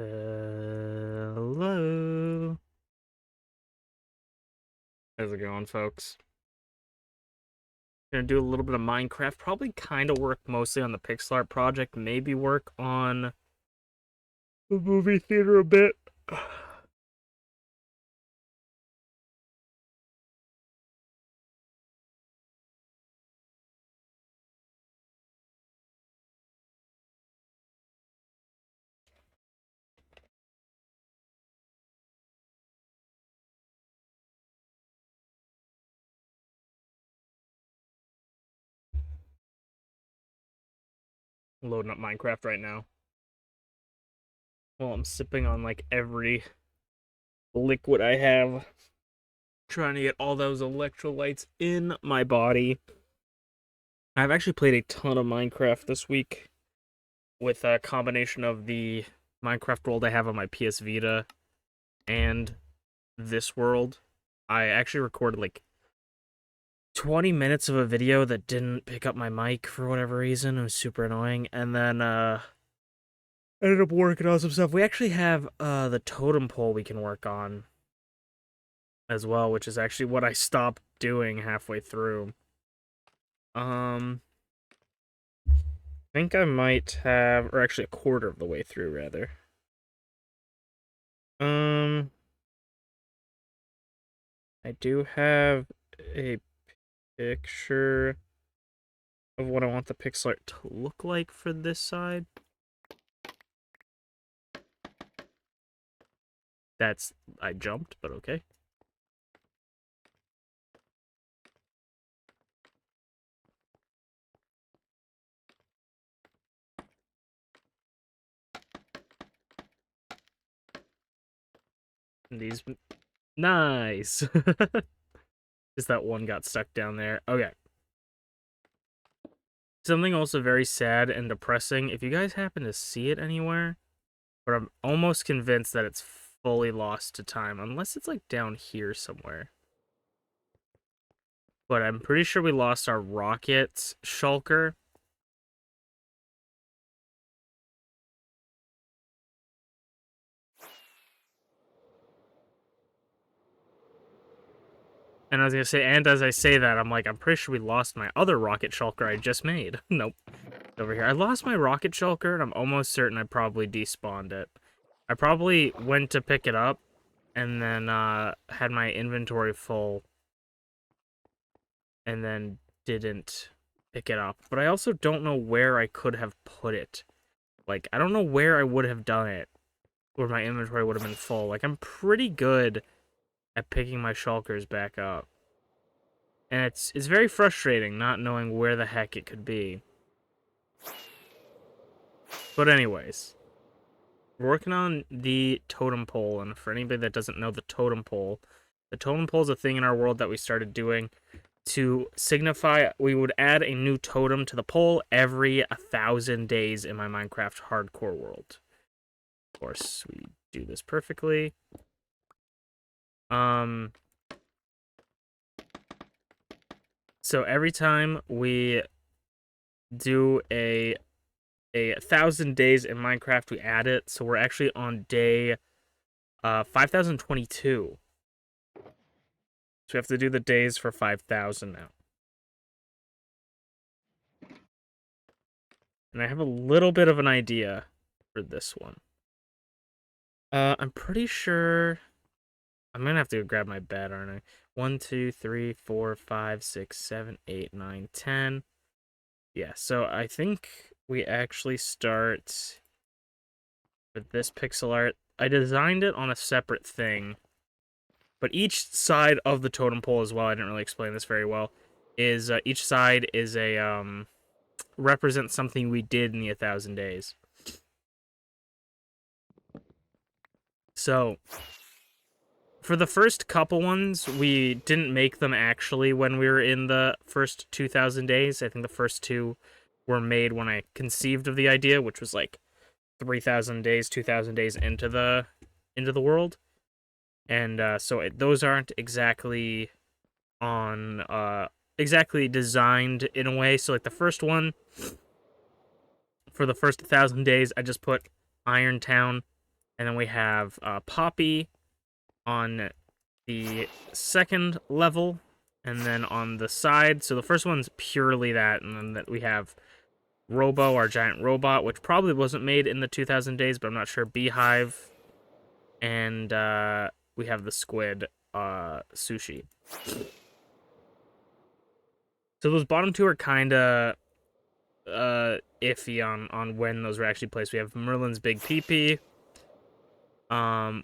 Hello. How's it going, folks? Gonna do a little bit of Minecraft. Probably kind of work mostly on the pixel art project. Maybe work on the movie theater a bit. Loading up Minecraft right now. Well, I'm sipping on like every liquid I have. Trying to get all those electrolytes in my body. I've actually played a ton of Minecraft this week with a combination of the Minecraft world I have on my PS Vita and this world. I actually recorded like 20 minutes of a video that didn't pick up my mic for whatever reason. It was super annoying. And then ended up working on some stuff. We actually have the totem pole we can work on as well, which is actually what I stopped doing halfway through. I think I might have, or actually a quarter of the way through, rather. I do have a picture of what I want the pixel art to look like for this side. I jumped, but okay. These, nice. Just that one got stuck down there. Okay. Something also very sad and depressing, if you guys happen to see it anywhere, but I'm almost convinced that it's fully lost to time, unless it's like down here somewhere. But I'm pretty sure we lost our rocket shulker. And I was gonna say, and as I say that, I'm like, I'm pretty sure we lost my other rocket shulker I just made. Nope. Over here. I lost my rocket shulker, and I'm almost certain I probably despawned it. I probably went to pick it up, and then had my inventory full, and then didn't pick it up. But I also don't know where I could have put it. Like, I don't know where I would have done it, where my inventory would have been full. Like, I'm pretty good at picking my shulkers back up. And it's very frustrating not knowing where the heck it could be. But anyways, we're working on the totem pole, and for anybody that doesn't know the totem pole is a thing in our world that we started doing to signify we would add a new totem to the pole every 1,000 days in my Minecraft hardcore world. Of course, we do this perfectly. So every time we do a 1,000 days in Minecraft, we add it. So we're actually on day 5,022. So we have to do the days for 5,000 now. And I have a little bit of an idea for this one. I'm pretty sure I'm gonna have to grab my bed, aren't I? 1, 2, 3, 4, 5, 6, 7, 8, 9, 10. Yeah, so I think we actually start with this pixel art. I designed it on a separate thing, but each side of the totem pole as well, I didn't really explain this very well, is each side is a represents something we did in the 1,000 days. So for the first couple ones, we didn't make them actually when we were in the first 2,000 days. I think the first two were made when I conceived of the idea, which was like 3,000 days, 2,000 days into the world. And so those aren't exactly on exactly designed in a way. So like the first one, for the first 1,000 days, I just put Iron Town, And then we have Poppy on the second level, and then on the side, so the first one's purely that, and then that we have Robo, our giant robot, which probably wasn't made in the 2000 days, but I'm not sure, Beehive, and we have the squid, Sushi. So those bottom two are kind of iffy on when those were actually placed. We have Merlin's Big Peepee.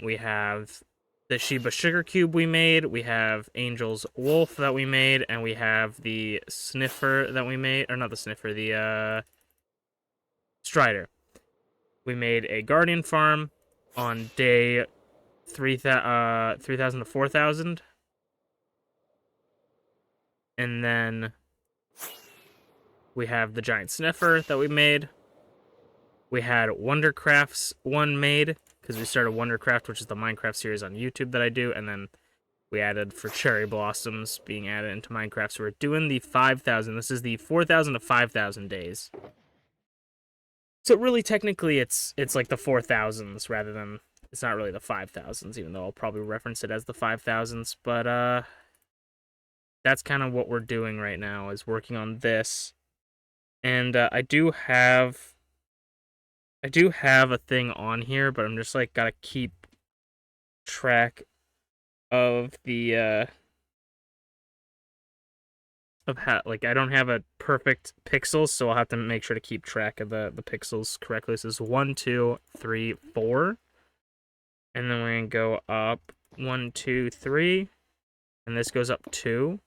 We have the Shiba Sugar Cube we made. We have Angel's Wolf that we made, and we have the Sniffer that we made, or not the Sniffer, the Strider. We made a Guardian Farm on day 3000 to 4000, and then we have the Giant Sniffer that we made. We had Wondercrafts one made, because we started Wondercraft, which is the Minecraft series on YouTube that I do, and then we added for Cherry Blossoms being added into Minecraft. So we're doing the 5,000. This is the 4,000 to 5,000 days. So really, technically, it's like the 4,000s rather than, it's not really the 5,000s, even though I'll probably reference it as the 5,000s. But that's kind of what we're doing right now, is working on this. And I do have a thing on here, but I'm just like gotta keep track of the of how, like, I don't have a perfect pixels, so I'll have to make sure to keep track of the pixels correctly. This is 1, 2, 3, 4, and then we're gonna go up 1, 2, 3, and this goes up 2.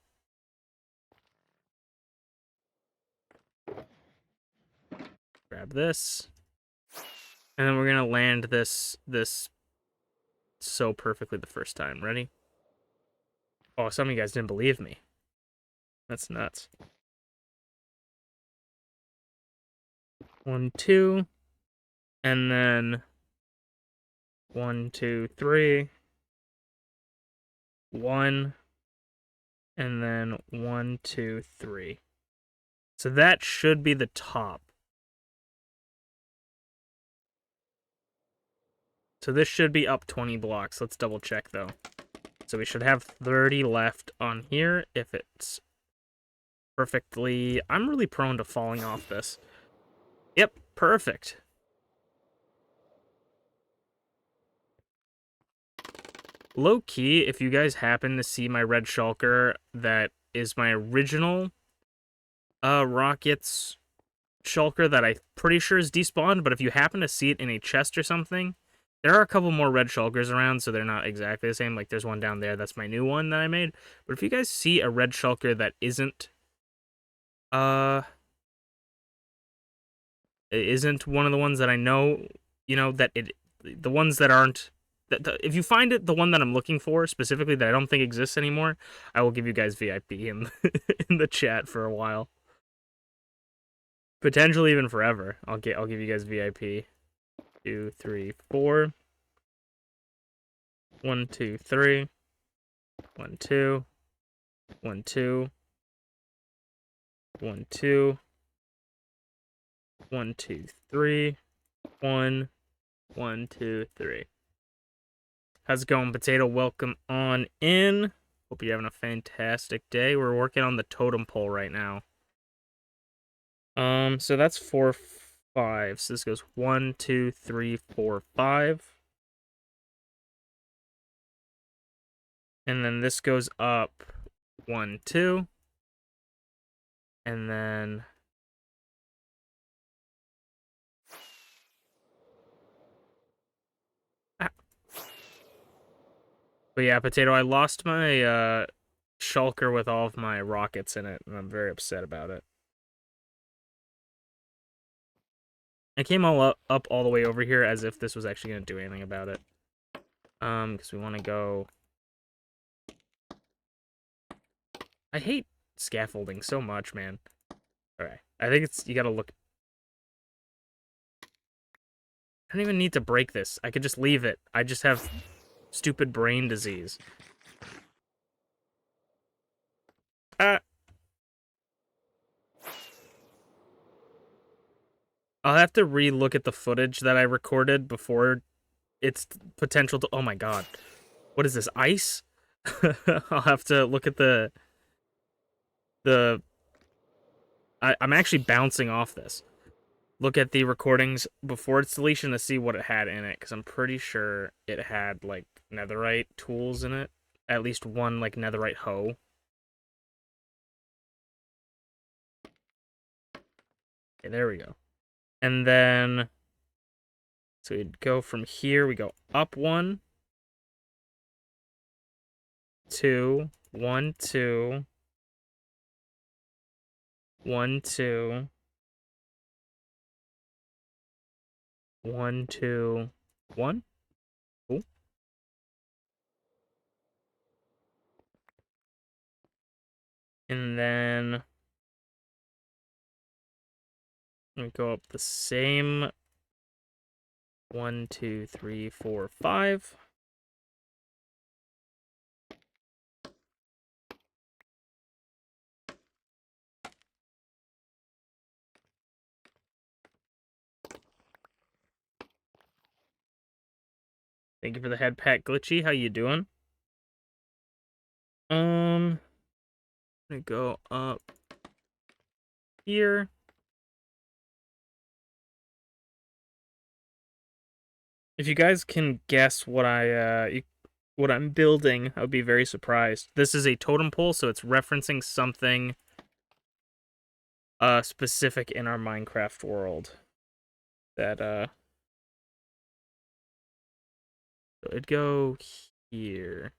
Grab this, and then we're gonna land this so perfectly the first time. Ready? Oh, some of you guys didn't believe me. That's nuts. 1, 2, and then 1, 2, 3, 1, and then 1, 2, 3. So that should be the top. So this should be up 20 blocks. Let's double check though. So we should have 30 left on here if it's perfectly... I'm really prone to falling off this. Yep, perfect. Low key, if you guys happen to see my red shulker, that is my original Rockets shulker that I'm pretty sure is despawned, but if you happen to see it in a chest or something, there are a couple more red shulkers around, so they're not exactly the same. Like, there's one down there, that's my new one that I made. But if you guys see a red shulker that isn't one of the ones that I know, you know, that the ones that aren't, if you find it, the one that I'm looking for specifically that I don't think exists anymore, I will give you guys VIP in in the chat for a while. Potentially even forever. I'll give you guys VIP. 2, 3, 4. 1, 2, 3. 1, 2. 1, 2. 1, 2. 1, 2, 3. 1. 1, 2, 3. How's it going, Potato? Welcome on in. Hope you're having a fantastic day. We're working on the totem pole right now. So that's 4, 5. So this goes 1, 2, 3, 4, 5. And then this goes up 1, 2. And then but yeah, Potato, I lost my shulker with all of my rockets in it, and I'm very upset about it. I came up all the way over here as if this was actually going to do anything about it. Because we want to go... I hate scaffolding so much, man. Alright, I think it's... You gotta look... I don't even need to break this. I could just leave it. I just have stupid brain disease. I'll have to re-look at the footage that I recorded before its potential to... Oh my god. What is this, ice? I'll have to look at the... I'm actually bouncing off this. Look at the recordings before its deletion to see what it had in it, because I'm pretty sure it had, like, netherite tools in it. At least one, like, netherite hoe. Okay, there we go. And then... So we'd go from here, we go up 1, 2, 1, 2, 1, 2, 1, 2, 1. Cool. And then we go up the same 1, 2, 3, 4, 5. Thank you for the head pat, Glitchy. How you doing? I'm gonna go up here. If you guys can guess what what I'm building, I would be very surprised. This is a totem pole, so it's referencing something specific in our Minecraft world. That so it'd go here.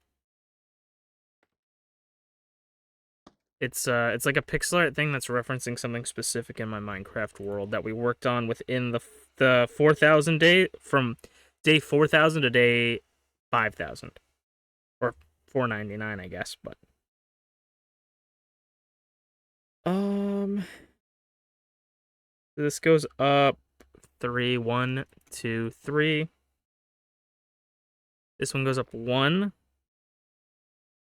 It's like a pixel art thing that's referencing something specific in my Minecraft world that we worked on within the 4,000 day, from day 4,000 to day 5,000, or 499, I guess. But this goes up 3, 1, 2, 3. This one goes up 1,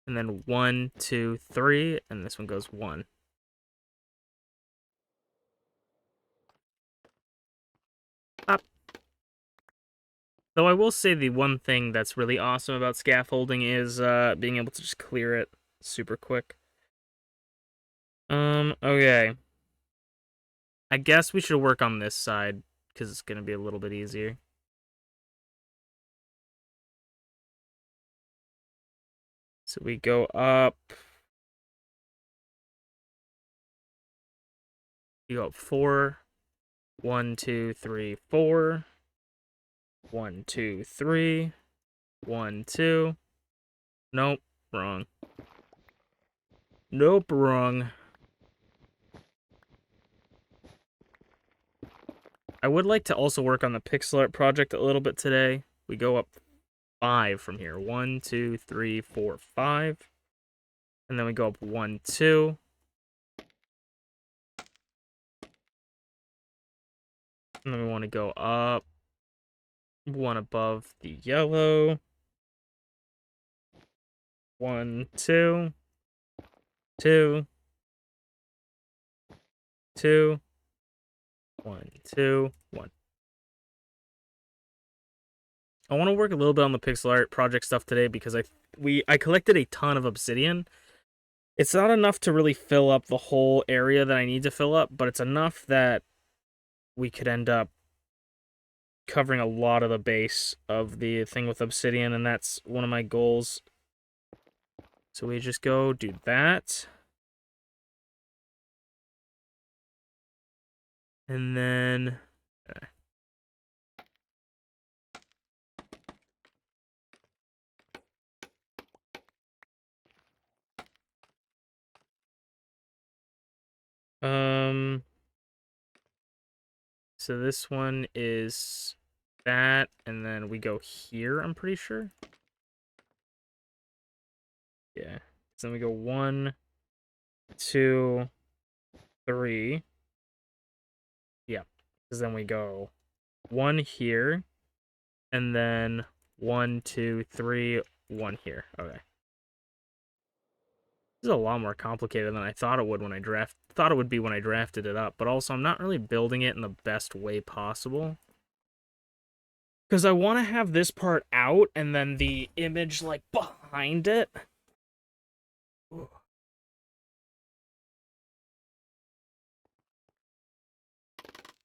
and then 1, 2, 3, and this one goes 1. Up. Though I will say the one thing that's really awesome about scaffolding is being able to just clear it super quick. Okay. I guess we should work on this side, because it's going to be a little bit easier. So we go up. You go up 4. 1, 2, 3, 4. 1, 2, 3. 1, 2. Nope, wrong. Nope, wrong. I would like to also work on the pixel art project a little bit today. We go up 5 from here. 1, 2, 3, 4, 5. And then we go up 1, 2. And then we want to go up 1 above the yellow. 1, 2. 2. 2. 1, 2, 1. I want to work a little bit on the pixel art project stuff today because I collected a ton of obsidian. It's not enough to really fill up the whole area that I need to fill up, but it's enough that we could end up covering a lot of the base of the thing with obsidian, and that's one of my goals. So we just go do that. And then... So this one is that, and then we go here, I'm pretty sure. Yeah. So then we go 1, 2, 3. Yeah. Because then we go 1 here, and then 1, 2, 3, 1 here. Okay. This is a lot more complicated than I thought it would when I drafted it up, but also I'm not really building it in the best way possible. Because I want to have this part out and then the image, like, behind it. Ooh.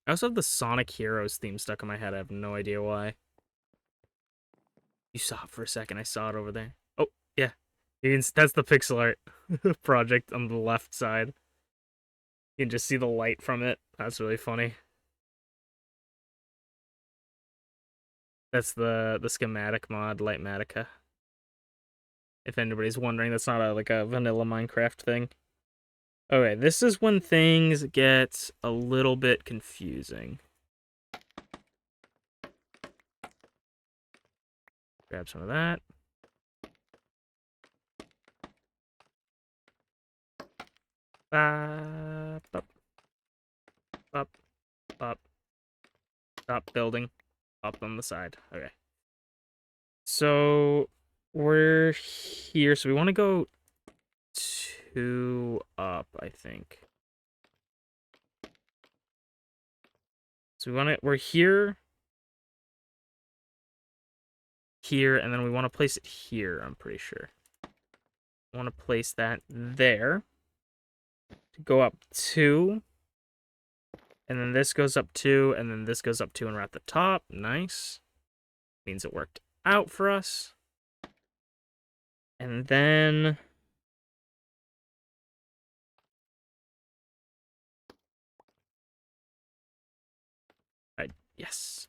I also have the Sonic Heroes theme stuck in my head. I have no idea why. You saw it for a second. I saw it over there. Oh, yeah. That's the pixel art project on the left side. You can just see the light from it. That's really funny. That's the schematic mod, Lightmatica. If anybody's wondering, that's not like a vanilla Minecraft thing. Okay, this is when things get a little bit confusing. Grab some of that. Up. Stop building. Up on the side. Okay. So we're here. So we want to go 2 up, I think. So we're here, and then we want to place it here, I'm pretty sure. I want to place that there. Go up 2. And then this goes up 2, and then this goes up 2, and we're at the top. Nice. Means it worked out for us. And then... yes.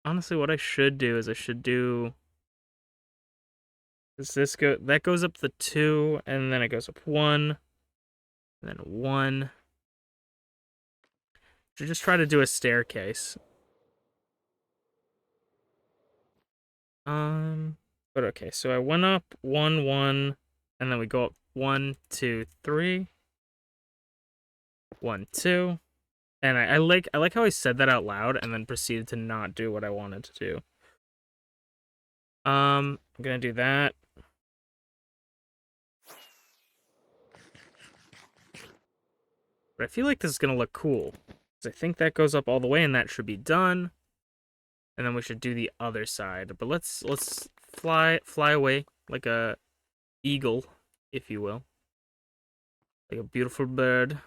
Honestly, what I should do is that goes up the 2, and then it goes up 1, and then 1. Should just try to do a staircase. But okay, so I went up 1, 1, and then we go up 1, 2, 3. 1, 2. And I like how I said that out loud and then proceeded to not do what I wanted to do. I'm gonna do that. But I feel like this is gonna look cool. Because I think that goes up all the way and that should be done. And then we should do the other side. But let's fly away like a eagle, if you will. Like a beautiful bird.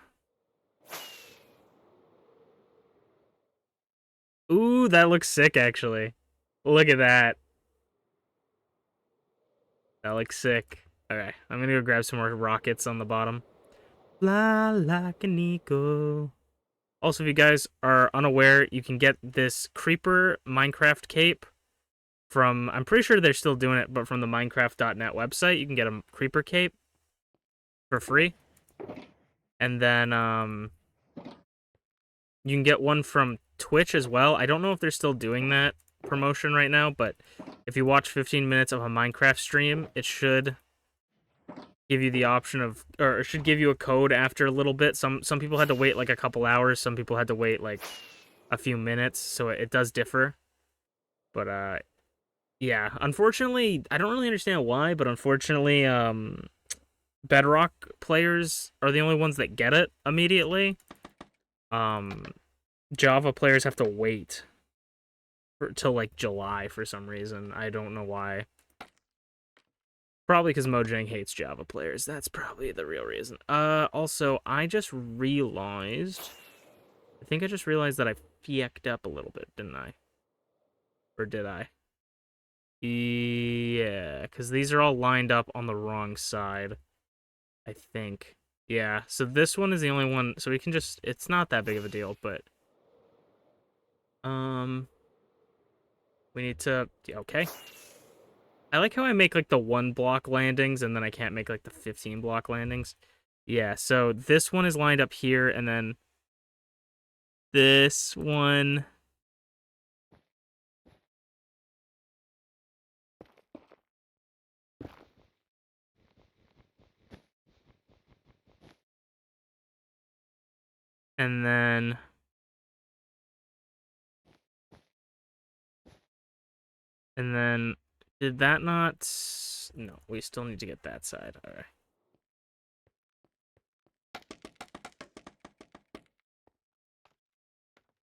Ooh, that looks sick, actually. Look at that. That looks sick. Okay, I'm gonna go grab some more rockets on the bottom. Fly like an eagle. Also, if you guys are unaware, you can get this Creeper Minecraft cape from, I'm pretty sure they're still doing it, but from the Minecraft.net website, you can get a Creeper cape for free. And then, you can get one from Twitch as well. I don't know if they're still doing that promotion right now, but if you watch 15 minutes of a Minecraft stream, it should give you the option of, or it should give you a code after a little bit. Some people had to wait like a couple hours. Some people had to wait like a few minutes, so it does differ. But yeah, unfortunately, I don't really understand why, but unfortunately, Bedrock players are the only ones that get it immediately. Java players have to wait till like July for some reason. I don't know why. Probably because Mojang hates Java players. That's probably the real reason. Also, I just realized... I think I just realized that I fecked up a little bit, didn't I? Or did I? Yeah, because these are all lined up on the wrong side. I think. Yeah, so this one is the only one... So we can just... It's not that big of a deal, but... We need to... Okay. I like how I make, like, the 1-block landings, and then I can't make, like, the 15-block landings. Yeah, so this one is lined up here, and then this one... And then... And then... Did that not... No, we still need to get that side. Alright.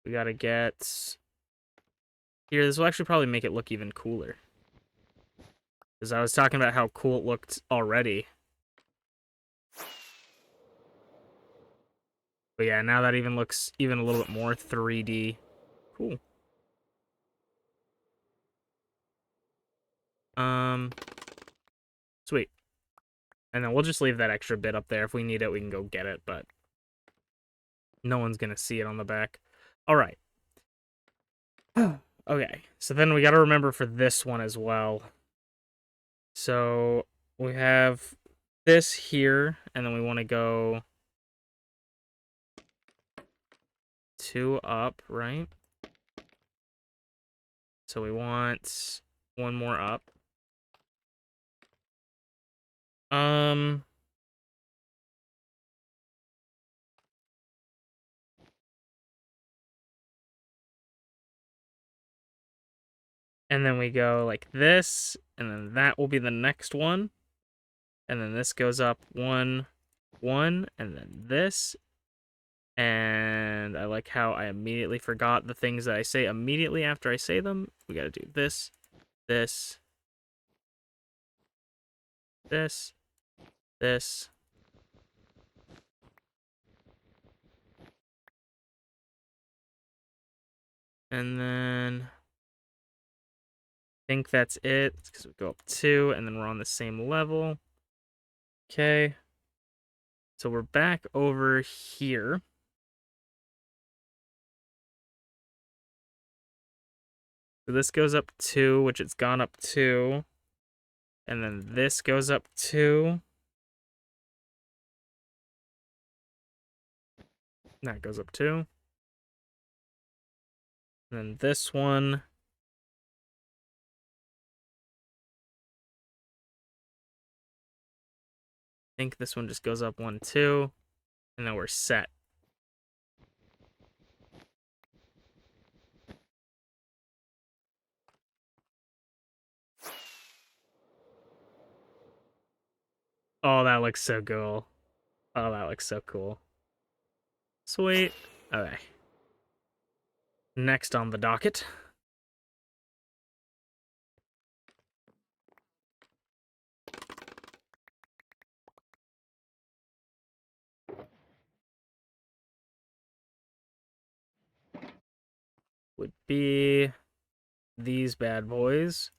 We gotta get... Here, this will actually probably make it look even cooler. Because I was talking about how cool it looked already. But yeah, now that even looks even a little bit more 3D. Cool. Sweet. And then we'll just leave that extra bit up there. If we need it, we can go get it, but no one's gonna see it on the back. All right. Okay, so then we gotta remember for this one as well. So we have this here, and then we want to go 2 up, right? So we want 1 more up. And then we go like this, and then that will be the next one. And then this goes up 1, 1, and then this. And I like how I immediately forgot the things that I say immediately after I say them. We gotta do this, this, this, this. And then I think that's it, because we go up 2, and then we're on the same level. Okay. So we're back over here. So this goes up 2, which it's gone up 2. And then this goes up 2. That goes up 2. And then this one. I think this one just goes up 1, 2. And then we're set. Oh, that looks so cool. Oh, that looks so cool. Sweet. Okay. Next on the docket. Would be these bad boys.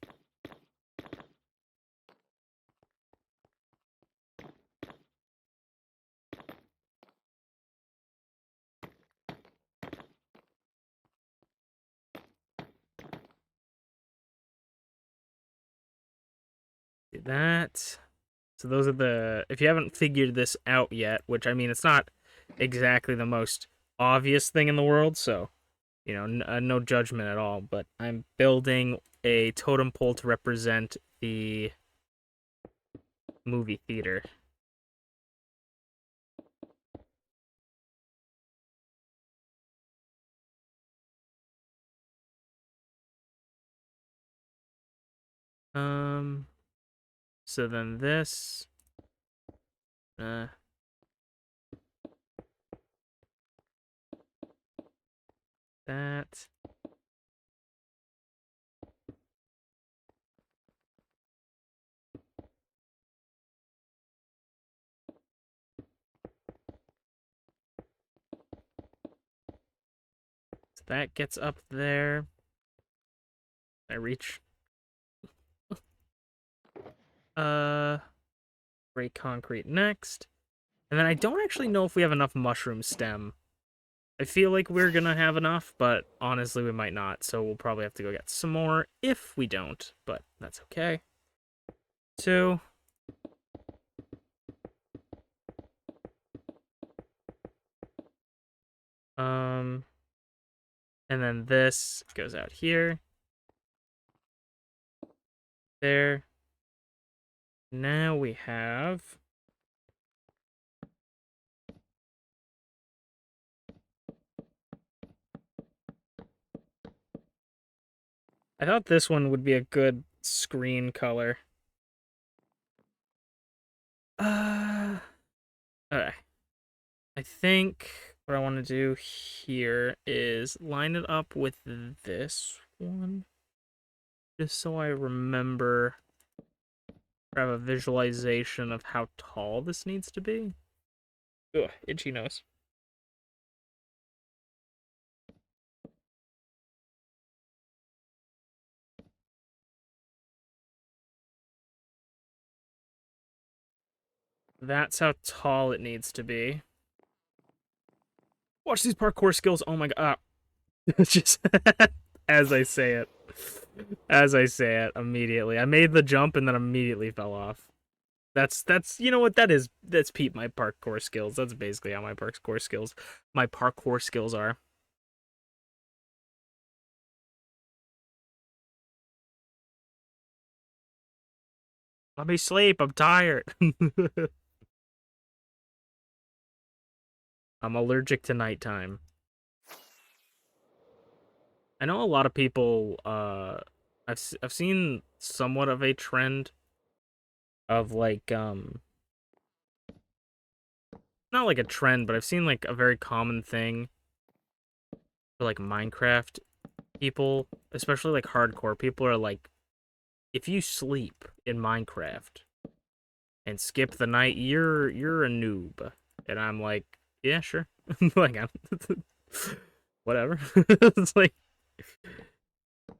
Do that. So those are the, if you haven't figured this out yet, which I mean, it's not exactly the most obvious thing in the world, so, you know, no judgment at all, but I'm building a totem pole to represent the movie theater. So then this, that. So that gets up there. I reach. Gray concrete next. And then I don't actually know if we have enough mushroom stem. I feel like we're gonna have enough, but honestly we might not, so we'll probably have to go get some more if we don't, but that's okay. 2. And then this goes out here. There. Now we have... I thought this one would be a good screen color. Okay. I think what I want to do here is line it up with this one, just so I remember, or have a visualization of how tall this needs to be. Ugh, itchy nose. That's how tall it needs to be. Watch these parkour skills. Oh my god. Just as I say it. As I say it, immediately. I made the jump and then immediately fell off. That's you know what that is. That's Pete my parkour skills. That's basically how my parkour skills are. Let me sleep. I'm tired. I'm allergic to nighttime. I know a lot of people I've seen somewhat of a trend of like not like a trend, but I've seen like a very common thing for like Minecraft people, especially like hardcore people, are like, if you sleep in Minecraft and skip the night, you're a noob. And I'm like, yeah, sure. Like, whatever. It's like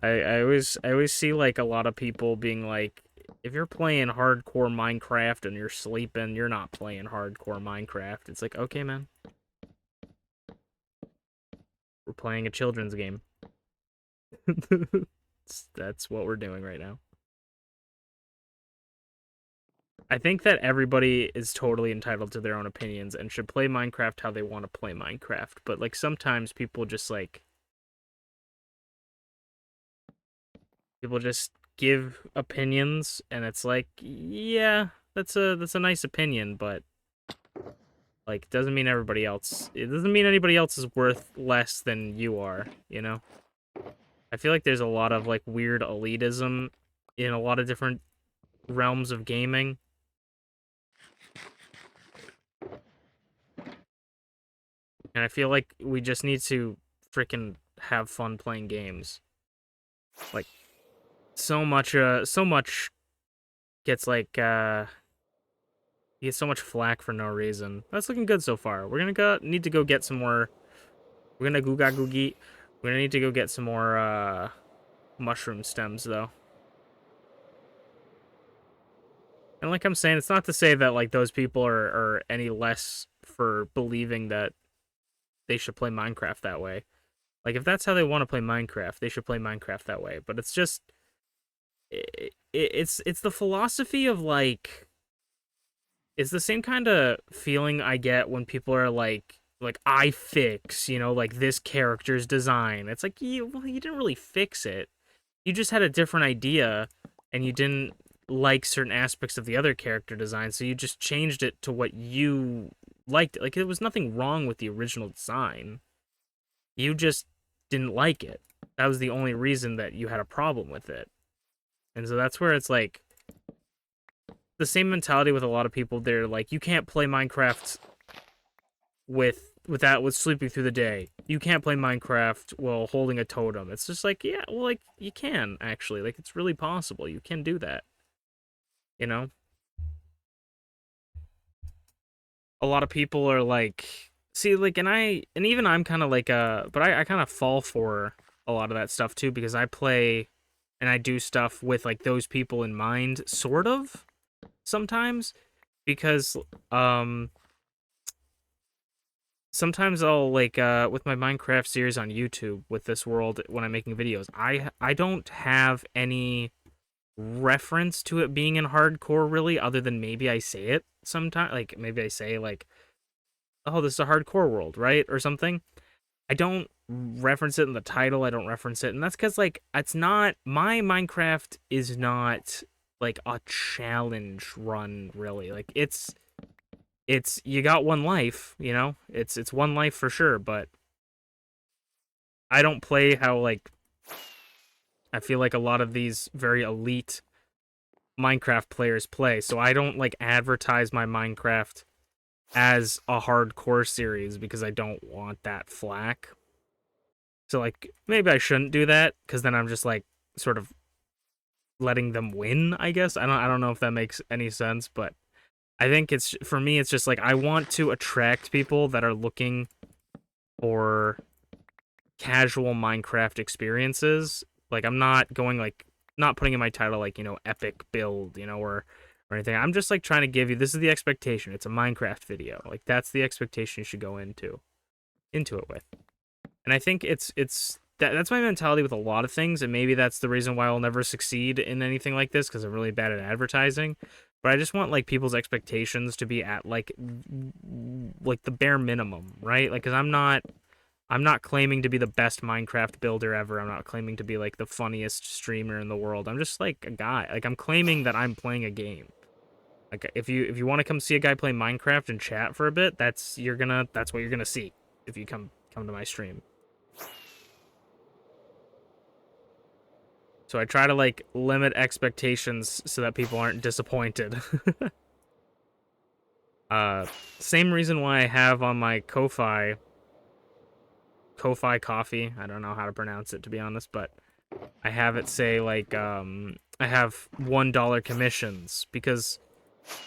I always see like a lot of people being like, if you're playing hardcore Minecraft and you're sleeping, you're not playing hardcore Minecraft. It's like, okay, man. We're playing a children's game. That's what we're doing right now. I think that everybody is totally entitled to their own opinions and should play Minecraft how they want to play Minecraft. But like sometimes people just give opinions and it's like, yeah, that's a nice opinion, but like doesn't mean everybody else, it doesn't mean anybody else is worth less than you are, you know? I feel like there's a lot of like weird elitism in a lot of different realms of gaming. And I feel like we just need to freaking have fun playing games. Like so much gets like you get so much flack for no reason. That's looking good so far. We're gonna need to go get some more. We're gonna googie. We're gonna need to go get some more mushroom stems though. And like I'm saying, it's not to say that like those people are any less for believing that they should play Minecraft that way. Like if that's how they want to play Minecraft, they should play Minecraft that way. But it's just it's the philosophy of like, it's the same kind of feeling I get when people are like I fix, you know, like this character's design. It's like you didn't really fix it. You just had a different idea and you didn't like certain aspects of the other character design, so you just changed it to what you liked. Like there was nothing wrong with the original design. You just didn't like it. That was the only reason that you had a problem with it. And so that's where it's like the same mentality with a lot of people. They're like, you can't play Minecraft with sleeping through the day. You can't play Minecraft while holding a totem. It's just like, yeah, well, like you can actually, like it's really possible. You can do that. You know, a lot of people are like, see, like, and even I'm kind of like but I kind of fall for a lot of that stuff too, because I play and I do stuff with like those people in mind, sort of sometimes, because sometimes I'll like with my Minecraft series on YouTube with this world when I'm making videos, I don't have any reference to it being in hardcore really, other than maybe I say it sometimes, like maybe I say like, oh, this is a hardcore world, right, or something. I don't reference it in the title. I don't reference it, and that's because like it's not, my Minecraft is not like a challenge run really. Like it's you got one life, you know? It's one life for sure, but I don't play how like I feel like a lot of these very elite Minecraft players play. So I don't like advertise my Minecraft as a hardcore series because I don't want that flack. So, like, maybe I shouldn't do that, because then I'm just, like, sort of letting them win, I guess. I don't know if that makes any sense, but I think it's, for me, it's just, like, I want to attract people that are looking for casual Minecraft experiences. Like, I'm not going, like, not putting in my title, like, you know, epic build, you know, or anything. I'm just, like, trying to give you, this is the expectation. It's a Minecraft video. Like, that's the expectation you should go into it with. And I think that's my mentality with a lot of things, and maybe that's the reason why I'll never succeed in anything like this, because I'm really bad at advertising. But I just want, like, people's expectations to be at, like the bare minimum, right? Like, because I'm not claiming to be the best Minecraft builder ever. I'm not claiming to be, like, the funniest streamer in the world. I'm just, like, a guy. Like, I'm claiming that I'm playing a game. Like, if you want to come see a guy play Minecraft and chat for a bit, that's what you're gonna see if you come to my stream. So I try to, like, limit expectations so that people aren't disappointed. Same reason why I have on my Ko-Fi coffee. I don't know how to pronounce it, to be honest, but I have it say, like, I have $1 commissions, because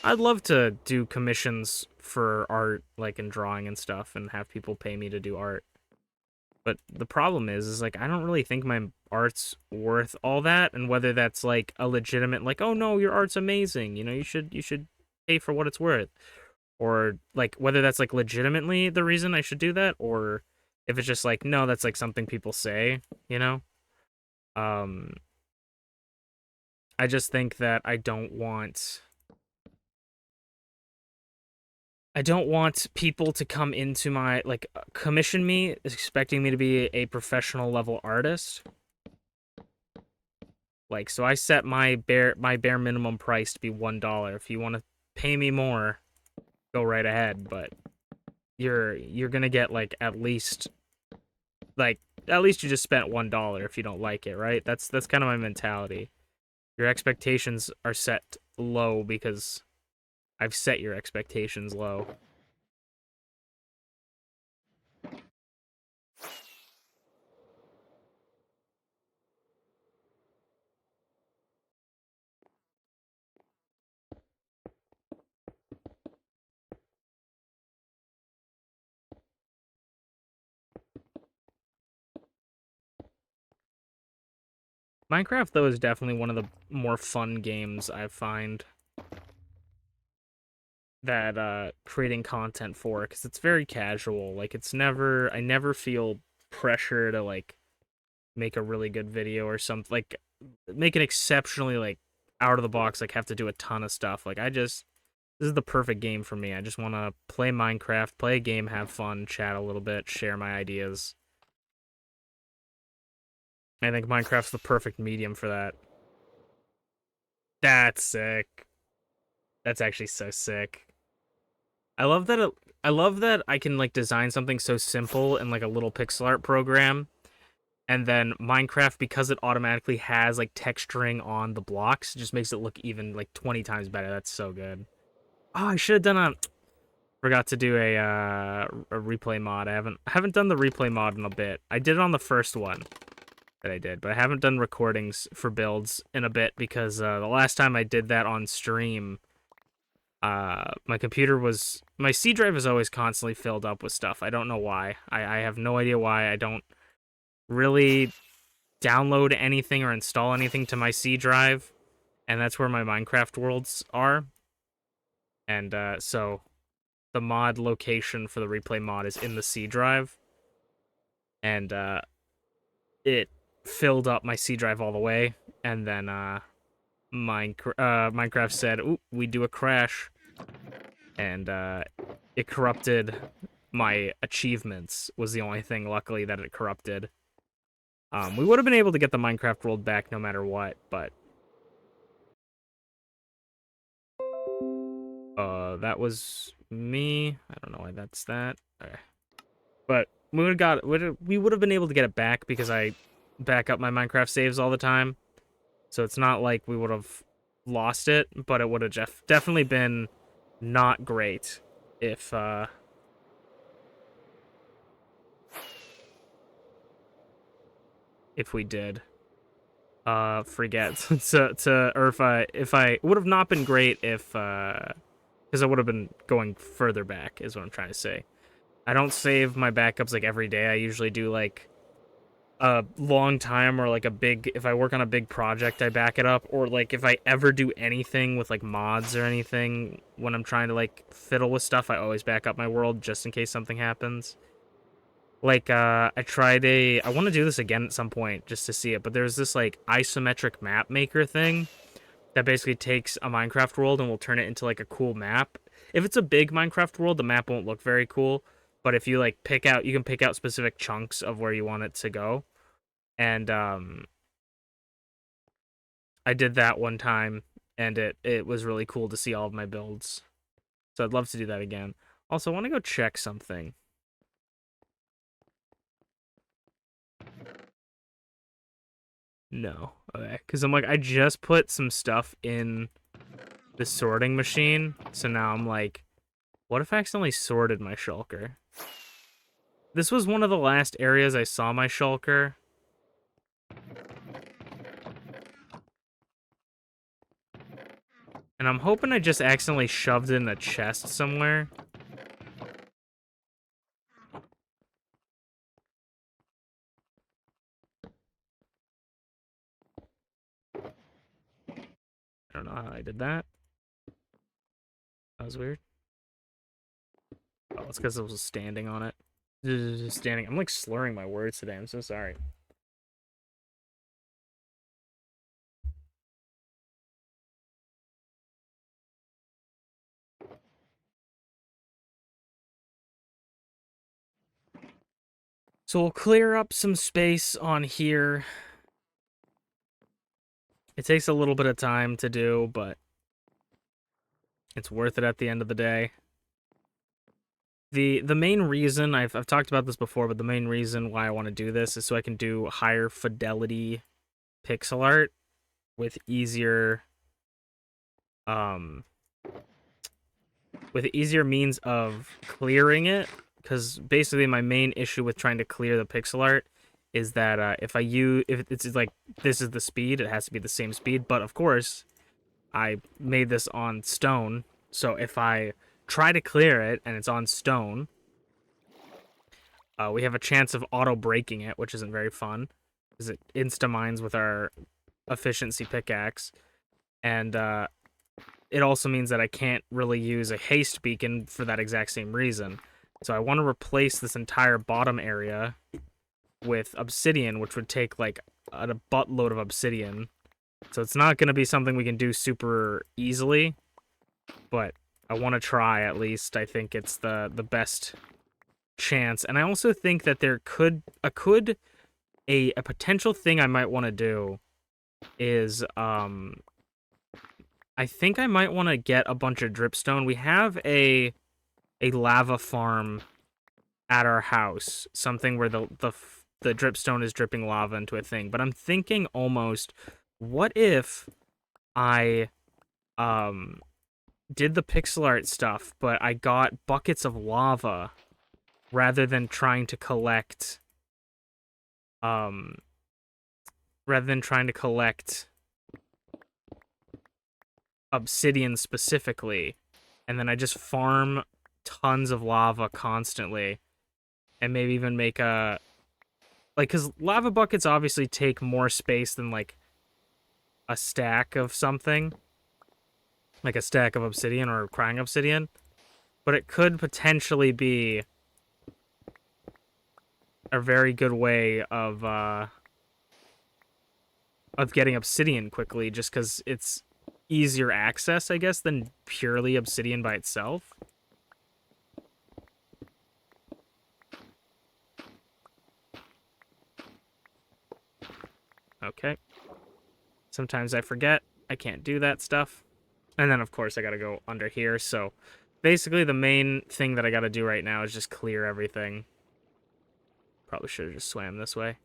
I'd love to do commissions for art, like, and drawing and stuff, and have people pay me to do art. But the problem is like, I don't really think my art's worth all that, and whether that's, like, a legitimate, like, oh no, your art's amazing, you know, you should pay for what it's worth, or, like, whether that's, like, legitimately the reason I should do that, or if it's just like, no, that's, like, something people say, you know. I just think that I don't want people to come into my, like, commission me expecting me to be a professional level artist. Like, so I set my bare minimum price to be $1. If you want to pay me more, go right ahead, but you're gonna get, like, at least you just spent $1 if you don't like it, right? That's kind of my mentality. Your expectations are set low because I've set your expectations low. Minecraft, though, is definitely one of the more fun games I find that creating content for, because it's very casual. Like, I never feel pressure to, like, make a really good video or something, like, make an exceptionally, like, out of the box, like, have to do a ton of stuff. Like, this is the perfect game for me. I just want to play Minecraft, play a game, have fun, chat a little bit, share my ideas. I think Minecraft's the perfect medium for that. That's sick. That's actually so sick. I love that I can, like, design something so simple in, like, a little pixel art program, and then Minecraft, because it automatically has, like, texturing on the blocks, just makes it look even, like, 20 times better. That's so good. Oh, I should have done forgot to do a replay mod. I haven't done the replay mod in a bit. I did it on the first one that I did, but I haven't done recordings for builds in a bit, because the last time I did that on stream, my C drive is always constantly filled up with stuff. I don't know why. I have no idea why. I don't really download anything or install anything to my C drive, and that's where my Minecraft worlds are. And so the mod location for the replay mod is in the C drive, and it filled up my C drive all the way, and then Minecraft said, "Ooh, we do a crash," and it corrupted my achievements. Was the only thing, luckily, that it corrupted. We would have been able to get the Minecraft world back no matter what, but that was me. I don't know why that's that. Okay. But we would have been able to get it back, because I back up my Minecraft saves all the time. So it's not like we would have lost it, but it would have definitely been not great. if we did forget to or if I it would have not been great if because I would have been going further back is what I'm trying to say. I don't save my backups like every day. I usually do like a long time or like a big, if I work on a big project, I back it up, or like if I ever do anything with like mods or anything when I'm trying to like fiddle with stuff, I always back up my world just in case something happens. Like I want to do this again at some point just to see it, but there's this like isometric map maker thing that basically takes a Minecraft world and will turn it into like a cool map. If it's a big Minecraft world, the map won't look very cool, but if you like you can pick out specific chunks of where you want it to go. And I did that one time, and it was really cool to see all of my builds. So I'd love to do that again. Also, I want to go check something. No. Okay. Because I'm like, I just put some stuff in the sorting machine, so now I'm like, what if I accidentally sorted my shulker? This was one of the last areas I saw my shulker. And I'm hoping I just accidentally shoved it in a chest somewhere. I don't know how I did that. That was weird. Oh, it's because I was standing on it. Just standing. I'm like slurring my words today. I'm so sorry. So we'll clear up some space on here. It takes a little bit of time to do, but it's worth it at the end of the day. The main reason, I've talked about this before, but the main reason why I want to do this is so I can do higher fidelity pixel art with easier means of clearing it, because basically my main issue with trying to clear the pixel art is that if it's like, this is the speed, it has to be the same speed, but of course I made this on stone, so if I try to clear it and it's on stone, we have a chance of auto breaking it, which isn't very fun because it insta mines with our efficiency pickaxe, and it also means that I can't really use a haste beacon for that exact same reason. So I want to replace this entire bottom area with obsidian, which would take like a buttload of obsidian. So it's not going to be something we can do super easily, but I want to try at least. I think it's the best chance. And I also think that there could a potential thing I might want to do is I think I might want to get a bunch of dripstone. We have a lava farm at our house, something where the dripstone is dripping lava into a thing. But I'm thinking almost, what if I did the pixel art stuff, but I got buckets of lava rather than trying to collect obsidian specifically, and then I just farm tons of lava constantly, and maybe even make a, like, because lava buckets obviously take more space than like a stack of something, like a stack of obsidian or crying obsidian, but it could potentially be a very good way of getting obsidian quickly, just because it's easier access, I guess, than purely obsidian by itself. Okay. Sometimes I forget. I can't do that stuff. And then, of course, I gotta go under here. So, basically, the main thing that I gotta do right now is just clear everything. Probably should have just swam this way.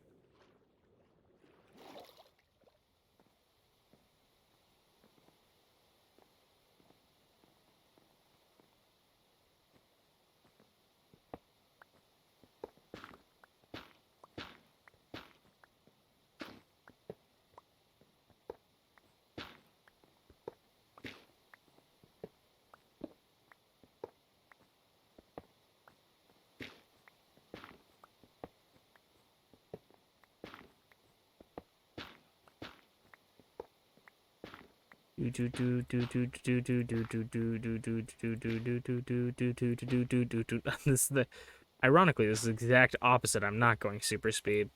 This is the ironically, this is the exact opposite. I'm not going super speed.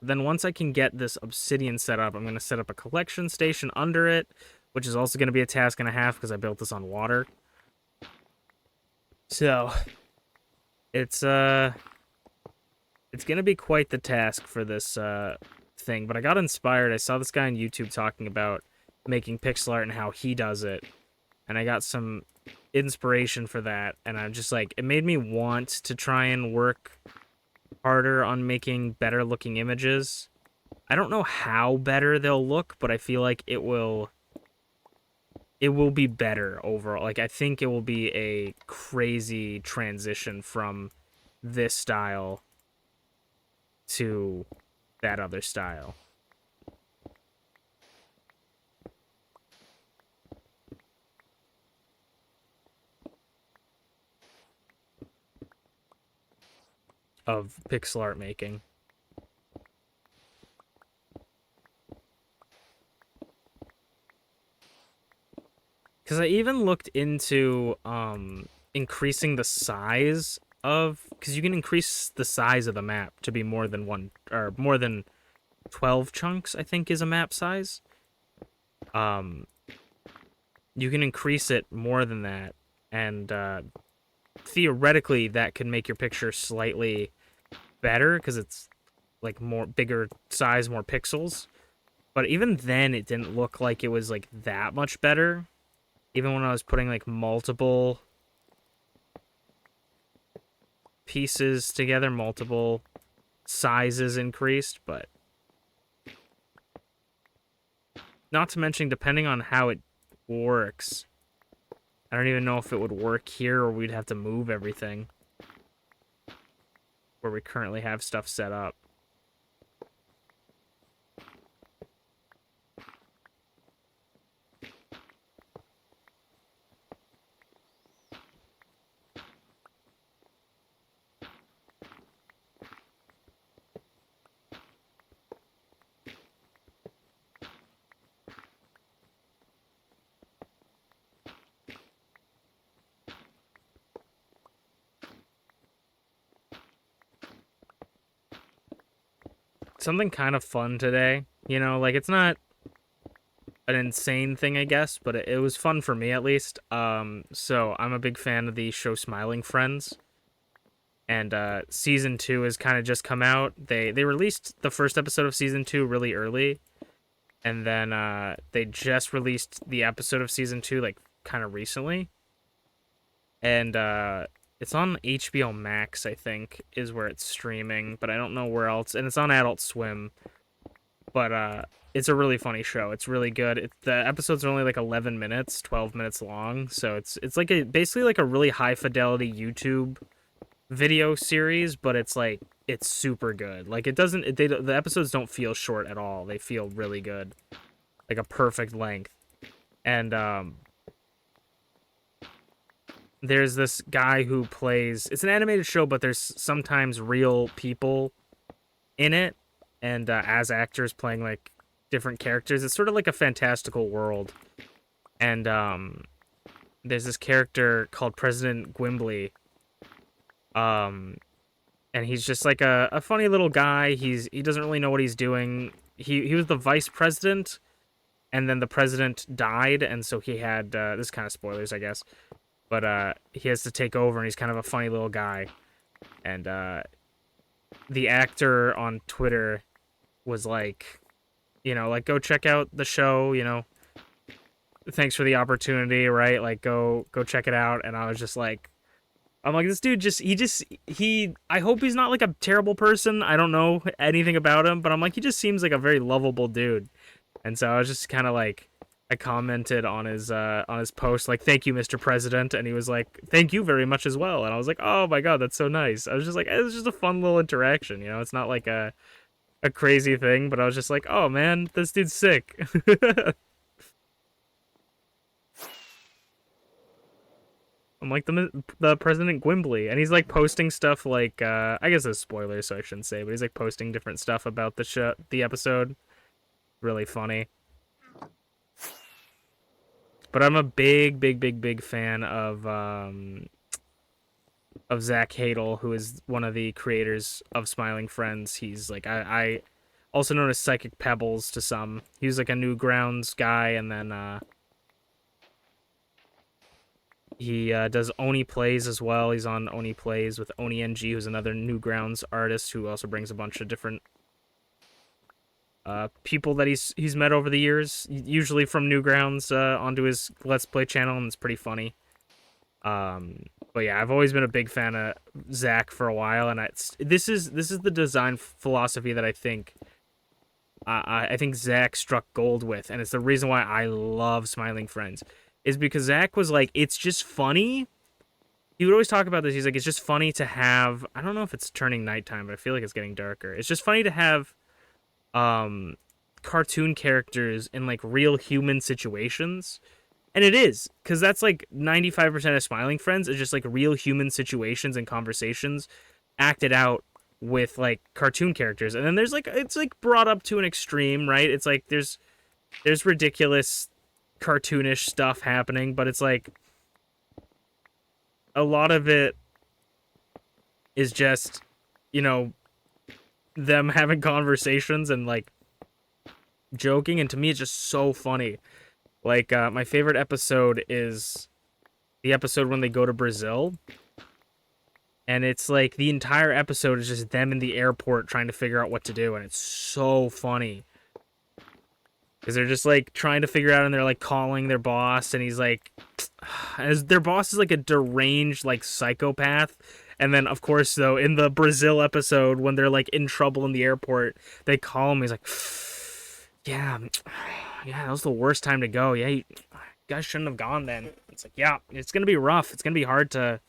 Then once I can get this obsidian set up, I'm going to set up a collection station under it, which is also going to be a task and a half because I built this on water. So, it's going to be quite the task for this thing, but I got inspired. I saw this guy on YouTube talking about making pixel art and how he does it, and I got some inspiration for that, and I'm just like, it made me want to try and work harder on making better looking images. I don't know how better they'll look, but I feel like it will be better overall. Like, I think it will be a crazy transition from this style to that other style. Of pixel art making. Because I even looked into increasing the size of, because you can increase the size of the map to be more than one, or more than 12 chunks, I think is a map size. You can increase it more than that, and theoretically that could make your picture slightly better because it's like more bigger size, more pixels. But even then it didn't look like it was like that much better, even when I was putting like multiple pieces together, multiple sizes increased. But not to mention, depending on how it works, I don't even know if it would work here or we'd have to move everything where we currently have stuff set up. Something kind of fun today, you know, like it's not an insane thing, I guess, but it was fun for me at least. So I'm a big fan of the show Smiling Friends, and season 2 has kind of just come out. They released the first episode of season 2 really early, and then they just released the episode of season 2 like kind of recently, and it's on HBO Max, I think, is where it's streaming, but I don't know where else. And it's on Adult Swim. But it's a really funny show. It's really good. The episodes are only like 11 minutes, 12 minutes long. So it's like basically like a really high fidelity YouTube video series, but it's like it's super good. Like the episodes don't feel short at all. They feel really good. Like a perfect length. And there's this guy who plays, it's an animated show, but there's sometimes real people in it, and as actors playing like different characters. It's sort of like a fantastical world. And there's this character called President Gwimbly. And he's just like a funny little guy. He doesn't really know what he's doing. He was the vice president, and then the president died, and so he had this kind of spoilers, I guess. But he has to take over, and he's kind of a funny little guy. And the actor on Twitter was like, you know, like, go check out the show, you know. Thanks for the opportunity, right? Like, go check it out. And I was just like, I'm like, this dude I hope he's not like a terrible person. I don't know anything about him, but I'm like, he just seems like a very lovable dude. And so I was just kind of like, I commented on his post, like, thank you, Mr. President. And he was like, thank you very much as well. And I was like, oh my God, that's so nice. I was just like, it was just a fun little interaction, you know? It's not like a crazy thing, but I was just like, oh man, this dude's sick. I'm like the President Gwimbly, and he's like posting stuff like I guess it's spoilers, so I shouldn't say, but he's like posting different stuff about the episode. Really funny. But I'm a big fan of Zach Hadel, who is one of the creators of Smiling Friends. He's like I also known as Psychic Pebbles to some. He was like a Newgrounds guy, and then he does Oni Plays as well. He's on Oni Plays with Oni NG, who's another Newgrounds artist who also brings a bunch of different people that he's met over the years, usually from Newgrounds, onto his Let's Play channel, and it's pretty funny. But yeah, I've always been a big fan of Zach for a while, and this is the design philosophy that I think Zach struck gold with, and it's the reason why I love Smiling Friends, is because Zach was like, it's just funny. He would always talk about this. He's like, it's just funny to have. I don't know if it's turning nighttime, but I feel like it's getting darker. It's just funny to have cartoon characters in like real human situations. And it is, because that's like 95% of Smiling Friends is just like real human situations and conversations acted out with like cartoon characters. And then there's like, it's like brought up to an extreme, right? It's like there's ridiculous cartoonish stuff happening, but it's like a lot of it is just, you know, them having conversations and like joking. And to me, it's just so funny. Like, my favorite episode is the episode when they go to Brazil. And it's like the entire episode is just them in the airport trying to figure out what to do. And it's so funny. Because they're just like trying to figure out, and they're like calling their boss. And he's like, as their boss is like a deranged, like psychopath. And then, of course, though, in the Brazil episode, when they're like in trouble in the airport, they call him. He's like, yeah, that was the worst time to go. Yeah, you guys shouldn't have gone then. It's like, yeah, it's going to be rough. It's going to be hard to...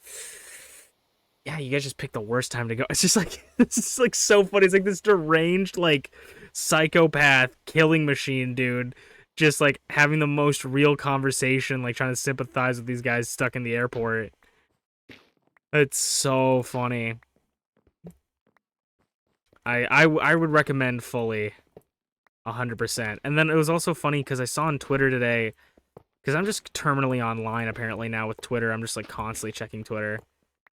Yeah, you guys just picked the worst time to go. It's just like, it's just like so funny. It's like this deranged, like, psychopath killing machine dude just like having the most real conversation, like trying to sympathize with these guys stuck in the airport. It's so funny. I would recommend fully 100%. And then it was also funny because I saw on Twitter today, because I'm just terminally online apparently now with Twitter. I'm just like constantly checking Twitter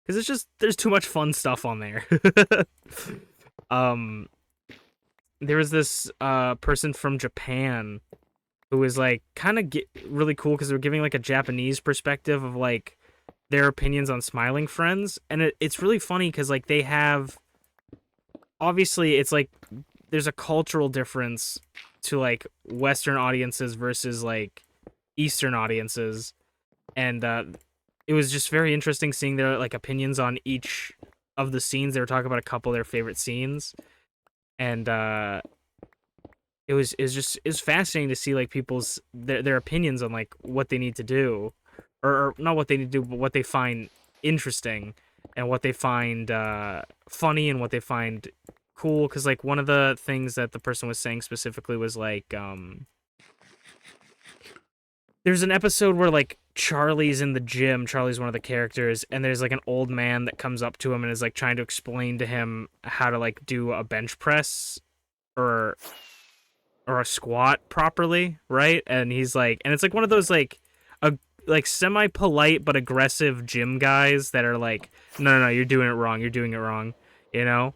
because it's just, there's too much fun stuff on there. There was this person from Japan who was like kind of really cool because they were giving like a Japanese perspective of like their opinions on Smiling Friends, and it's really funny because like they have, obviously it's like there's a cultural difference to like Western audiences versus like Eastern audiences, and it was just very interesting seeing their like opinions on each of the scenes. They were talking about a couple of their favorite scenes, and it was fascinating to see like people's their opinions on like what they need to do, or not what they need to do, but what they find interesting and what they find funny and what they find cool. Because like one of the things that the person was saying specifically was like there's an episode where like Charlie's in the gym. Charlie's one of the characters, and there's like an old man that comes up to him and is like trying to explain to him how to like do a bench press or a squat properly, right? And he's like, and it's like one of those like like semi-polite but aggressive gym guys that are like, no, you're doing it wrong, you know?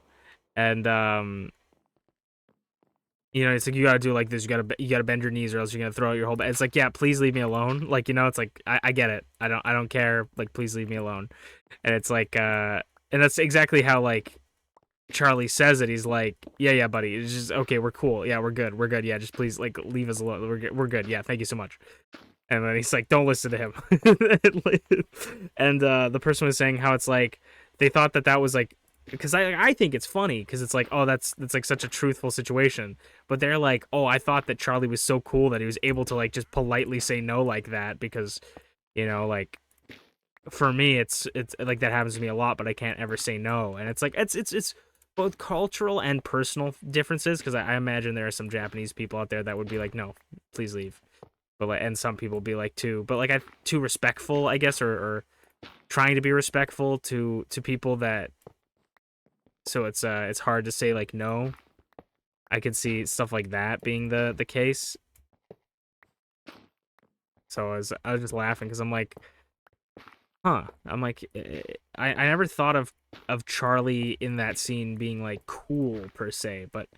And you know, it's like, you gotta do like this, you gotta bend your knees or else you're gonna throw out your whole back. It's like, yeah, please leave me alone. Like, you know, it's like, I get it, I don't care, like, please leave me alone. And it's like and that's exactly how like Charlie says it. He's like, yeah, buddy, it's just okay, we're cool, yeah, we're good, yeah, just please like leave us alone, we're good, yeah, thank you so much. And then he's like, don't listen to him. And the person was saying how it's like they thought that was like, because I think it's funny because it's like, oh, that's like such a truthful situation, but they're like, oh, I thought that Charlie was so cool that he was able to like just politely say no like that, because, you know, like for me it's like that happens to me a lot, but I can't ever say no. And it's like it's both cultural and personal differences, because I imagine there are some Japanese people out there that would be like, no, please leave. But like, and some people be like too, but like I'm too respectful, I guess, or trying to be respectful to people that, so it's hard to say like no. I could see stuff like that being the case. So I was just laughing because I'm like, huh. I'm like, I never thought of Charlie in that scene being like cool per se, but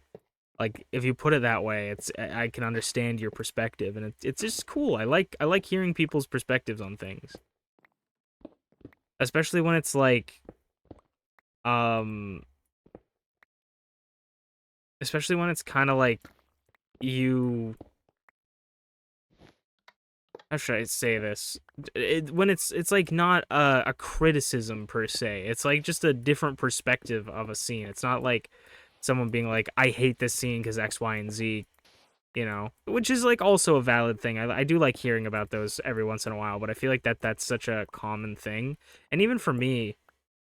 like if you put it that way, I can understand your perspective, and it's just cool. I like hearing people's perspectives on things, especially when it's like, um, especially when it's kind of like you. How should I say this? When it's like not a criticism per se. It's like just a different perspective of a scene. It's not like someone being like, I hate this scene because X, Y, and Z, which is like also a valid thing. I do like hearing about those every once in a while, but I feel like that's such a common thing. And even for me,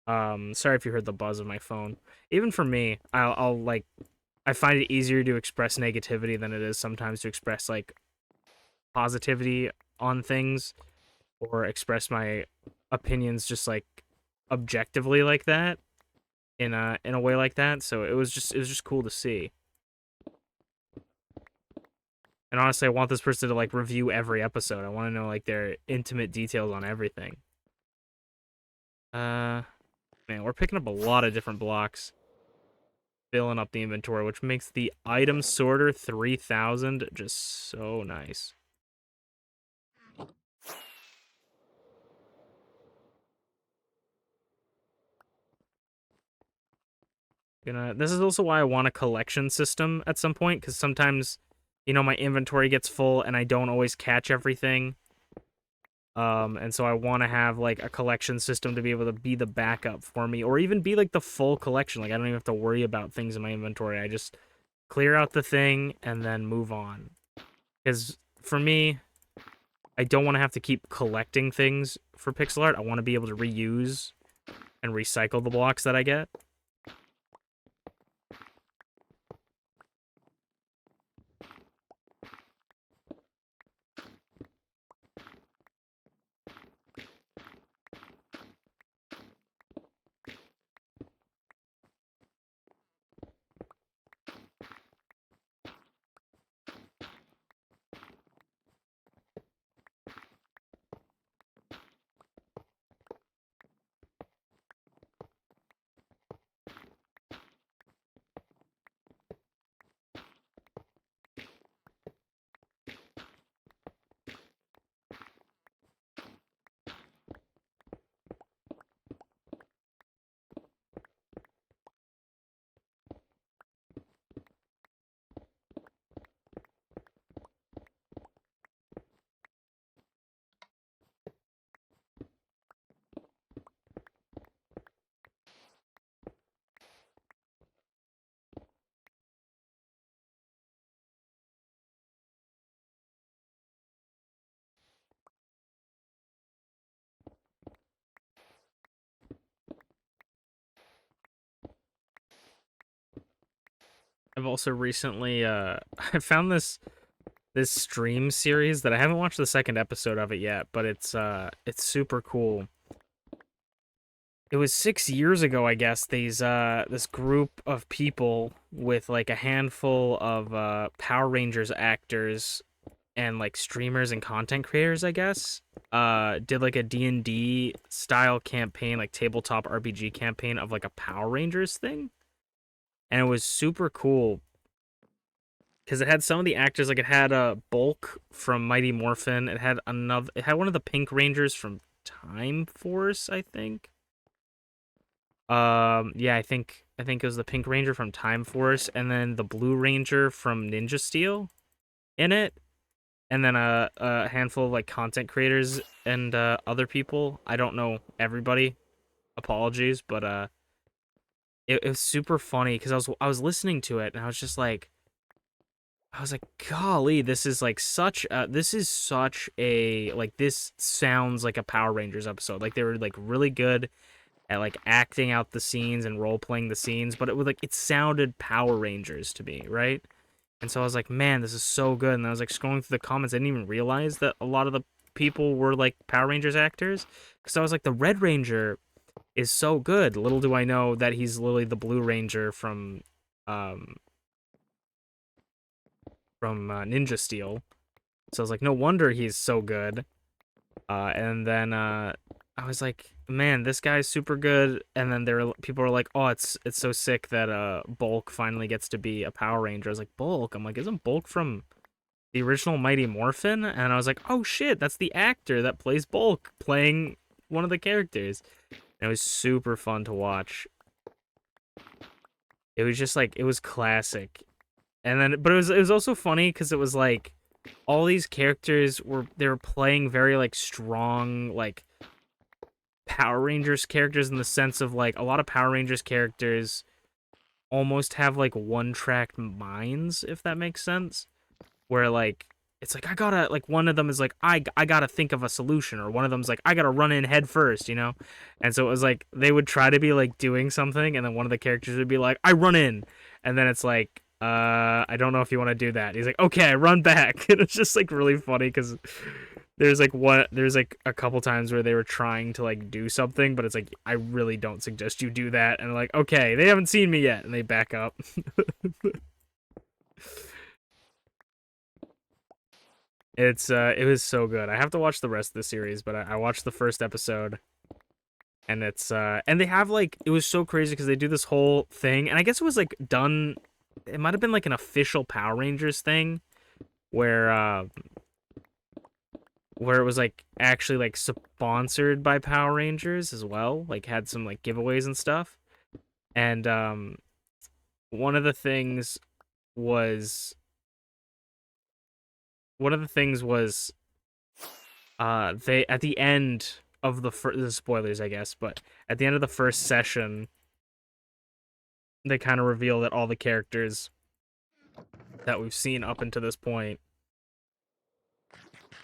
sorry if you heard the buzz of my phone. Even for me, I'll like, I find it easier to express negativity than it is sometimes to express like positivity on things or express my opinions just like objectively like that in a way like that. So it was just cool to see. And honestly, I want this person to like review every episode. I want to know like their intimate details on everything. Man, we're picking up a lot of different blocks, filling up the inventory, which makes the item sorter 3000 just so nice. This is also why I want a collection system at some point, because sometimes, my inventory gets full and I don't always catch everything. And so I want to have like a collection system to be able to be the backup for me, or even be like the full collection. Like I don't even have to worry about things in my inventory. I just clear out the thing and then move on. Because for me, I don't want to have to keep collecting things for pixel art. I want to be able to reuse and recycle the blocks that I get. I've also recently I found this stream series that I haven't watched the second episode of it yet, but it's super cool. It was 6 years ago, I guess. This group of people with like a handful of Power Rangers actors and like streamers and content creators, I guess, did like a D&D style campaign, like tabletop RPG campaign of like a Power Rangers thing. And it was super cool because it had some of the actors, like it had Bulk from Mighty Morphin. It had one of the Pink Rangers from Time Force, I think. Yeah, I think it was the Pink Ranger from Time Force, and then the Blue Ranger from Ninja Steel in it, and then a handful of like content creators and other people. I don't know everybody. Apologies, but it was super funny because I was listening to it and I was like, golly, this is such a like this sounds like a Power Rangers episode. Like they were like really good at like acting out the scenes and role playing the scenes, but it sounded Power Rangers to me, right? And so I was like, man, this is so good. And I was like scrolling through the comments, I didn't even realize that a lot of the people were like Power Rangers actors, because I was like, the Red Ranger is so good. Little do I know that he's literally the Blue Ranger um from Ninja Steel. So I was like, no wonder he's so good. And then I was like, man, this guy's super good. And then people were like, oh, it's so sick that Bulk finally gets to be a Power Ranger. I was like, Bulk? I'm like, isn't Bulk from the original Mighty Morphin? And I was like, oh shit, that's the actor that plays Bulk playing one of the characters. And it was super fun to watch. It was just like, it was classic. And then, but it was also funny because it was like, all these characters they were playing very like strong like Power Rangers characters, in the sense of like a lot of Power Rangers characters almost have like one-track minds, if that makes sense, where like it's like I gotta, like, one of them is like I gotta think of a solution, or one of them's like I gotta run in head first, you know. And so it was like they would try to be like doing something, and then one of the characters would be like I run in, and then it's like I don't know if you want to do that. He's like, okay, run back. And it's just like really funny because there's like a couple times where they were trying to like do something, but it's like I really don't suggest you do that. And like, okay, they haven't seen me yet, and they back up. It was so good. I have to watch the rest of the series, but I watched the first episode, and it's and they have like, it was so crazy because they do this whole thing, and I guess it was like done. It might have been like an official Power Rangers thing where it was like actually like sponsored by Power Rangers as well, like had some like giveaways and stuff. And one of the things was one of the things was they, at the end of the spoilers, I guess, but at the end of the first session, they kind of reveal that all the characters that we've seen up until this point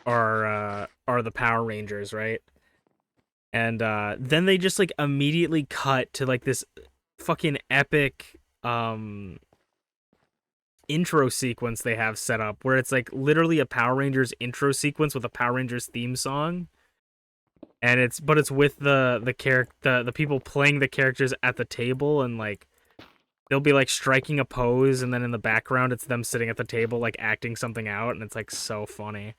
are the Power Rangers, right? And then they just like immediately cut to like this fucking epic intro sequence they have set up, where it's like literally a Power Rangers intro sequence with a Power Rangers theme song. And it's with the people playing the characters at the table, and like they'll be like striking a pose, and then in the background it's them sitting at the table like acting something out, and it's like so funny.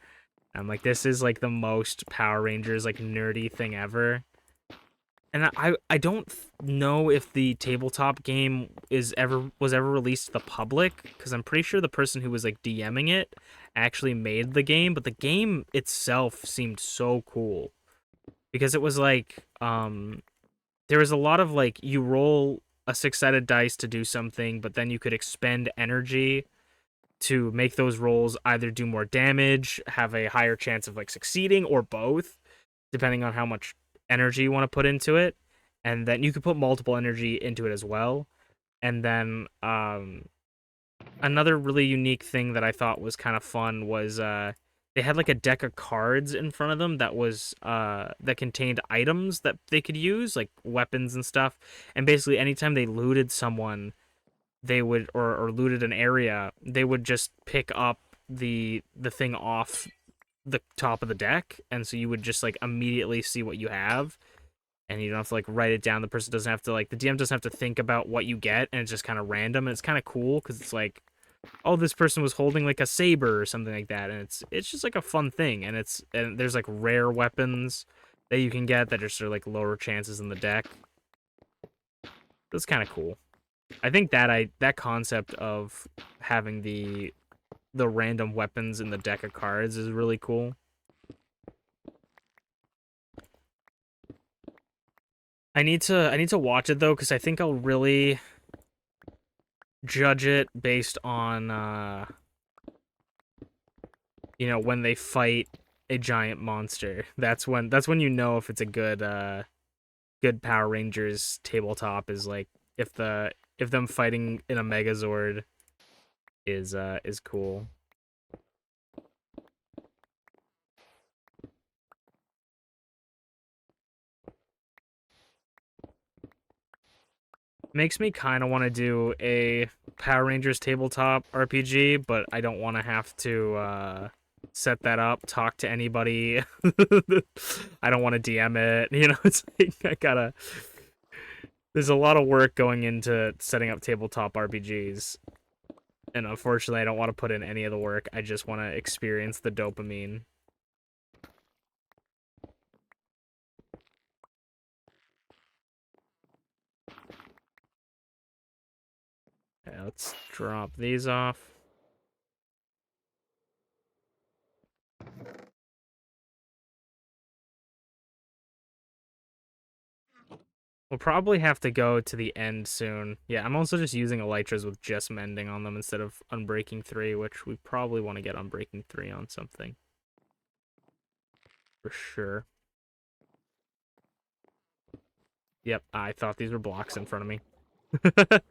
I'm like, this is like the most Power Rangers like nerdy thing ever. And I don't know if the tabletop game was ever released to the public, because I'm pretty sure the person who was like DMing it actually made the game, but the game itself seemed so cool because it was like there was a lot of like, you roll a six-sided dice to do something, but then you could expend energy to make those rolls either do more damage, have a higher chance of like succeeding, or both, depending on how much energy you want to put into it. And then you could put multiple energy into it as well. And then another really unique thing that I thought was kind of fun was they had like a deck of cards in front of them that was that contained items that they could use, like weapons and stuff. And basically anytime they looted someone, they would, or looted an area, they would just pick up the thing off the top of the deck, and so you would just like immediately see what you have, and you don't have to like write it down. The person doesn't have to, like, the DM doesn't have to think about what you get, and it's just kind of random, and it's kind of cool because it's like, oh, this person was holding like a saber or something like that, and it's just like a fun thing. And there's like rare weapons that you can get that just are like lower chances in the deck. That's kind of cool. I think that concept of having the random weapons in the deck of cards is really cool. I need to watch it though, because I think I'll really judge it based on you know, when they fight a giant monster. That's when you know if it's a good Power Rangers tabletop, is like if them fighting in a Megazord is cool. Makes me kind of want to do a Power Rangers tabletop RPG, but I don't want to have to set that up, talk to anybody. I don't want to DM it. You know, it's like there's a lot of work going into setting up tabletop RPGs. And unfortunately, I don't want to put in any of the work. I just want to experience the dopamine. Okay, let's drop these off. We'll probably have to go to the end soon. Yeah, I'm also just using elytras with just mending on them instead of Unbreaking 3, which we probably want to get Unbreaking 3 on something. For sure. Yep, I thought these were blocks in front of me. But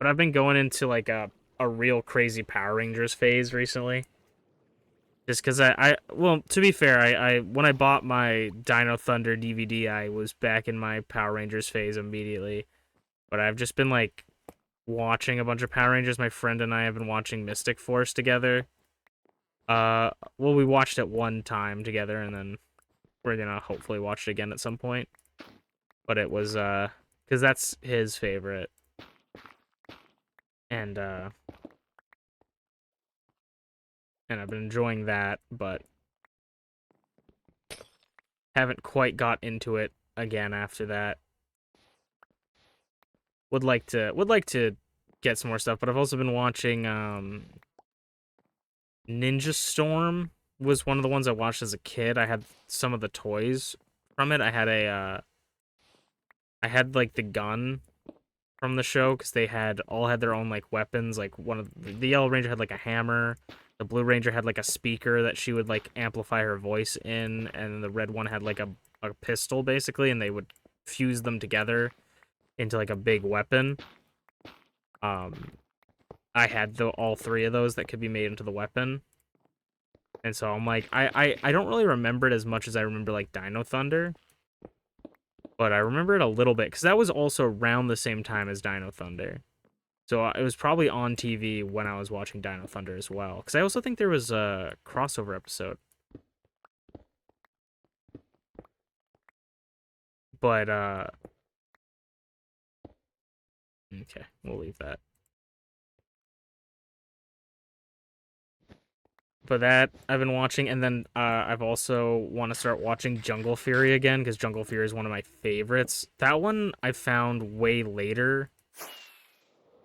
I've been going into like a real crazy Power Rangers phase recently. Just because well, to be fair, I when I bought my Dino Thunder DVD, I was back in my Power Rangers phase immediately. But I've just been like watching a bunch of Power Rangers. My friend and I have been watching Mystic Force together. Well, we watched it one time together, and then we're gonna hopefully watch it again at some point. But it was because that's his favorite, and I've been enjoying that, but haven't quite got into it again after that. Would like to get some more stuff, but I've also been watching Ninja Storm was one of the ones I watched as a kid. I had some of the toys from it. I had like the gun from the show because they all had their own like weapons. Like one of the Yellow Ranger had like a hammer. The Blue Ranger had like a speaker that she would like amplify her voice in, and the Red one had like a pistol basically, and they would fuse them together into like a big weapon. I had all three of those that could be made into the weapon. And so I'm like, I don't really remember it as much as I remember like Dino Thunder. But I remember it a little bit because that was also around the same time as Dino Thunder. So it was probably on TV when I was watching Dino Thunder as well. Because I also think there was a crossover episode. But, okay, we'll leave that. But that I've been watching, and then I've also want to start watching Jungle Fury again, because Jungle Fury is one of my favorites. That one I found way later.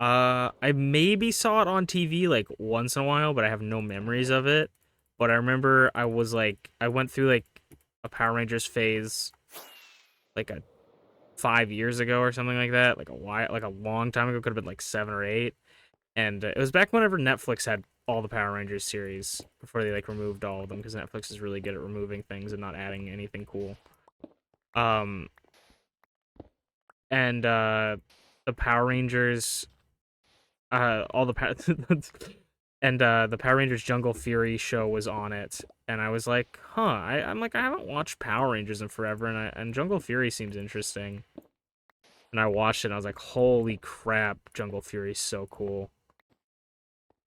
I maybe saw it on TV like once in a while, but I have no memories of it. But I remember I went through like a Power Rangers phase like 5 years ago or something like that, like a long time ago, could have been like 7 or 8. And it was back whenever Netflix had all the Power Rangers series before they like removed all of them, because Netflix is really good at removing things and not adding anything cool. And the Power Rangers all the and the Power Rangers Jungle Fury show was on it, and I was like, huh, I'm like, I haven't watched Power Rangers in forever, and Jungle Fury seems interesting. And I watched it and I was like, holy crap, Jungle Fury's so cool.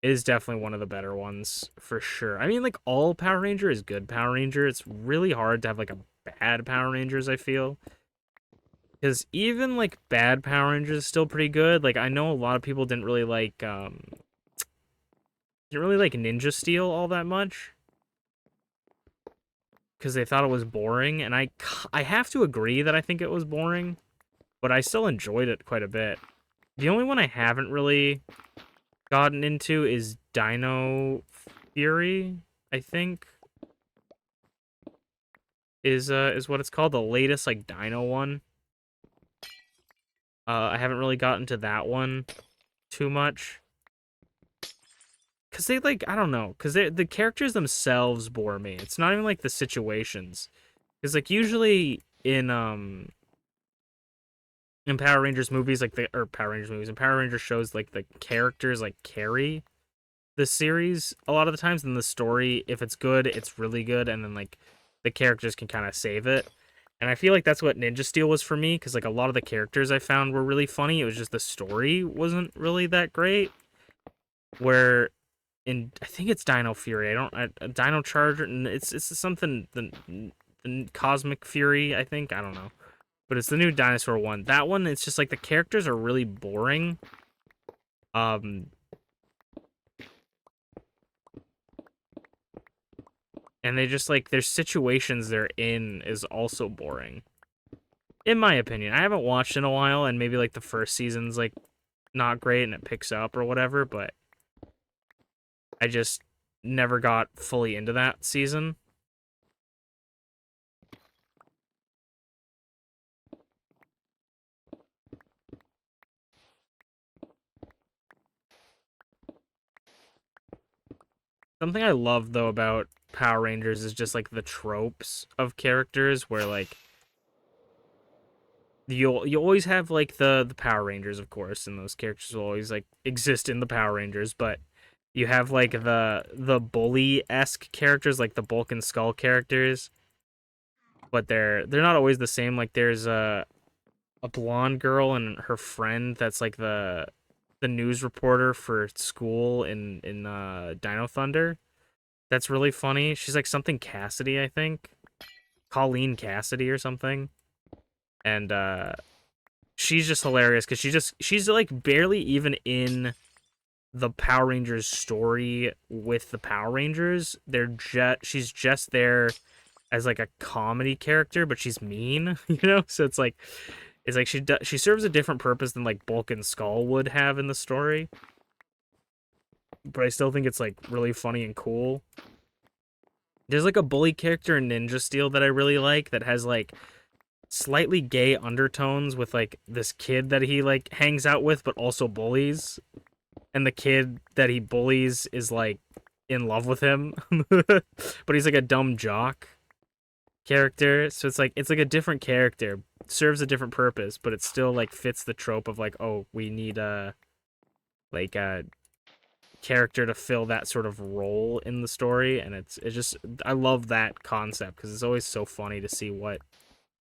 It is definitely one of the better ones for sure. I mean, like, all Power Ranger is good Power Ranger. It's really hard to have like a bad Power Rangers, I feel. Because even like bad Power Rangers is still pretty good. Like, I know a lot of people didn't really like Ninja Steel all that much because they thought it was boring, and I have to agree that I think it was boring, but I still enjoyed it quite a bit. The only one I haven't really gotten into is Dino Fury, I think. Is what it's called, the latest like Dino one. I haven't really gotten to that one too much. Cause they like, I don't know, cause the characters themselves bore me. It's not even like the situations. Cause like usually in Power Rangers movies, like Power Rangers movies and Power Rangers shows, like the characters like carry the series a lot of the times. And the story, if it's good, it's really good, and then like the characters can kind of save it. And I feel like that's what Ninja Steel was for me, because like a lot of the characters I found were really funny. It was just the story wasn't really that great. Where I think it's Dino Fury. Dino Charger. It's something the Cosmic Fury. I think, I don't know, but it's the new dinosaur one. That one, it's just like the characters are really boring. And they just like their situations they're in is also boring. In my opinion. I haven't watched in a while, and maybe like the first season's like not great and it picks up or whatever, but I just never got fully into that season. Something I love though about Power Rangers is just like the tropes of characters where like you always have like the Power Rangers, of course, and those characters will always like exist in the Power Rangers, but you have like the bully-esque characters, like the Bulk and Skull characters, but they're not always the same. Like there's a blonde girl and her friend that's like the news reporter for school in Dino Thunder. That's really funny. She's like something Cassidy, I think. Colleen Cassidy or something. And she's just hilarious because she's like barely even in the Power Rangers story with the Power Rangers. She's just there as like a comedy character, but she's mean, you know? So it's like she serves a different purpose than like Bulk and Skull would have in the story. But I still think it's like really funny and cool. There's like a bully character in Ninja Steel that I really like that has like slightly gay undertones with like this kid that he like hangs out with but also bullies, and the kid that he bullies is like in love with him but he's like a dumb jock character, so it's like a different character, serves a different purpose, but it still like fits the trope of like, oh, we need a character to fill that sort of role in the story, and it's just I love that concept because it's always so funny to see what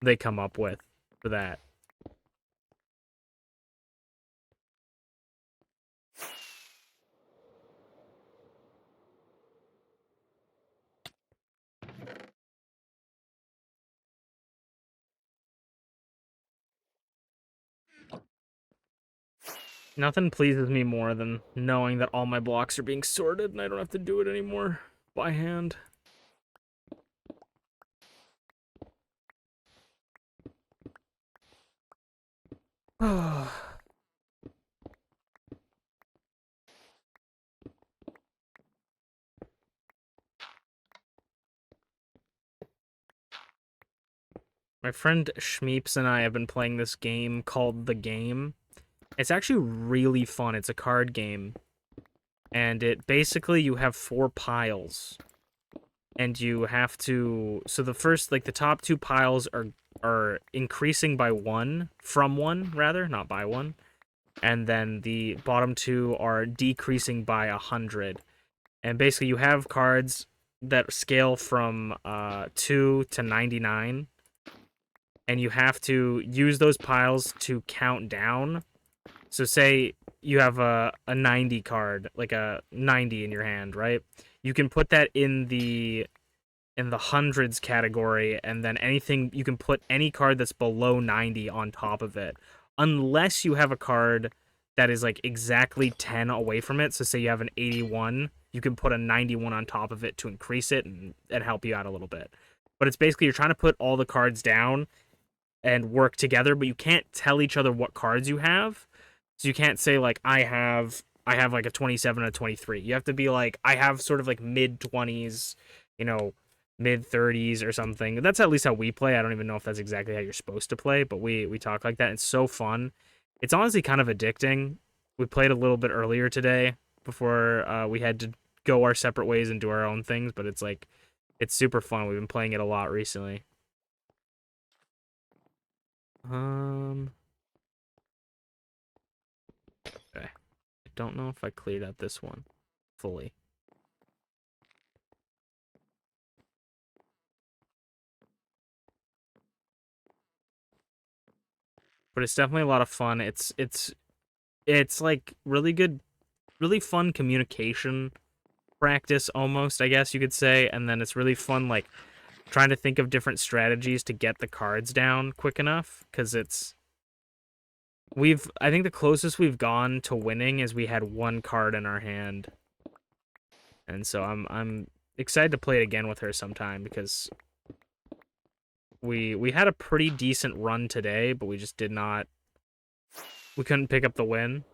they come up with for that. Nothing pleases me more than knowing that all my blocks are being sorted and I don't have to do it anymore by hand. My friend Shmeeps and I have been playing this game called The Game. It's actually really fun. It's a card game. And it basically, you have 4 piles. And you have to... So the first, like, the top 2 piles are increasing by 1. From 1, rather. Not by 1. And then the bottom 2 are decreasing by 100. And basically, you have cards that scale from 2 to 99. And you have to use those piles to count down. So say you have a 90 card, like a 90 in your hand, right? You can put that in the hundreds category, and then you can put any card that's below 90 on top of it. Unless you have a card that is like exactly 10 away from it. So say you have an 81, you can put a 91 on top of it to increase it and help you out a little bit. But it's basically you're trying to put all the cards down and work together, but you can't tell each other what cards you have. So you can't say like I have like a 27 and a 23. You have to be like I have sort of like mid 20s, you know, mid 30s or something. That's at least how we play. I don't even know if that's exactly how you're supposed to play, but we talk like that. It's so fun. It's honestly kind of addicting. We played a little bit earlier today before we had to go our separate ways and do our own things, but it's like it's super fun. We've been playing it a lot recently. Okay. I don't know if I cleared out this one fully. But it's definitely a lot of fun. It's like really good, really fun communication practice almost, I guess you could say, and then it's really fun like trying to think of different strategies to get the cards down quick enough, because I think the closest we've gone to winning is we had one card in our hand. And so I'm excited to play it again with her sometime, because we had a pretty decent run today, but we just we couldn't pick up the win.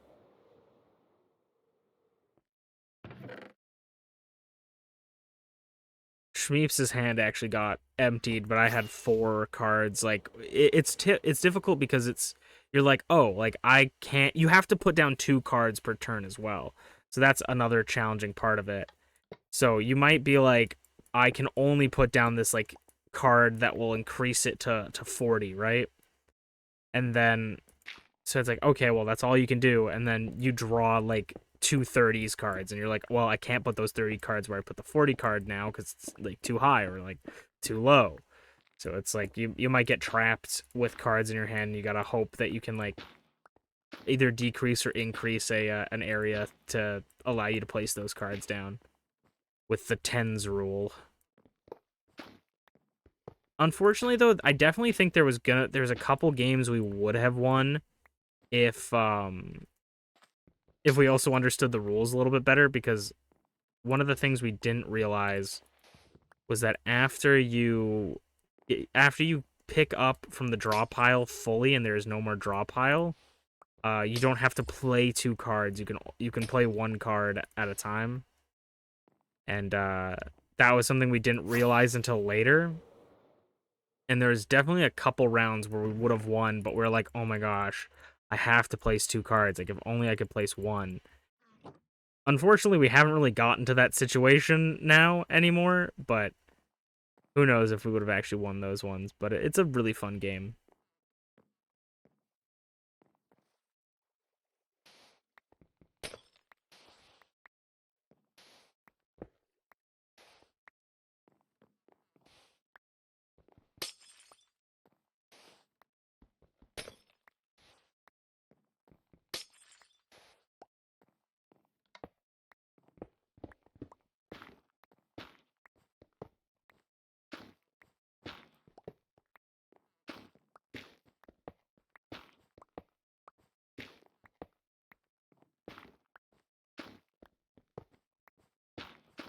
Shmeeps's hand actually got emptied, but I had 4 cards. Like, it's difficult because you're like, oh, like, you have to put down 2 cards per turn as well. So that's another challenging part of it. So you might be like, I can only put down this, like, card that will increase it to 40, right? And then, so it's like, okay, well, that's all you can do. And then you draw, like, 2 30s cards, and you're like, well, I can't put those 30 cards where I put the 40 card now because it's, like, too high or, like, too low. So it's like you might get trapped with cards in your hand. You gotta hope that you can, like, either decrease or increase an area to allow you to place those cards down with the tens rule. Unfortunately, though, I definitely think there's a couple games we would have won if we also understood the rules a little bit better, because one of the things we didn't realize was that after you pick up from the draw pile fully and there is no more draw pile, you don't have to play 2 cards. You can play 1 card at a time. And that was something we didn't realize until later. And there's definitely a couple rounds where we would have won, but we're like, oh my gosh, I have to place 2 cards. Like, if only I could place 1. Unfortunately, we haven't really gotten to that situation now anymore, but who knows if we would have actually won those ones. But it's a really fun game.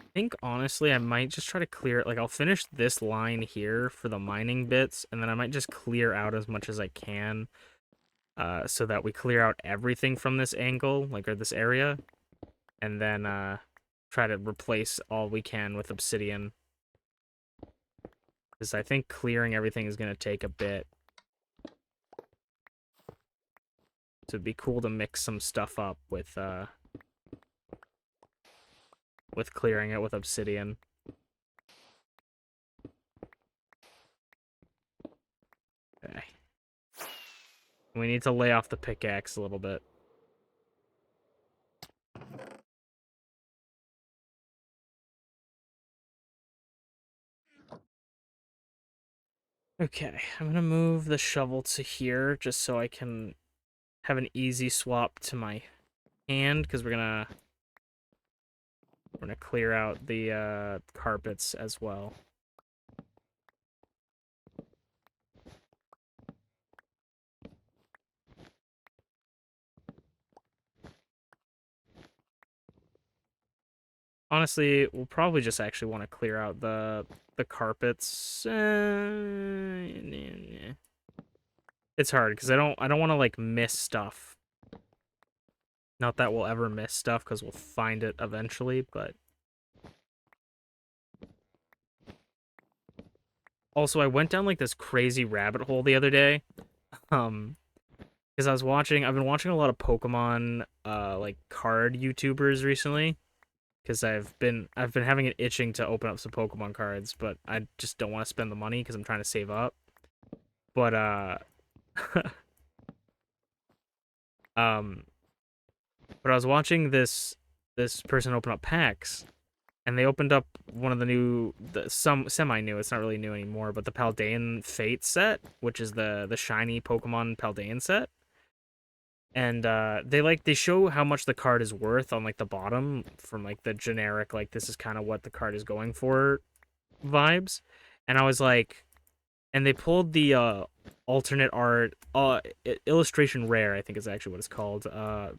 I think, honestly, I might just try to clear it. Like, I'll finish this line here for the mining bits, and then I might just clear out as much as I can, so that we clear out everything from this angle, like, or this area, and then try to replace all we can with obsidian. Because I think clearing everything is going to take a bit. So it'd be cool to mix some stuff up with clearing it with obsidian. Okay. We need to lay off the pickaxe a little bit. Okay, I'm gonna move the shovel to here just so I can have an easy swap to my hand, because we're gonna clear out the carpets as well. Honestly, we'll probably just actually want to clear out the carpets. It's hard because I don't want to, like, miss stuff. Not that we'll ever miss stuff, because we'll find it eventually, but also, I went down, like, this crazy rabbit hole the other day. Because I've been watching a lot of Pokemon like, card YouTubers recently. Because I've been having it itching to open up some Pokemon cards, but I just don't want to spend the money because I'm trying to save up. But but I was watching this person open up packs, and they opened up one of the some semi-new, it's not really new anymore, but the Paldean Fate set, which is the shiny Pokemon Paldean set. And they show how much the card is worth on, like, the bottom, from, like, the generic, like, this is kind of what the card is going for vibes. And I was like, and they pulled the alternate art, illustration rare, I think is actually what it's called,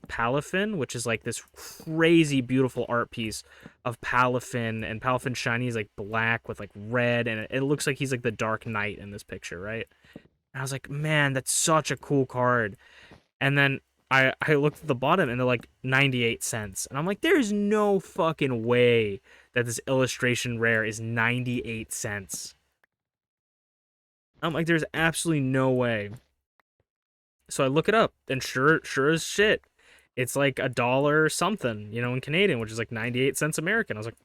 Palafin, which is like this crazy beautiful art piece of Palafin, and Palafin shiny is like black with like red, and it looks like he's like the Dark Knight in this picture, right? And I was like, man, that's such a cool card. And then I looked at the bottom and they're like 98 cents. And I'm like, there's no fucking way that this illustration rare is 98 cents. I'm like, there's absolutely no way. So I look it up, and sure as shit, it's like $1 something, in Canadian, which is like 98 cents American. I was like,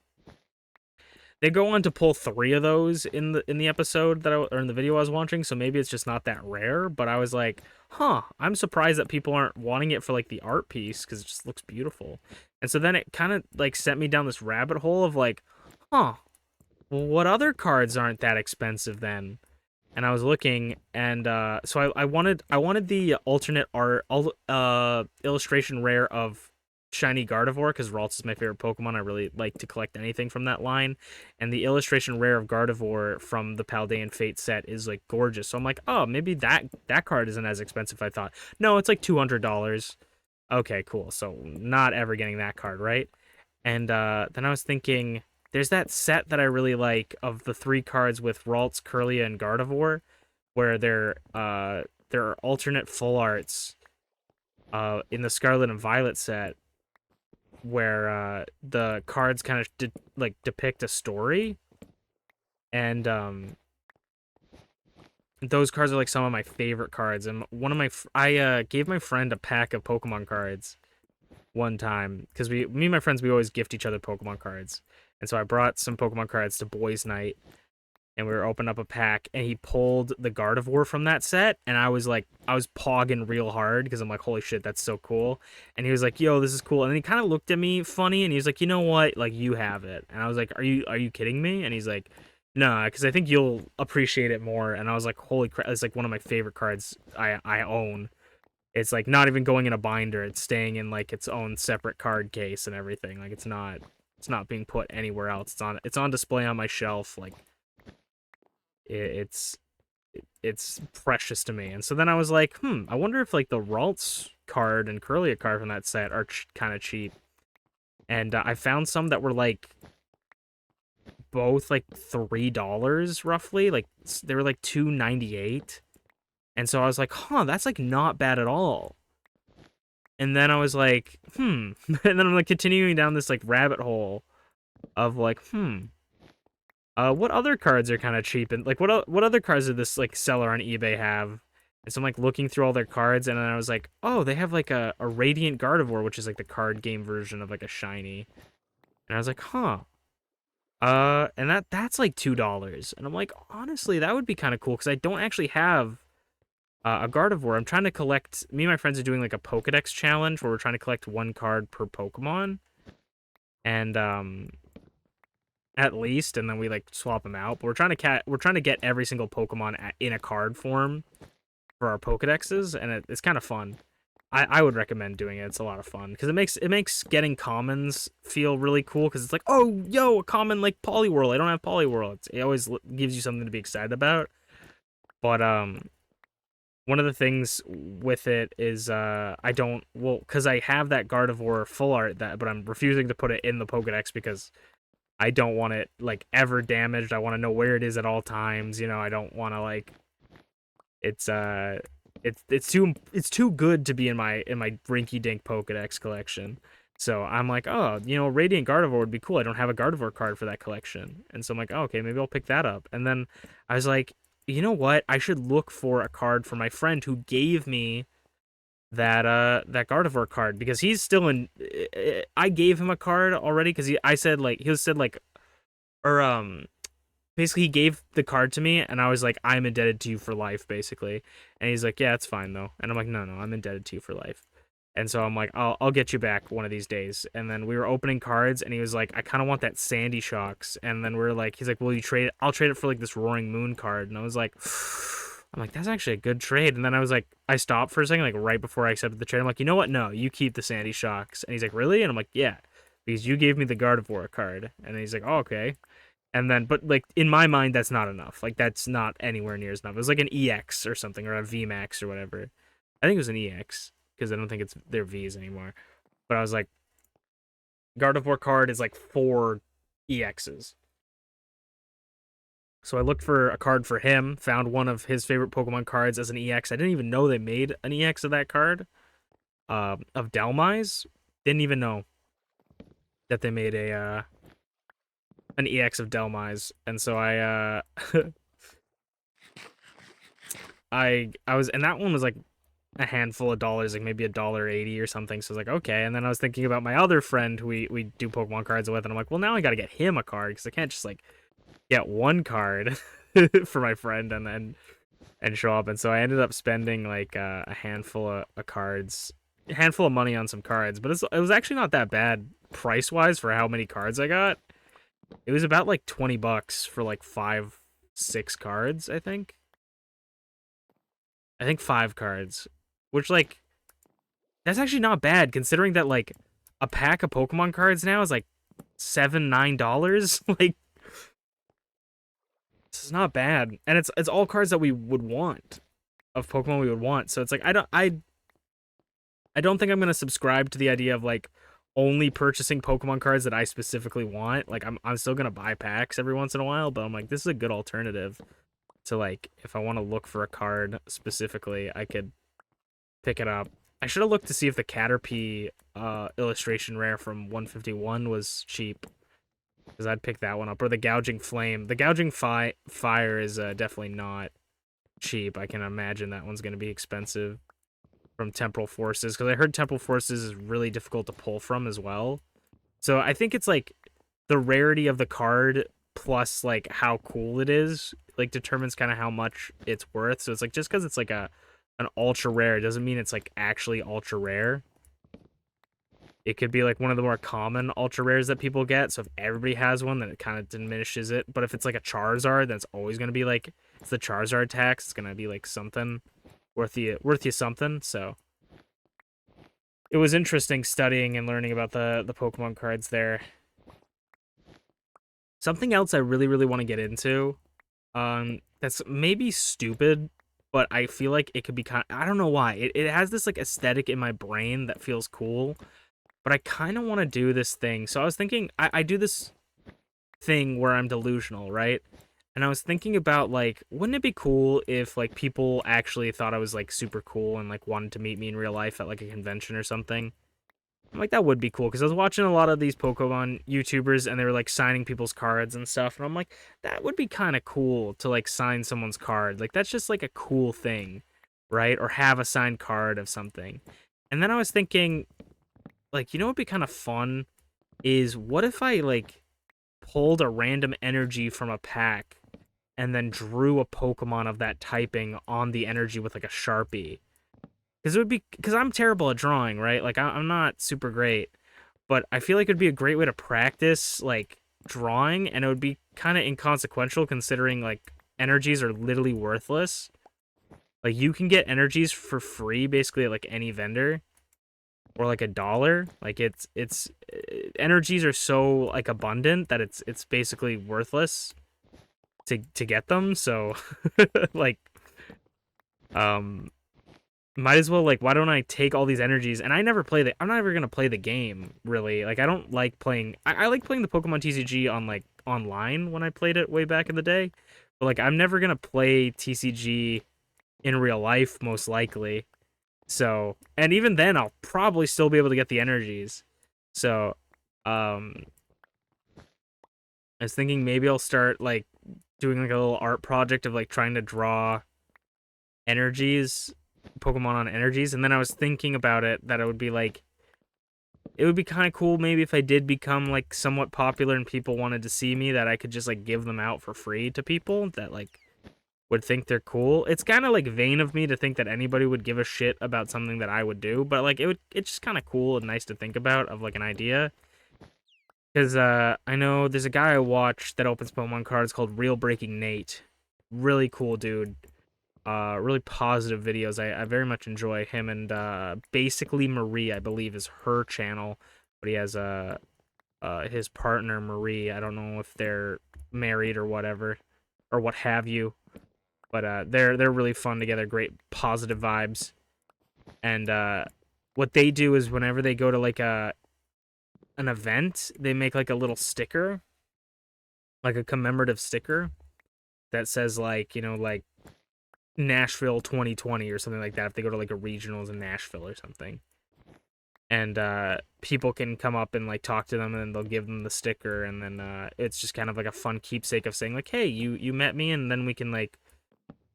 they go on to pull 3 of those in the episode or in the video I was watching, so maybe it's just not that rare. But I was like, huh, I'm surprised that people aren't wanting it for like the art piece because it just looks beautiful. And so then it kind of like sent me down this rabbit hole of like, huh, well, what other cards aren't that expensive then? And I was looking, and so I wanted the alternate art illustration rare of Shiny Gardevoir, because Ralts is my favorite Pokemon. I really like to collect anything from that line, and the illustration rare of Gardevoir from the Paldean Fate set is like gorgeous. So I'm like, oh, maybe that card isn't as expensive as I thought. No, it's like $200. Okay, cool. So not ever getting that card, right? And then I was thinking, there's that set that I really like of the 3 cards with Ralts, Kirlia, and Gardevoir, where they're alternate full arts in the Scarlet and Violet set, where the cards kind of depict a story, and those cards are like some of my favorite cards. And I gave my friend a pack of Pokemon cards one time, because me and my friends, we always gift each other Pokemon cards. And so I brought some Pokemon cards to boys' night, and we were opening up a pack, and he pulled the Gardevoir from that set, and I was pogging real hard, because I'm like, holy shit, that's so cool. And he was like, yo, this is cool. And then he kind of looked at me funny, and he was like, you know what? Like, you have it. And I was like, are you kidding me? And he's like, nah, because I think you'll appreciate it more. And I was like, holy crap, it's like one of my favorite cards I own. It's like not even going in a binder. It's staying in like its own separate card case and everything. Like it's not being put anywhere else. It's on display on my shelf. Like it's precious to me. And so then I was like, I wonder if like the Ralts card and Kirlia card from that set are kind of cheap. And I found some that were like both like $3 roughly. Like they were like $2.98. And so I was like, that's like not bad at all. And then I was like, and then I'm like continuing down this like rabbit hole of like, what other cards are kind of cheap, and like what other cards did this like seller on eBay have? And so I'm like looking through all their cards, and then I was like, oh, they have like a Radiant Gardevoir, which is like the card game version of like a shiny. And I was like, and that's like $2. And I'm like, honestly, that would be kind of cool, because I don't actually have a Gardevoir. I'm trying to collect. Me and my friends are doing like a Pokedex challenge where we're trying to collect 1 card per Pokemon, and at least, and then we like swap them out. But we're trying to get every single Pokemon in a card form for our Pokedexes, and it's kind of fun. I would recommend doing it. It's a lot of fun, because it makes getting commons feel really cool, because it's like, oh, yo, a common like Poliwhirl. I don't have Poliwhirl. It always gives you something to be excited about. But one of the things with it is because I have that Gardevoir full art, but I'm refusing to put it in the Pokedex because I don't want it like ever damaged. I want to know where it is at all times. I don't want to like it's too good to be in my rinky dink Pokedex collection. So I'm like, oh, Radiant Gardevoir would be cool. I don't have a Gardevoir card for that collection. And so I'm like, oh, okay, maybe I'll pick that up. And then I was like, you know what? I should look for a card for my friend who gave me that Gardevoir card, because he's still in. I gave him a card already, because basically he gave the card to me, and I was like, I'm indebted to you for life, basically. And he's like, yeah, it's fine though. And I'm like, no, I'm indebted to you for life. And so I'm like, I'll get you back one of these days. And then we were opening cards, and he was like, I kind of want that Sandy Shocks. And then he's like, will you trade it? I'll trade it for like this Roaring Moon card. And I was like, I'm like, that's actually a good trade. And then I was like, I stopped for a second, like right before I accepted the trade. I'm like, you know what? No, you keep the Sandy Shocks. And he's like, really? And I'm like, yeah, because you gave me the Gardevoir card. And he's like, oh, okay. And then, but like in my mind, that's not enough. Like that's not anywhere near as enough. It was like an EX or something, or a VMAX or whatever. I think it was an EX because I don't think it's their V's anymore. But I was like, Gardevoir card is like 4 EXs. So I looked for a card for him, found one of his favorite Pokemon cards as an EX. I didn't even know they made an EX of that card. Of Dhelmise. Didn't even know that they made a an EX of Dhelmise. And so I I was, and that one was like a handful of dollars, like maybe $1.80 or something. So I was like, okay. And then I was thinking about my other friend who we do Pokemon cards with, and I'm like, well, now I gotta get him a card because I can't just like get one card for my friend and show up. And so I ended up spending like a handful of cards, a handful of money on some cards, but it was actually not that bad price wise for how many cards I got. It was about like $20 for like 5-6 cards, I think. I think 5 cards, which like that's actually not bad considering that like a pack of Pokemon cards now is like $7-9. Like this is not bad, and it's all cards that we would want, of Pokemon we would want. So it's like I don't think I'm gonna subscribe to the idea of like only purchasing Pokemon cards that I specifically want. Like I'm still gonna buy packs every once in a while, but I'm like, this is a good alternative to like if I want to look for a card specifically, I could pick it up. I should have looked to see if the Caterpie illustration rare from 151 was cheap, because I'd pick that one up, or the Gouging Flame. The Gouging Fire is definitely not cheap. I can imagine that one's gonna be expensive. From Temporal Forces, because I heard Temporal Forces is really difficult to pull from as well. So I think it's like the rarity of the card plus like how cool it is like determines kind of how much it's worth. So it's like just because it's like an ultra rare doesn't mean it's like actually ultra rare. It could be like one of the more common ultra rares that people get. So if everybody has one, then it kind of diminishes it. But if it's like a Charizard, then it's always gonna be like it's the Charizard tax. It's gonna be like something worth you something. So it was interesting studying and learning about the Pokemon cards there. Something else I really want to get into, that's maybe stupid, but I feel like it could be kind of, I don't know why. It has this like aesthetic in my brain that feels cool, but I kind of want to do this thing. So I was thinking I do this thing where I'm delusional, right? And I was thinking about, like, wouldn't it be cool if, like, people actually thought I was, like, super cool and, like, wanted to meet me in real life at, like, a convention or something? I'm like, that would be cool, because I was watching a lot of these Pokemon YouTubers, and they were, like, signing people's cards and stuff, and I'm like, that would be kind of cool to, like, sign someone's card. Like, that's just, like, a cool thing, right? Or have a signed card of something. And then I was thinking, like, you know what would be kind of fun? Is what if I, like, pulled a random energy from a pack and then drew a Pokemon of that typing on the energy with like a Sharpie? Because it would be, because I'm terrible at drawing, right? Like I'm not super great, but I feel like it'd be a great way to practice like drawing, and it would be kind of inconsequential considering like energies are literally worthless. Like you can get energies for free basically at like any vendor, or like $1. Like it's energies are so like abundant that it's basically worthless to get them. So like might as well, like, why don't I take all these energies, and I'm not ever gonna play the game really. Like I don't like playing, I like playing the Pokemon TCG on like online when I played it way back in the day, but like I'm never gonna play TCG in real life most likely. So, and even then I'll probably still be able to get the energies. So I was thinking maybe I'll start like doing like a little art project of like trying to draw energies, Pokemon on energies. And then I was thinking about it that it would be like, it would be kind of cool maybe if I did become like somewhat popular and people wanted to see me, that I could just like give them out for free to people that like would think they're cool. It's kind of like vain of me to think that anybody would give a shit about something that I would do, but like it's just kind of cool and nice to think about of like an idea. Because I know there's a guy I watch that opens Pokemon cards called Real Breaking Nate. Really cool dude. Really positive videos. I very much enjoy him, and Basically Marie, I believe, is her channel. But he has a his partner Marie. I don't know if they're married or whatever, or what have you, but they're really fun together. Great positive vibes, and what they do is whenever they go to like an event, they make like a little sticker, like a commemorative sticker that says like, you know, like Nashville 2020 or something like that. If they go to like a regionals in Nashville or something, and people can come up and like talk to them, and then they'll give them the sticker, and then it's just kind of like a fun keepsake of saying like, hey, you met me, and then we can like,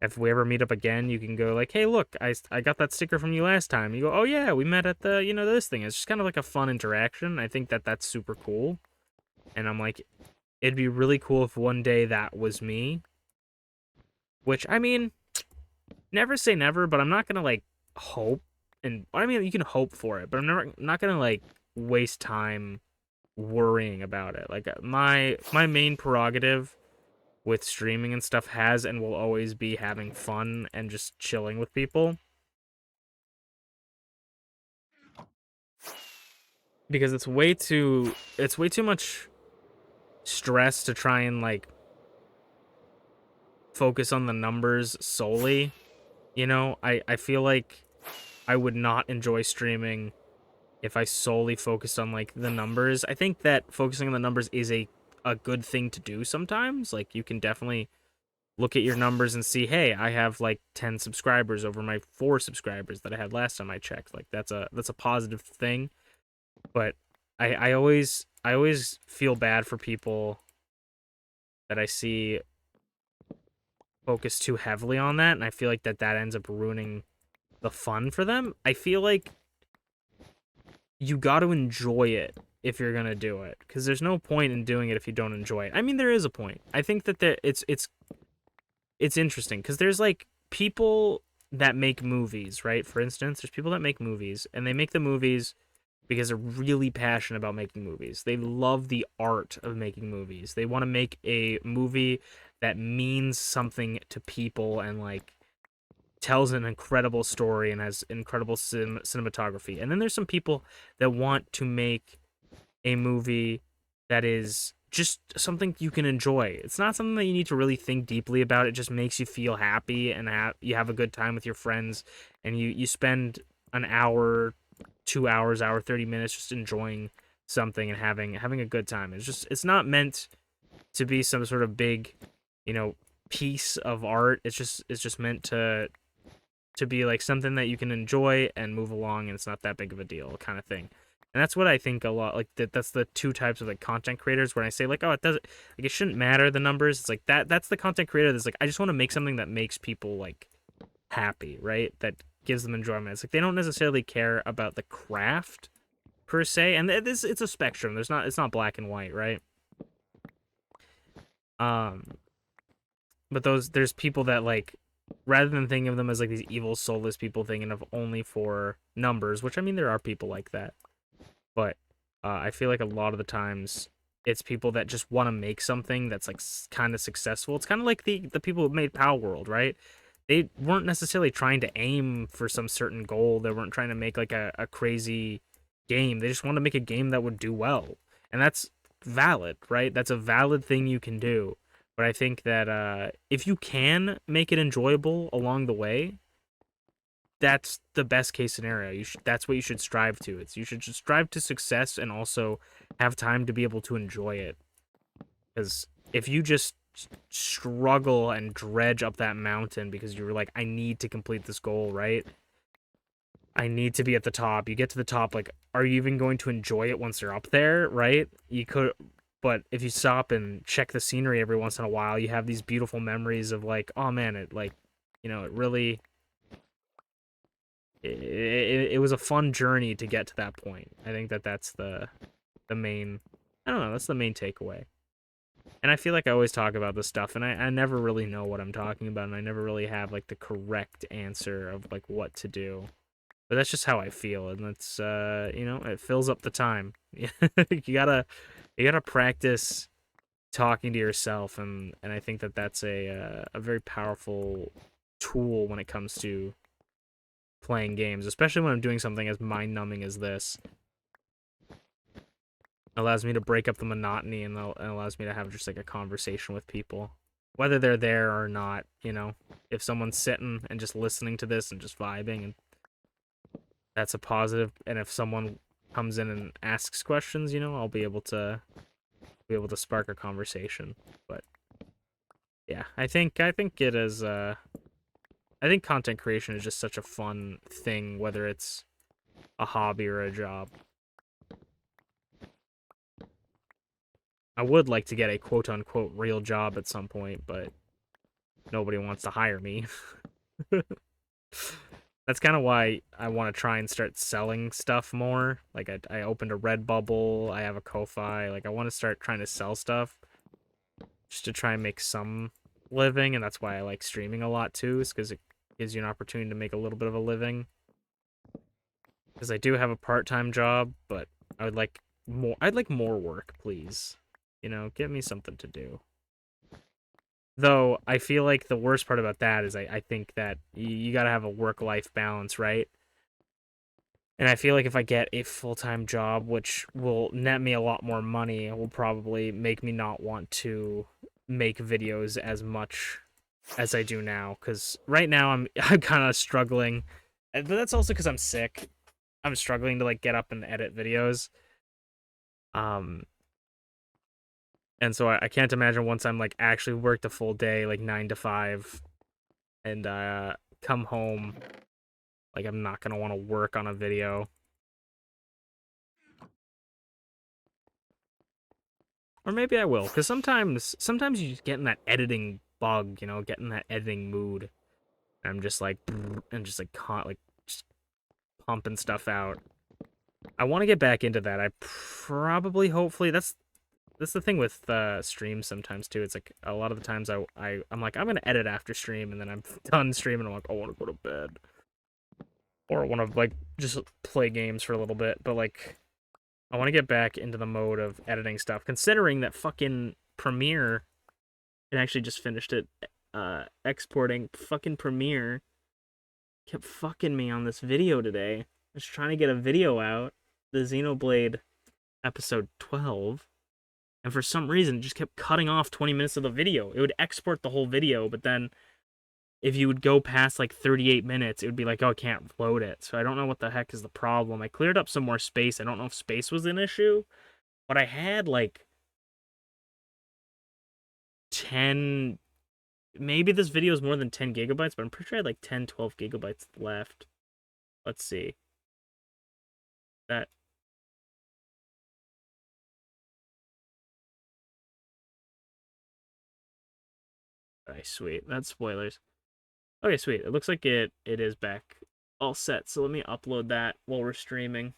if we ever meet up again, you can go like, hey, look, I got that sticker from you last time. You go, oh yeah, we met at the, you know, this thing. It's just kind of like a fun interaction. I think that that's super cool, and I'm like, it'd be really cool if one day that was me. Which, I mean, never say never, but I'm not gonna like hope, and I mean, you can hope for it, but I'm not gonna like waste time worrying about it. Like my main prerogative with streaming and stuff has and will always be having fun and just chilling with people. Because it's way too much stress to try and like focus on the numbers solely. You know, I feel like I would not enjoy streaming if I solely focused on like the numbers. I think that focusing on the numbers is a good thing to do sometimes. Like you can definitely look at your numbers and see, hey, I have like 10 subscribers over my 4 subscribers that I had last time I checked. Like that's a positive thing. But I always feel bad for people that I see focus too heavily on that, and I feel like that ends up ruining the fun for them. I feel like you got to enjoy it if you're gonna do it, because there's no point in doing it if you don't enjoy it. I mean, there is a point. I think that it's interesting because there's like people that make movies, right? For instance, there's people that make movies, and they make the movies because they're really passionate about making movies. They love the art of making movies. They want to make a movie that means something to people and like tells an incredible story and has incredible cinematography. And then there's some people that want to make a movie that is just something you can enjoy. It's not something that you need to really think deeply about. It just makes you feel happy and you have a good time with your friends, and you spend an hour, 2 hours, 30 minutes just enjoying something and having a good time. It's not meant to be some sort of big, you know, piece of art. It's just meant to be like something that you can enjoy and move along, and it's not that big of a deal kind of thing. And that's what I think a lot, like that's the two types of like content creators. When I say like, oh, it doesn't, like, it shouldn't matter the numbers, it's like that's the content creator that's like, I just want to make something that makes people like happy, right? That gives them enjoyment. It's like they don't necessarily care about the craft per se, and it's a spectrum. It's not black and white, right? But there's people that like, rather than thinking of them as like these evil soulless people thinking of only for numbers, which I mean there are people like that, but I feel like a lot of the times it's people that just want to make something that's like kind of successful. It's kind of like the people who made Power World, right? They weren't necessarily trying to aim for some certain goal. They weren't trying to make like a crazy game. They just want to make a game that would do well, and that's valid, right? That's a valid thing you can do. But I think that if you can make it enjoyable along the way, that's the best case scenario. That's what you should strive to. You should just strive to success and also have time to be able to enjoy it. Because if you just struggle and dredge up that mountain because you're like, I need to complete this goal, right? I need to be at the top. You get to the top, like, are you even going to enjoy it once you're up there, right? You could, but if you stop and check the scenery every once in a while, you have these beautiful memories of like, oh man, it like, you know, it really, it was a fun journey to get to that point. I think that's the main, I don't know, that's the main takeaway. And I feel like I always talk about this stuff, and I never really know what I'm talking about, and I never really have like the correct answer of like what to do. But that's just how I feel, and that's you know, it fills up the time. you gotta practice talking to yourself, and I think that's a very powerful tool when it comes to playing games, especially when I'm doing something as mind-numbing as this. allows me to break up the monotony and allows me to have just like a conversation with people, whether they're there or not. You know, if someone's sitting and just listening to this and just vibing, and that's a positive. And if someone comes in and asks questions, you know, I'll be able to spark a conversation. But yeah, I think it is. I think content creation is just such a fun thing, whether it's a hobby or a job. I would like to get a quote unquote real job at some point, but nobody wants to hire me. That's kind of why I want to try and start selling stuff more. Like I opened a Redbubble, I have a Ko-Fi. Like I want to start trying to sell stuff just to try and make some living, and that's why I like streaming a lot too, is because it gives you an opportunity to make a little bit of a living. Because I do have a part-time job, but I would like more. I'd like more work, please. You know, give me something to do. Though I feel like the worst part about that is I think that you got to have a work-life balance, right? And I feel like if I get a full-time job, which will net me a lot more money, it will probably make me not want to make videos as much as I do now. Because right now I'm kind of struggling, but that's also because I'm sick. I'm struggling to like get up and edit videos. Um, and so I can't imagine once I'm like actually worked a full day, like 9 to 5, and come home, like I'm not gonna want to work on a video. Or maybe I will, because sometimes you just get in that editing bug, you know, get in that editing mood. And I'm just like, and just like just pumping stuff out. I want to get back into that. I probably, hopefully, that's the thing with streams sometimes too. It's like a lot of the times I'm like I'm gonna edit after stream, and then I'm done streaming. I'm like I want to go to bed, or I want to like just play games for a little bit. But like I want to get back into the mode of editing stuff, considering that fucking Premiere. It actually just finished it. Exporting fucking Premiere kept fucking me on this video today. I was trying to get a video out, the Xenoblade episode 12. And for some reason, it just kept cutting off 20 minutes of the video. It would export the whole video, but then if you would go past like 38 minutes, it would be like, oh, I can't load it. So I don't know what the heck is the problem. I cleared up some more space. I don't know if space was an issue, but I had like 10. Maybe this video is more than 10 gigabytes, but I'm pretty sure I had like 10, 12 gigabytes left. Let's see. That. Okay, sweet. That's spoilers. Okay, sweet. It looks like it is back all set. So let me upload that while we're streaming.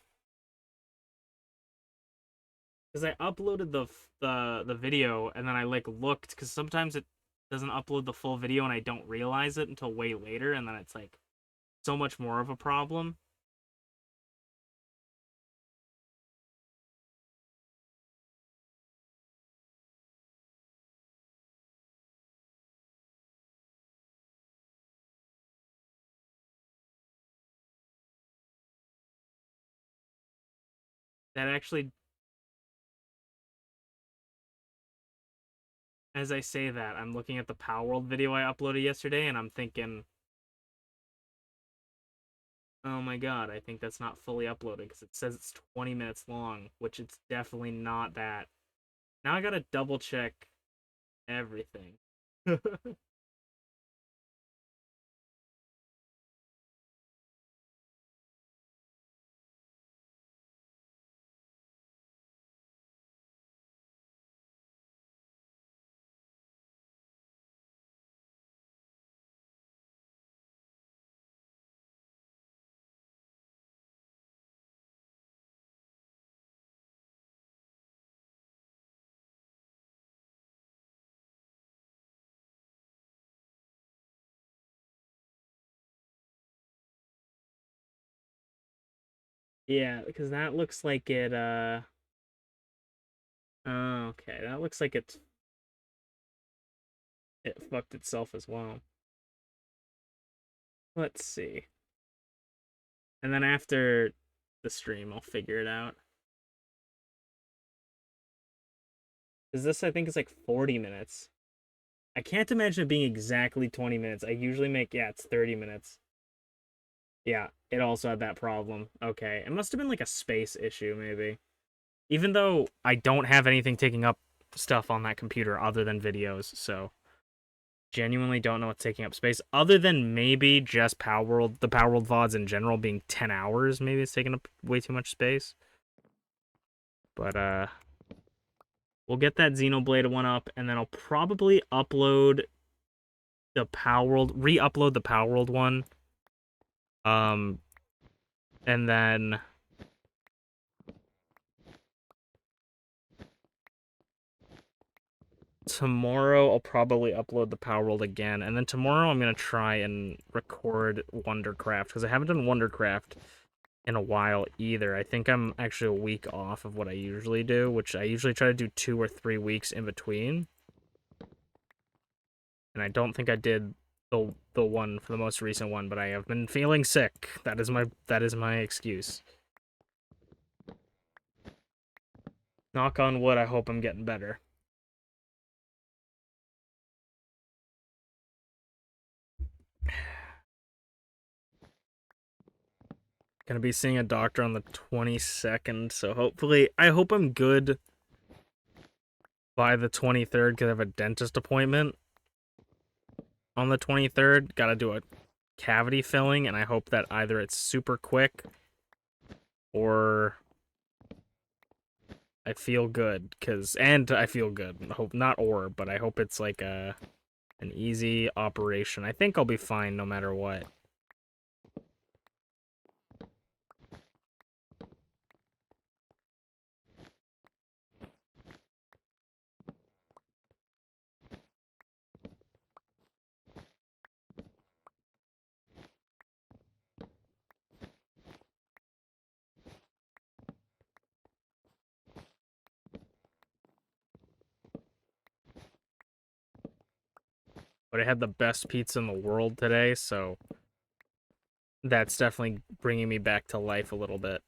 Because I uploaded the video and then I like looked, because sometimes it doesn't upload the full video and I don't realize it until way later, and then it's like so much more of a problem. That actually, as I say that, I'm looking at the Power World video I uploaded yesterday and I'm thinking, oh my god, I think that's not fully uploaded because it says it's 20 minutes long, which it's definitely not that. Now I gotta double check everything. Yeah, because that looks like it, oh, okay, that looks like it fucked itself as well. Let's see. And then after the stream, I'll figure it out. Because this, I think, is like 40 minutes. I can't imagine it being exactly 20 minutes. I usually make, yeah, it's 30 minutes. Yeah, it also had that problem. Okay, it must have been like a space issue, maybe. Even though I don't have anything taking up stuff on that computer other than videos, so genuinely don't know what's taking up space other than maybe just the Power World VODs in general being 10 hours. Maybe it's taking up way too much space. But we'll get that Xenoblade one up, and then I'll probably upload the re-upload the Power World one. And then tomorrow I'll probably upload the Power World again, and then tomorrow I'm gonna try and record Wondercraft, because I haven't done Wondercraft in a while either. I think I'm actually a week off of what I usually do, which I usually try to do 2 or 3 weeks in between. And I don't think I did the one for the most recent one, but I have been feeling sick. That is my excuse. Knock on wood, I hope I'm getting better. Gonna be seeing a doctor on the 22nd, so hopefully, I hope I'm good by the 23rd, because I have a dentist appointment on the 23rd. Gotta do a cavity filling, and I hope that either it's super quick or I feel good, I feel good. I hope not, but I hope it's like an easy operation. I think I'll be fine no matter what. But I had the best pizza in the world today, so that's definitely bringing me back to life a little bit.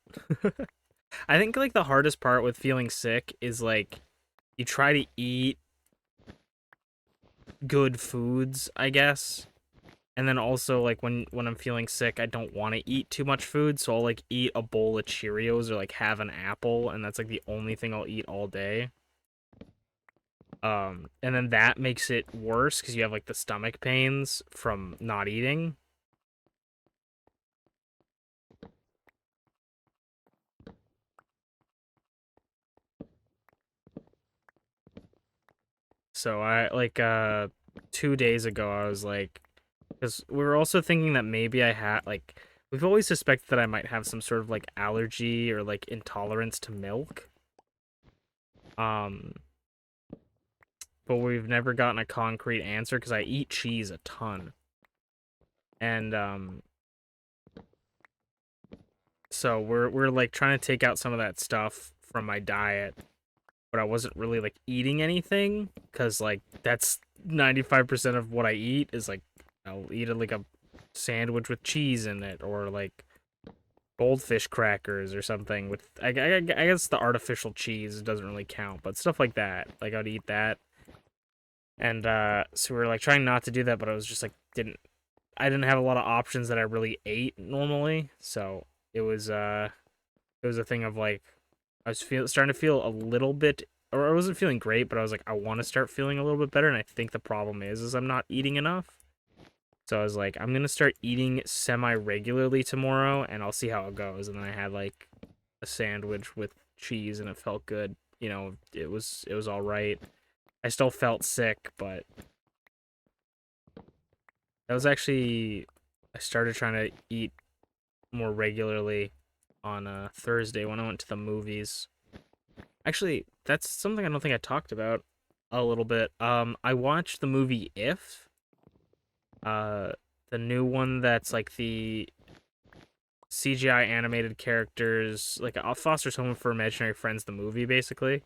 I think like the hardest part with feeling sick is like you try to eat good foods, I guess. And then also like when I'm feeling sick, I don't want to eat too much food, so I'll like eat a bowl of Cheerios or like have an apple, and that's like the only thing I'll eat all day. And then that makes it worse because you have like the stomach pains from not eating. So I like 2 days ago I was like, because we were also thinking that maybe I had like, we've always suspected that I might have some sort of like allergy or like intolerance to milk. But we've never gotten a concrete answer because I eat cheese a ton. And so we're like trying to take out some of that stuff from my diet, but I wasn't really like eating anything because like that's 95% of what I eat is like I'll eat like a sandwich with cheese in it, or like goldfish crackers or something with I guess the artificial cheese doesn't really count, but stuff like that, like I'd eat that. And so we were like trying not to do that, but I was just like I didn't have a lot of options that I really ate normally, so it was a thing of like I was starting to feel a little bit, or I wasn't feeling great, but I was like I want to start feeling a little bit better, and I think the problem is I'm not eating enough. So I was like, I'm gonna start eating semi-regularly tomorrow, and I'll see how it goes. And then I had like a sandwich with cheese, and it felt good. You know, it was all right. I still felt sick, but that was actually I started trying to eat more regularly on Thursday when I went to the movies. Actually, that's something I don't think I talked about a little bit. I watched the movie If. The new one that's like the CGI animated characters, like a Foster's Home for Imaginary Friends, the movie basically.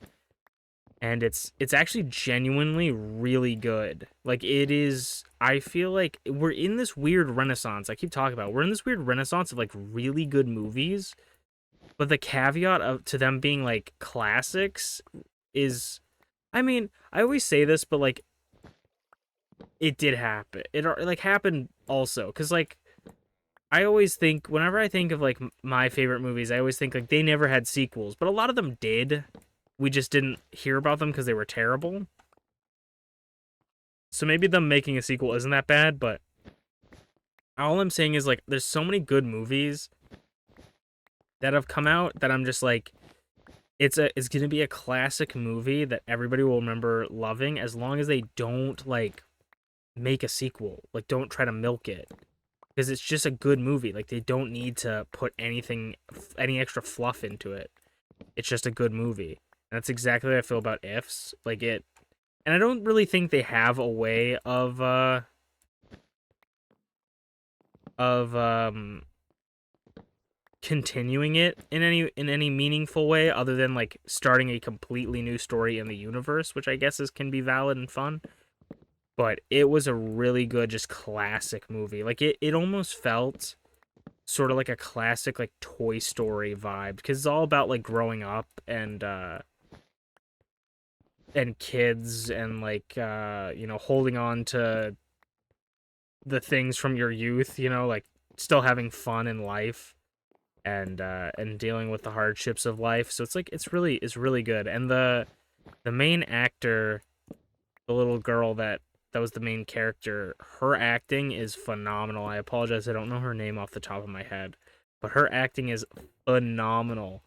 And it's actually genuinely really good. Like it is, I feel like we're in this weird renaissance. I keep talking about it. We're in this weird renaissance of like really good movies, but the caveat to them being like classics is I mean, I always say this, but like it did happen. It like happened also cuz like I always think whenever I think of like my favorite movies, I always think like they never had sequels, but a lot of them did. We just didn't hear about them cuz they were terrible. So maybe them making a sequel isn't that bad, but all I'm saying is like there's so many good movies that have come out that I'm just like it's going to be a classic movie that everybody will remember loving as long as they don't like make a sequel. Like don't try to milk it because it's just a good movie. Like they don't need to put any extra fluff into it. It's just a good movie. And that's exactly how I feel about Ifs. Like it and I don't really think they have a way of continuing it in any meaningful way other than like starting a completely new story in the universe, which I guess can be valid and fun. But it was a really good, just classic movie. Like it almost felt sort of like a classic like Toy Story vibe because it's all about like growing up and kids and like holding on to the things from your youth, like still having fun in life and dealing with the hardships of life. So it's like it's really good. And the main actor, the little girl that was the main character, her acting is phenomenal. I apologize, I don't know her name off the top of my head, but her acting is phenomenal.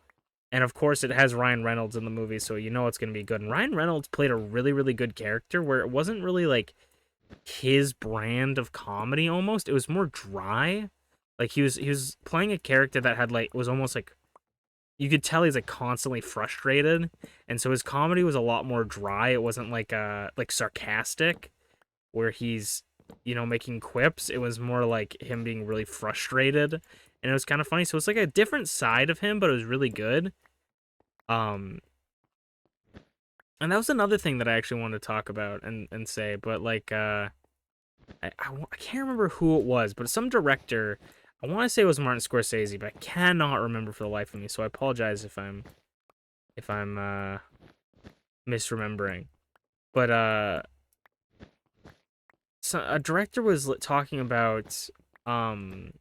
And of course, it has Ryan Reynolds in the movie, so you know it's going to be good. And Ryan Reynolds played a really, really good character where it wasn't really like his brand of comedy almost. It was more dry. Like he was playing a character that had like was almost like you could tell he's like constantly frustrated, and so his comedy was a lot more dry. It wasn't like sarcastic where he's making quips. It was more like him being really frustrated, and it was kind of funny. So it's like a different side of him, but it was really good. Um, and that was another thing that I actually wanted to talk about and say, but like I can't remember who it was, but some director. I want to say it was Martin Scorsese, but I cannot remember for the life of me. So I apologize if I'm misremembering. But so a director was talking about um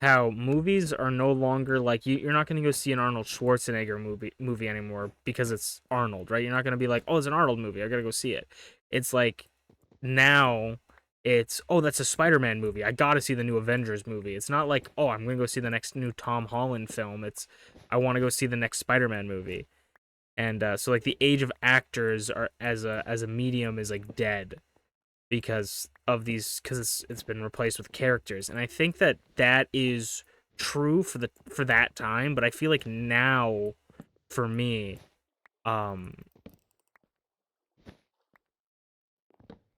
how movies are no longer like you're not going to go see an Arnold Schwarzenegger movie anymore because it's Arnold, right? You're not going to be like, "Oh, it's an Arnold movie. I got to go see it." It's like now it's, "Oh, that's a Spider-Man movie. I got to see the new Avengers movie." It's not like, "Oh, I'm going to go see the next new Tom Holland film." It's, "I want to go see the next Spider-Man movie." And so like the age of actors are as a medium is like dead because it's been replaced with characters, and I think that is true for that time, but I feel like now for me um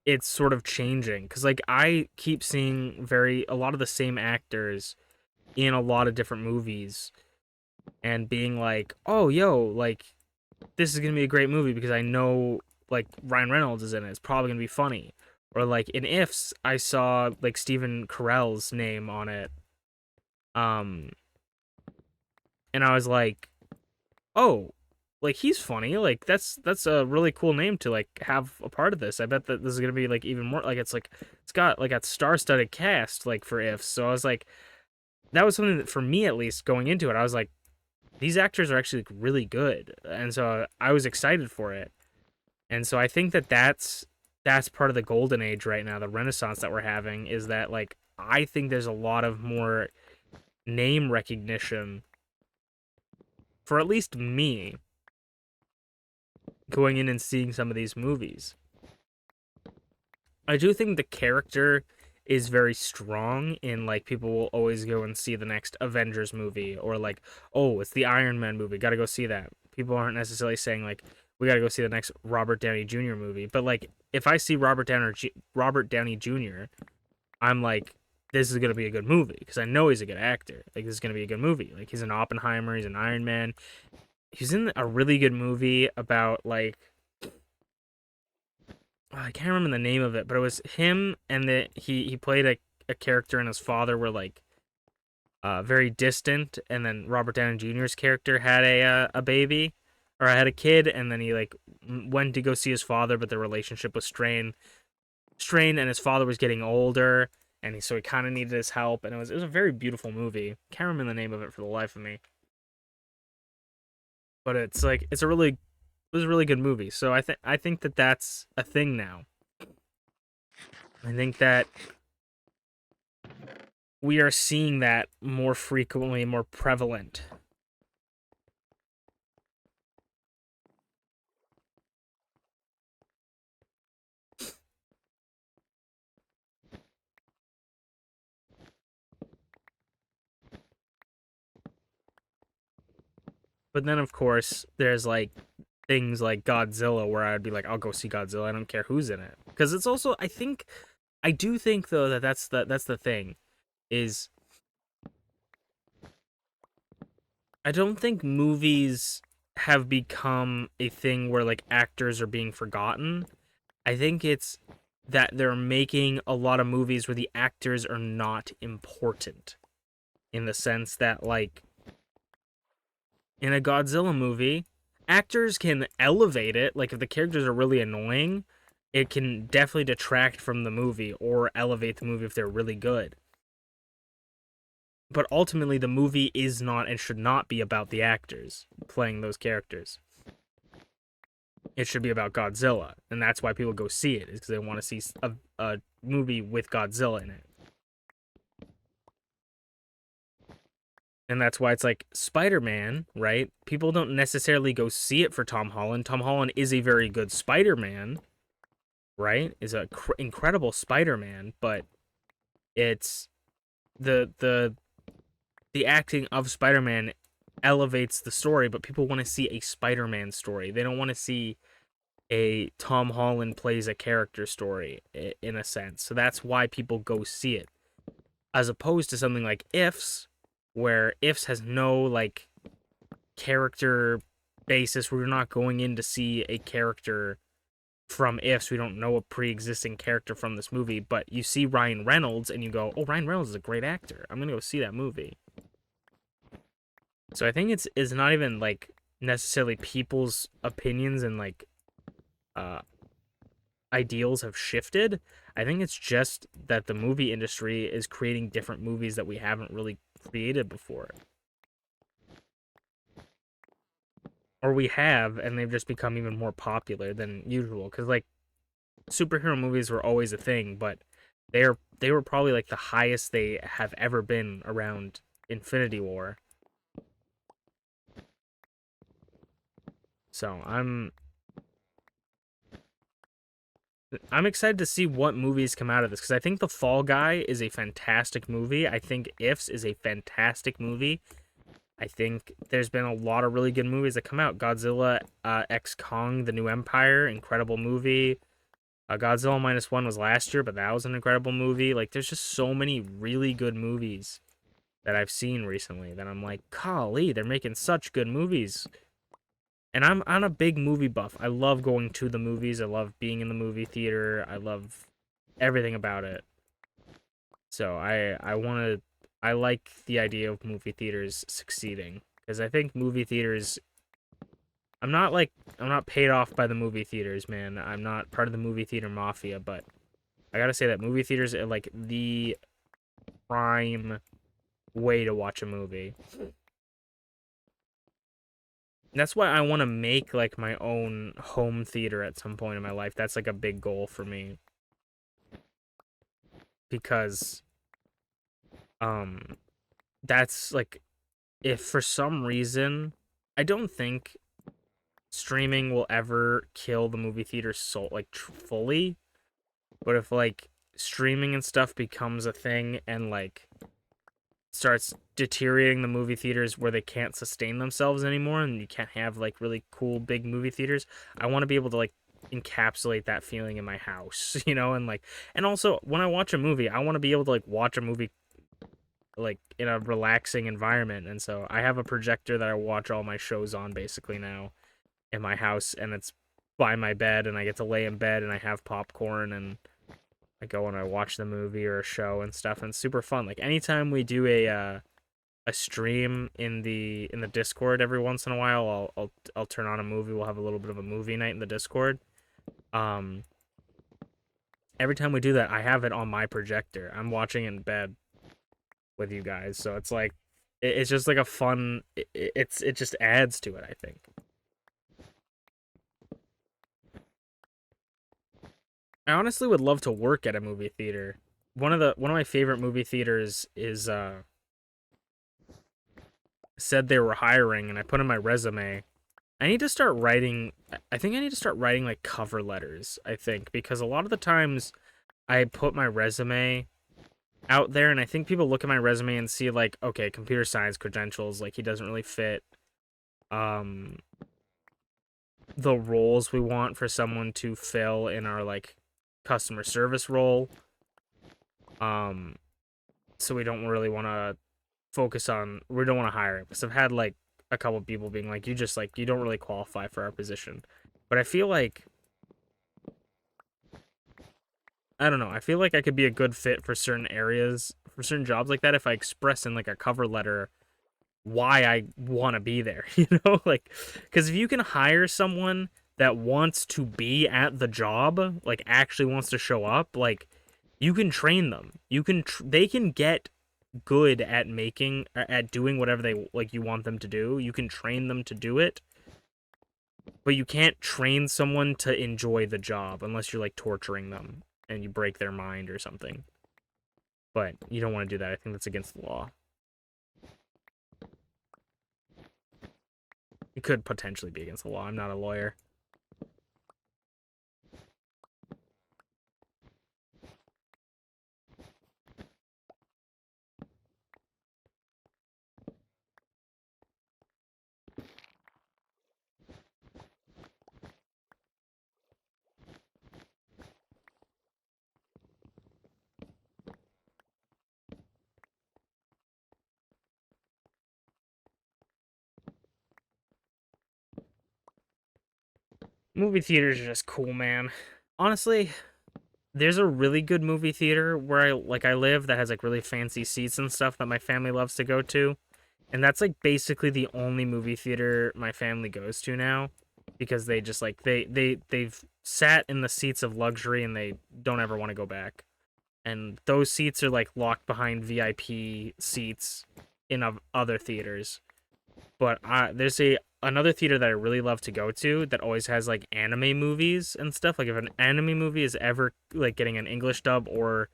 it's sort of changing because like I keep seeing a lot of the same actors in a lot of different movies and being like, "Oh, yo, like this is gonna be a great movie because I know like Ryan Reynolds is in it. It's probably gonna be funny." Or like in Ifs, I saw like Stephen Carell's name on it, um, and I was like, "Oh, like he's funny. Like that's a really cool name to like have a part of this. I bet that this is gonna be like even more like it's got like a star-studded cast like for Ifs." So I was like, that was something that for me at least going into it, I was like, these actors are actually like, really good, and so I was excited for it. And so I think that's part of the golden age right now, the renaissance that we're having is that like I think there's a lot of more name recognition for at least me going in and seeing some of these movies. I do think the character is very strong in like people will always go and see the next Avengers movie or like, "Oh, it's the Iron Man movie, got to go see that." People aren't necessarily saying like we got to go see the next Robert Downey Jr. movie, but like if I see Robert Downey Jr., I'm like, this is gonna be a good movie because I know he's a good actor. Like this is gonna be a good movie. Like he's an Oppenheimer, he's an Iron Man. He's in a really good movie about like I can't remember the name of it, but it was him and he played a character and his father were like very distant, and then Robert Downey Jr.'s character had a baby. or I had a kid, and then he like went to go see his father, but the relationship was strained, and his father was getting older, and so he kind of needed his help, and it was a very beautiful movie. Can't remember the name of it for the life of me, but it's like it was a really good movie. So I think that that's a thing now. I think that we are seeing that more frequently, more prevalent. But then, of course, there's like things like Godzilla, where I'd be like, I'll go see Godzilla. I don't care who's in it, because it's also I do think though that that's the thing is I don't think movies have become a thing where like actors are being forgotten. I think it's that they're making a lot of movies where the actors are not important, in the sense that like in a Godzilla movie, actors can elevate it. Like if the characters are really annoying, it can definitely detract from the movie or elevate the movie if they're really good. But ultimately, the movie is not and should not be about the actors playing those characters. It should be about Godzilla, and that's why people go see it, is because they want to see a movie with Godzilla in it. And that's why it's like Spider-Man, right? People don't necessarily go see it for Tom Holland. Tom Holland is a very good Spider-Man, right? Is a incredible Spider-Man, but it's the acting of Spider-Man elevates the story, but people want to see a Spider-Man story. They don't want to see a Tom Holland plays a character story, in a sense. So that's why people go see it. As opposed to something like Ifs, where Ifs has no like character basis. We're not going in to see a character from Ifs. We don't know a pre-existing character from this movie, but you see Ryan Reynolds and you go, oh, Ryan Reynolds is a great actor. I'm gonna go see that movie. So I think it's not even like necessarily people's opinions and like uh ideals have shifted. I think it's just that the movie industry is creating different movies that we haven't really created before. Or we have, and they've just become even more popular than usual. Because, like, superhero movies were always a thing, but they were probably, like, the highest they have ever been around Infinity War. So, I'm excited to see what movies come out of this, because I think The Fall Guy is a fantastic movie. I think Ifs is a fantastic movie. I think there's been a lot of really good movies that come out. Godzilla X Kong, The New Empire, incredible movie. Godzilla Minus One was last year, but that was an incredible movie. Like, there's just so many really good movies that I've seen recently that I'm like, golly, they're making such good movies. And I'm a big movie buff. I love going to the movies. I love being in the movie theater. I love everything about it. So I like the idea of movie theaters succeeding, because I think movie theaters, I'm not paid off by the movie theaters, man. I'm not part of the movie theater mafia, but I gotta say that movie theaters are like the prime way to watch a movie. That's why I want to make like my own home theater at some point in my life. That's like a big goal for me, because that's like, if for some reason, I don't think streaming will ever kill the movie theater fully, but if like streaming and stuff becomes a thing and like starts deteriorating the movie theaters where they can't sustain themselves anymore and you can't have like really cool big movie theaters, I want to be able to like encapsulate that feeling in my house, and like, and also when I watch a movie, I want to be able to like watch a movie like in a relaxing environment. And so I have a projector that I watch all my shows on basically now in my house, and it's by my bed, and I get to lay in bed and I have popcorn and I go and I watch the movie or a show and stuff, and it's super fun. Like anytime we do a a stream in the Discord every once in a while. I'll turn on a movie. We'll have a little bit of a movie night in the Discord. Every time we do that, I have it on my projector. I'm watching in bed with you guys, so it's like it's just like a fun. It just adds to it, I think. I honestly would love to work at a movie theater. One of my favorite movie theaters is said they were hiring, and I put in my resume. I need to start writing. I think I need to start writing like cover letters. I think because a lot of the times I put my resume out there, and I think people look at my resume and see like, okay, computer science credentials, like he doesn't really fit the roles we want for someone to fill in our like customer service role. So we don't really want to we don't want to hire him, because I've had like a couple people being like, you don't really qualify for our position. But I feel like, I don't know, I feel like I could be a good fit for certain areas, for certain jobs like that, if I express in like a cover letter why I want to be there, like, because if you can hire someone that wants to be at the job, like actually wants to show up, like you can train them. They can get good at doing whatever they like you want them to do. You can train them to do it, but you can't train someone to enjoy the job unless you're like torturing them and you break their mind or something. But you don't want to do that. I think that's against the law. It could potentially be against the law. I'm not a lawyer. Movie theaters are just cool, man. Honestly, there's a really good movie theater where I live that has like really fancy seats and stuff that my family loves to go to. And that's like basically the only movie theater my family goes to now, because they just like they've sat in the seats of luxury and they don't ever want to go back. And those seats are like locked behind VIP seats in other theaters. But there's another theater that I really love to go to that always has like anime movies and stuff. Like if an anime movie is ever like getting an English dub or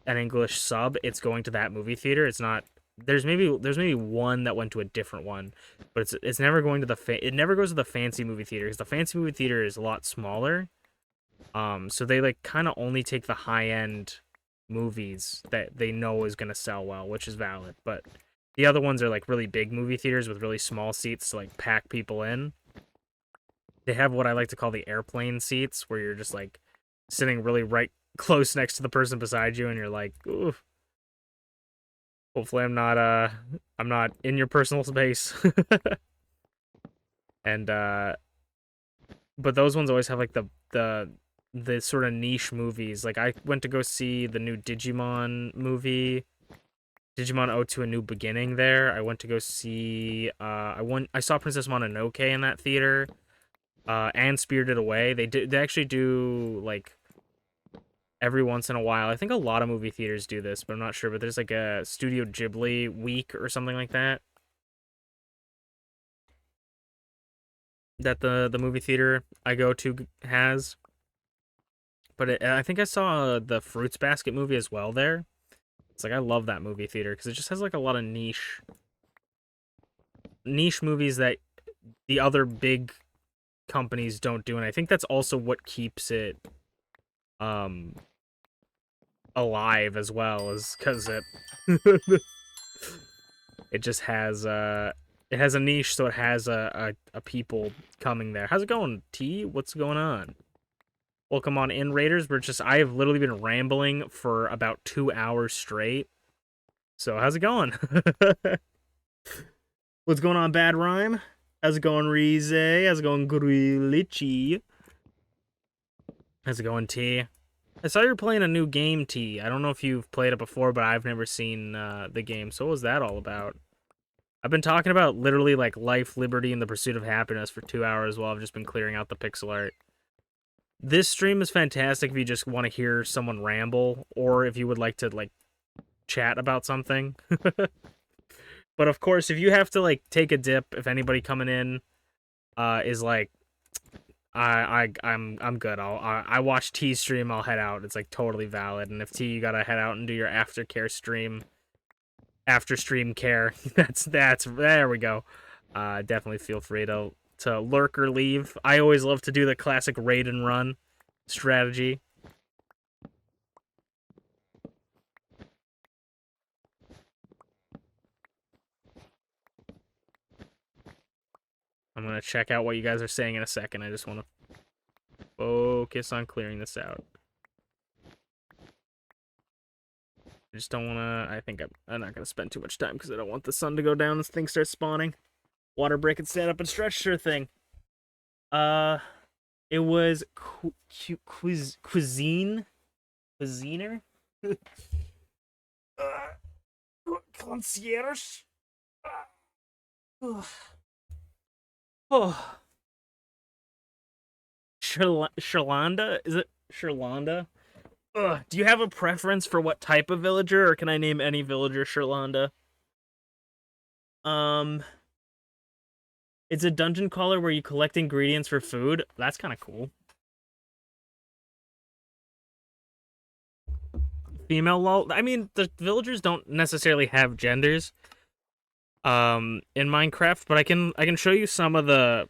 an English sub, it's going to that movie theater. It's not. There's maybe one that went to a different one, but it's never going to it never goes to the fancy movie theater, because the fancy movie theater is a lot smaller. So they like kind of only take the high end movies that they know is gonna sell well, which is valid. But the other ones are like really big movie theaters with really small seats to like pack people in. They have what I like to call the airplane seats, where you're just like sitting really right close next to the person beside you, and you're like, ooh, hopefully I'm not in your personal space. And but those ones always have like the sort of niche movies. Like I went to go see the new Digimon movie, Digimon Ode to a New Beginning there. I went to go see I saw Princess Mononoke in that theater. And Spirited Away. They actually do like every once in a while. I think a lot of movie theaters do this, but I'm not sure. But there's like a Studio Ghibli week or something like that. That the movie theater I go to has. But I think I saw the Fruits Basket movie as well there. It's like I love that movie theater because it just has like a lot of niche movies that the other big companies don't do, and I think that's also what keeps it alive as well, is because it just has it has a niche, so it has a people coming there. How's it going, T? What's going on? Welcome on in, Raiders. I have literally been rambling for about 2 hours straight. So how's it going? What's going on, Bad Rhyme? How's it going, Rize? How's it going, Glitchy? How's it going, T? I saw you're playing a new game, T. I don't know if you've played it before, but I've never seen the game. So what was that all about? I've been talking about literally like life, liberty, and the pursuit of happiness for 2 hours while I've just been clearing out the pixel art. This stream is fantastic if you just want to hear someone ramble, or if you would like to like chat about something. But of course, if you have to like take a dip, if anybody coming in is like, I'm good. I watch T stream. I'll head out. It's like totally valid. And if T, you gotta head out and do your aftercare stream, after stream care. that's there we go. Definitely feel free to lurk or leave. I always love to do the classic raid and run strategy. I'm gonna check out what you guys are saying in a second. I just want to focus on clearing this out. I just don't want to... I think I'm not going to spend too much time because I don't want the sun to go down as things start spawning. Water break and stand up and stretch, sure thing. It was cuisiner? Concierge? Oh. Sherlanda? Is it Sherlanda? Do you have a preference for what type of villager, or can I name any villager Sherlanda? It's a dungeon crawler where you collect ingredients for food. That's kind of cool. Female lol. I mean, the villagers don't necessarily have genders in Minecraft, but I can show you some of the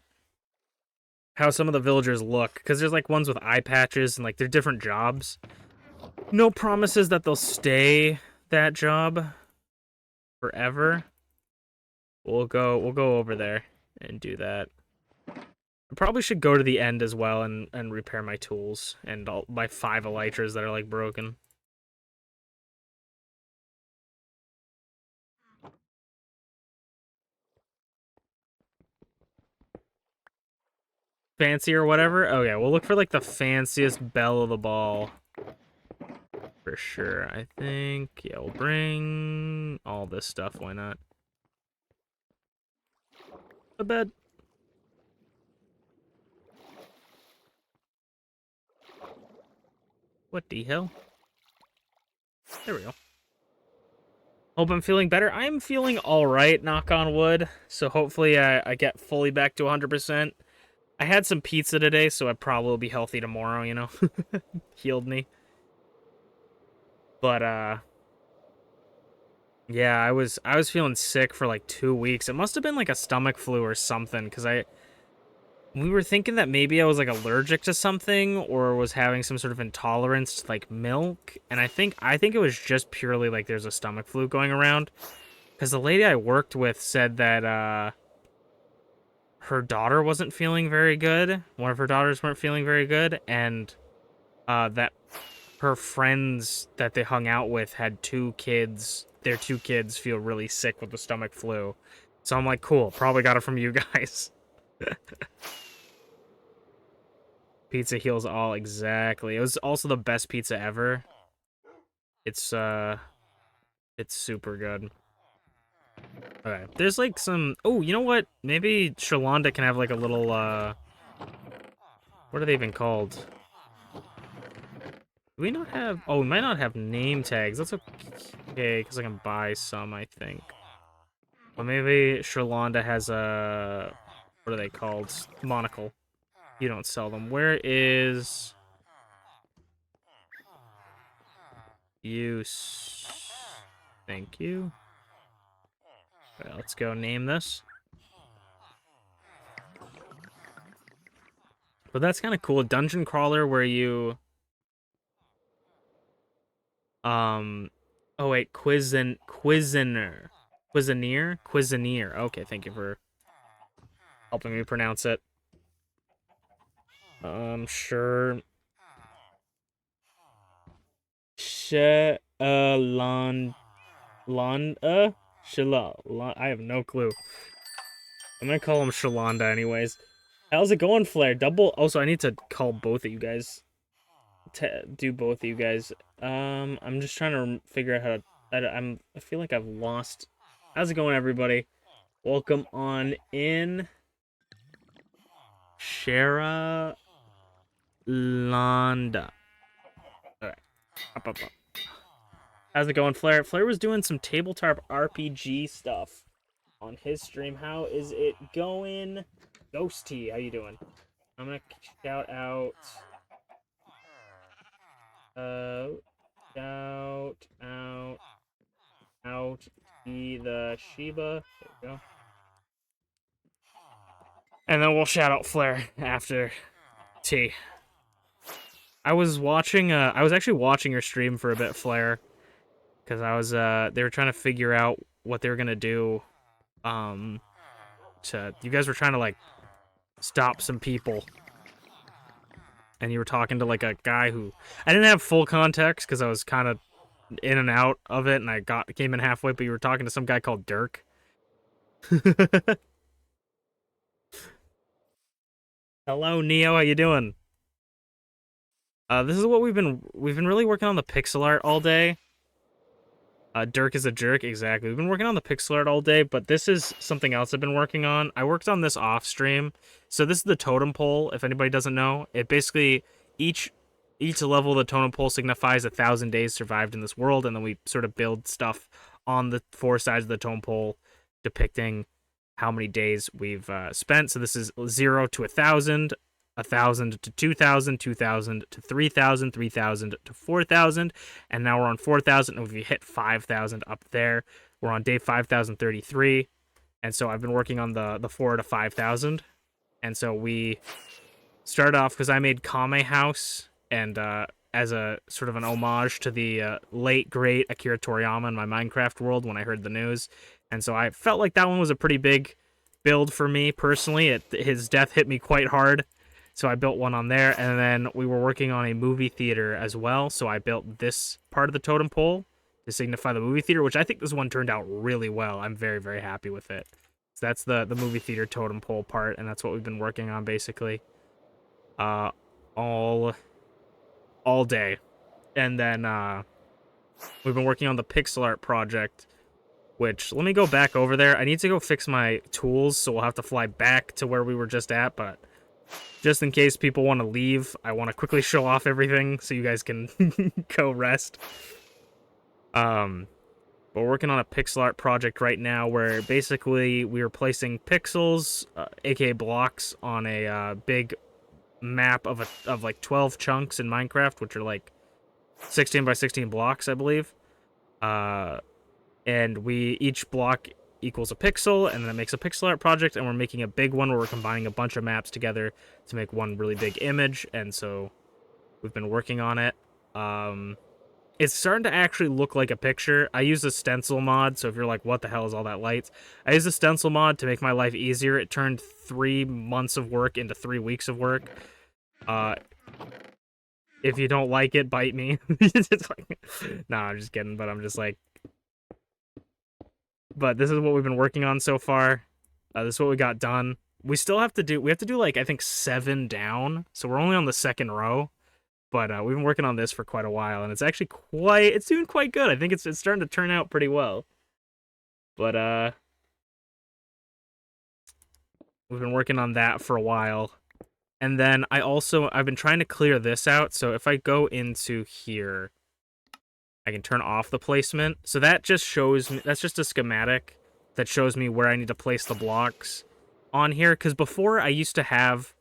how some of the villagers look, because there's like ones with eye patches and like they're different jobs. No promises that they'll stay that job forever. We'll go over there and do that. I probably should go to the end as well and repair my tools and all my 5 elytras that are like broken. Fancy or whatever? Oh yeah, we'll look for like the fanciest belle of the ball. For sure, I think. Yeah, we'll bring all this stuff, why not? A bed. What the hell? There we go. Hope I'm feeling better. I'm feeling alright, knock on wood. So hopefully I get fully back to 100%. I had some pizza today, so I probably will be healthy tomorrow, you know? Healed me. But, yeah, I was feeling sick for like 2 weeks. It must have been like a stomach flu or something, because we were thinking that maybe I was like allergic to something or was having some sort of intolerance to like milk, and I think it was just purely like there's a stomach flu going around, because the lady I worked with said that her daughter wasn't feeling very good. One of her daughters weren't feeling very good, and that her friends that they hung out with had 2 kids. Their 2 kids feel really sick with the stomach flu. So I'm like, cool, probably got it from you guys. Pizza heals all, exactly. It was also the best pizza ever. It's super good. Okay, there's like some... Oh, you know what? Maybe Shalonda can have like a little, what are they even called? Do we not have... Oh, we might not have name tags. That's okay, because I can buy some, I think. But maybe Shalonda has a... What are they called? Monocle. You don't sell them. Where is... Use... Thank you. Okay, let's go name this. But that's kind of cool. Dungeon crawler where you... Oh wait, Cuisinier. Okay, thank you for helping me pronounce it. Sure. Shalanda? I have no clue. I'm gonna call him Shalanda anyways. How's it going, Flair? Double... Also, I need to call both of you guys. Do both of you guys. I'm just trying to figure out how to... I feel like I've lost... How's it going, everybody? Welcome on in, Shara Londa. Alright. Up, up, up. How's it going, Flair? Flair was doing some tabletop RPG stuff on his stream. How is it going? Ghosty, how you doing? I'm gonna shout out... shout out TeaTheShiba. There we go. And then we'll shout out Flair after T. I was actually watching your stream for a bit, Flair, because they were trying to figure out what they were gonna do. You guys were trying to like stop some people, and you were talking to like a guy who I didn't have full context because I was kind of in and out of it, and I came in halfway. But you were talking to some guy called Dirk. Hello, Neo. How you doing? This is what we've been really working on the pixel art all day. Dirk is a jerk, exactly. We've been working on the pixel art all day, but this is something else I've been working on. I worked on this off stream. So this is the totem pole, if anybody doesn't know. It basically, each level of the totem pole signifies 1,000 days survived in this world, and then we sort of build stuff on the 4 sides of the totem pole depicting how many days we've spent. So this is 0 to 1,000, 1,000 to 2,000, 2,000 to 3,000, 3,000 to 4,000, and now we're on 4,000, and if we hit 5,000 up there, we're on day 5,033, and so I've been working on the 4 to 5,000, and so we started off, because I made Kame House, and as a sort of an homage to the late, great Akira Toriyama in my Minecraft world when I heard the news, and so I felt like that one was a pretty big build for me, personally. His death hit me quite hard. So I built one on there, and then we were working on a movie theater as well, so I built this part of the totem pole to signify the movie theater, which I think this one turned out really well. I'm very, very happy with it. So that's the movie theater totem pole part, and that's what we've been working on, basically. All day. And then we've been working on the pixel art project, which, let me go back over there. I need to go fix my tools, so we'll have to fly back to where we were just at, but... just in case people want to leave, I want to quickly show off everything so you guys can go rest. We're working on a pixel art project right now where basically we are placing pixels, aka blocks, on a big map of like 12 chunks in Minecraft, which are like 16 by 16 blocks, I believe. And each block equals a pixel, and then it makes a pixel art project, and we're making a big one where we're combining a bunch of maps together to make one really big image, and so we've been working on it. It's starting to actually look like a picture. I use a stencil mod, so if you're like, what the hell is all that lights? I use a stencil mod to make my life easier. It turned 3 months of work into 3 weeks of work. If you don't like it, bite me. Nah, I'm just kidding, but I'm just like... But this is what we've been working on so far. This is what we got done. We still have to do... We have to do, like, I think 7 down. So we're only on the 2nd row. But we've been working on this for quite a while. And it's actually quite... It's doing quite good. I think it's starting to turn out pretty well. But, we've been working on that for a while. And then I've been trying to clear this out. So if I go into here... I can turn off the placement. So that just shows me, that's just a schematic that shows me where I need to place the blocks on here. Because before I used to have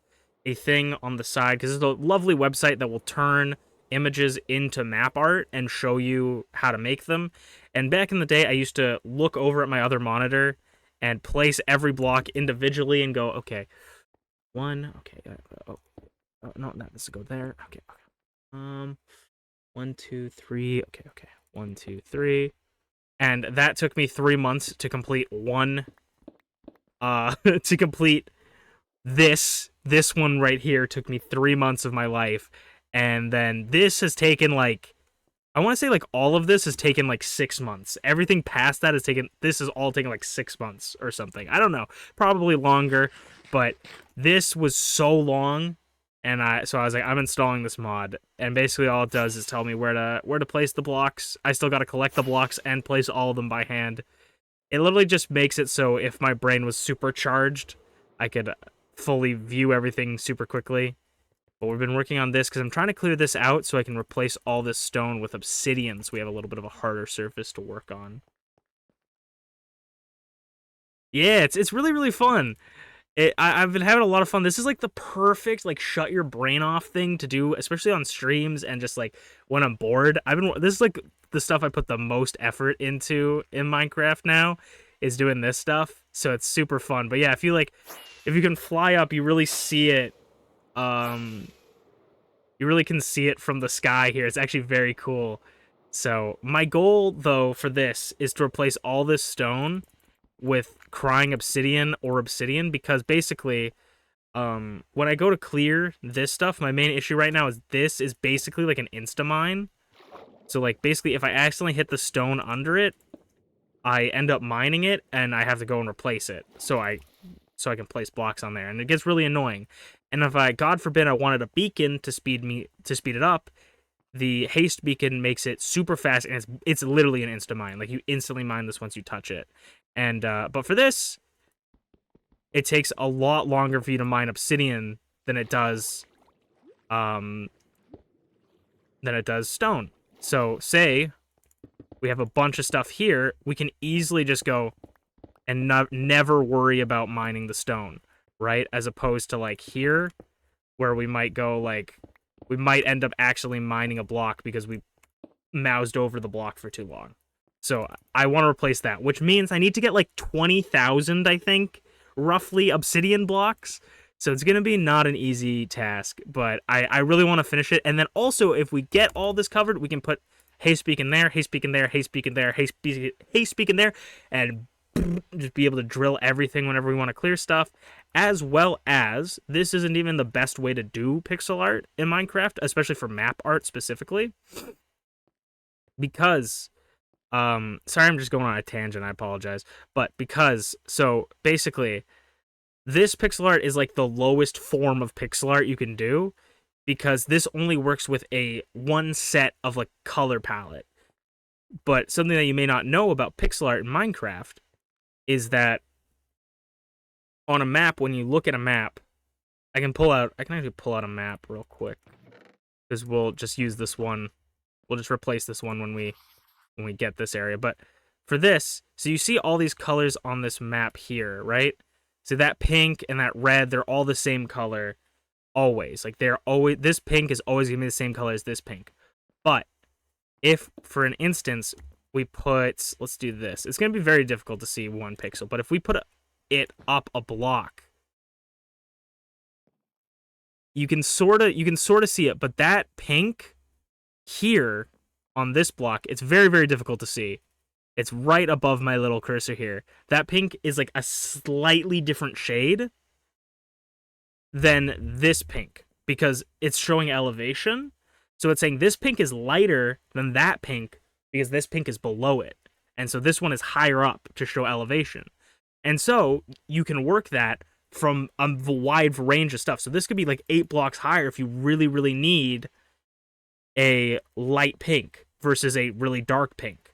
a thing on the side, because it's a lovely website that will turn images into map art and show you how to make them. And back in the day, I used to look over at my other monitor and place every block individually and go, okay, one, okay, no, this will go there, okay. 1, 2, 3. Okay. 1, 2, 3. And that took me 3 months to complete one. To complete this one right here took me 3 months of my life. And then this has taken like, I want to say like all of this has taken like 6 months. Everything past that this is all taken like 6 months or something. I don't know. Probably longer. But this was so long. And so I was like, I'm installing this mod, and basically all it does is tell me where to place the blocks. I still got to collect the blocks and place all of them by hand. it literally just makes it so if my brain was supercharged, I could fully view everything super quickly. But we've been working on this because I'm trying to clear this out so I can replace all this stone with obsidian so we have a little bit of a harder surface to work on. Yeah, it's really, really fun. I've been having a lot of fun. This is like the perfect like shut your brain off thing to do, especially on streams and just like when I'm bored. This is like the stuff I put the most effort into in Minecraft now is doing this stuff. So it's super fun. But yeah, if you can fly up, you really see it. You really can see it from the sky here. It's actually very cool. So my goal though for this is to replace all this stone with crying obsidian or obsidian, because basically when I go to clear this stuff, my main issue right now is this is basically like an insta-mine. So like basically if I accidentally hit the stone under it, I end up mining it and I have to go and replace it so I can place blocks on there, and it gets really annoying. And if God forbid I wanted a beacon to speed it up, the haste beacon makes it super fast, and it's literally an insta mine. Like you instantly mine this once you touch it. And but for this, it takes a lot longer for you to mine obsidian than it does stone. So say we have a bunch of stuff here, we can easily just go and never worry about mining the stone, right? As opposed to like here, where we might go like we might end up actually mining a block because we moused over the block for too long. So I want to replace that, which means I need to get like 20,000, I think, roughly obsidian blocks. So it's going to be not an easy task, but I really want to finish it. And then also, if we get all this covered, we can put haste beacon there, haste beacon there, haste beacon there, haste beacon there, and just be able to drill everything whenever we want to clear stuff. As well as, this isn't even the best way to do pixel art in Minecraft, especially for map art specifically, because sorry, I'm just going on a tangent, I apologize. But because, so basically, this pixel art is like the lowest form of pixel art you can do, because this only works with one set of like color palette. But something that you may not know about pixel art in Minecraft is that on a map, when you look at a map, I can actually pull out a map real quick, because we'll just use this one. We'll just replace this one when we get this area. But for this, so you see all these colors on this map here, right? So that pink and that red, they're all the same color always. Like this pink is always gonna be the same color as this pink. But if, for an instance, let's do this. It's gonna be very difficult to see one pixel, but if we put it up a block, you can sort of see it. But that pink here on this block, it's very, very difficult to see. It's right above my little cursor here. That pink is like a slightly different shade than this pink because it's showing elevation. So it's saying this pink is lighter than that pink because this pink is below it. And so this one is higher up to show elevation. And so you can work that from a wide range of stuff. So this could be like 8 blocks higher if you really, really need a light pink versus a really dark pink.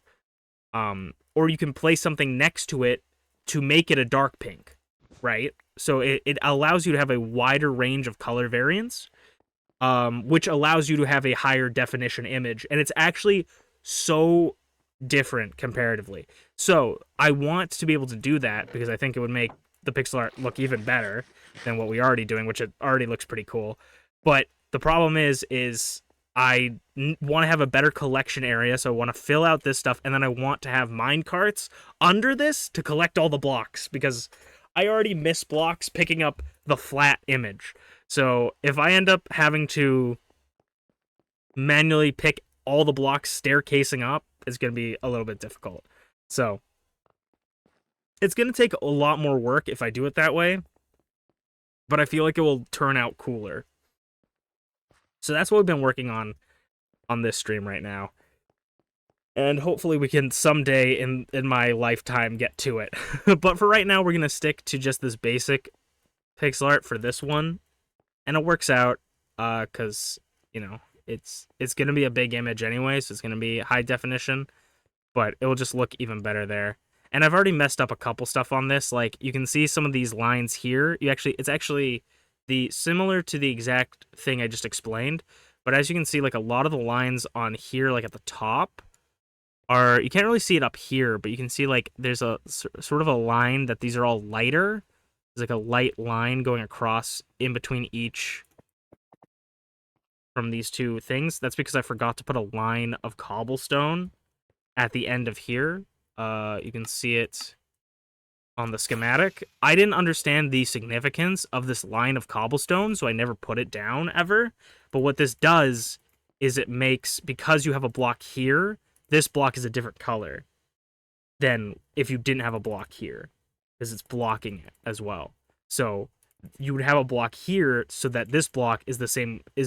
Or you can place something next to it to make it a dark pink, right? So it allows you to have a wider range of color variants, which allows you to have a higher definition image. And it's actually so different comparatively. So I want to be able to do that because I think it would make the pixel art look even better than what we're already doing, which it already looks pretty cool. But the problem is I want to have a better collection area, so I want to fill out this stuff, and then I want to have mine carts under this to collect all the blocks, because I already miss blocks picking up the flat image. So if I end up having to manually pick all the blocks staircasing up, it's going to be a little bit difficult. So it's going to take a lot more work if I do it that way, but I feel like it will turn out cooler. So that's what we've been working on this stream right now. And hopefully we can someday in my lifetime get to it. But for right now, we're going to stick to just this basic pixel art for this one. And it works out because, you know, it's going to be a big image anyway, so it's going to be high definition. But it will just look even better there. And I've already messed up a couple stuff on this. Like, you can see some of these lines here. It's actually similar to the exact thing I just explained. But as you can see, like, a lot of the lines on here, like, at the top you can't really see it up here, but you can see, like, there's a sort of a line that these are all lighter. There's, like, a light line going across in between each from these two things. That's because I forgot to put a line of cobblestone at the end of here. You can see it on the schematic. I didn't understand the significance of this line of cobblestone, so I never put it down ever. But what this does is it makes, because you have a block here, this block is a different color than if you didn't have a block here, because it's blocking it as well. So you would have a block here so that this block is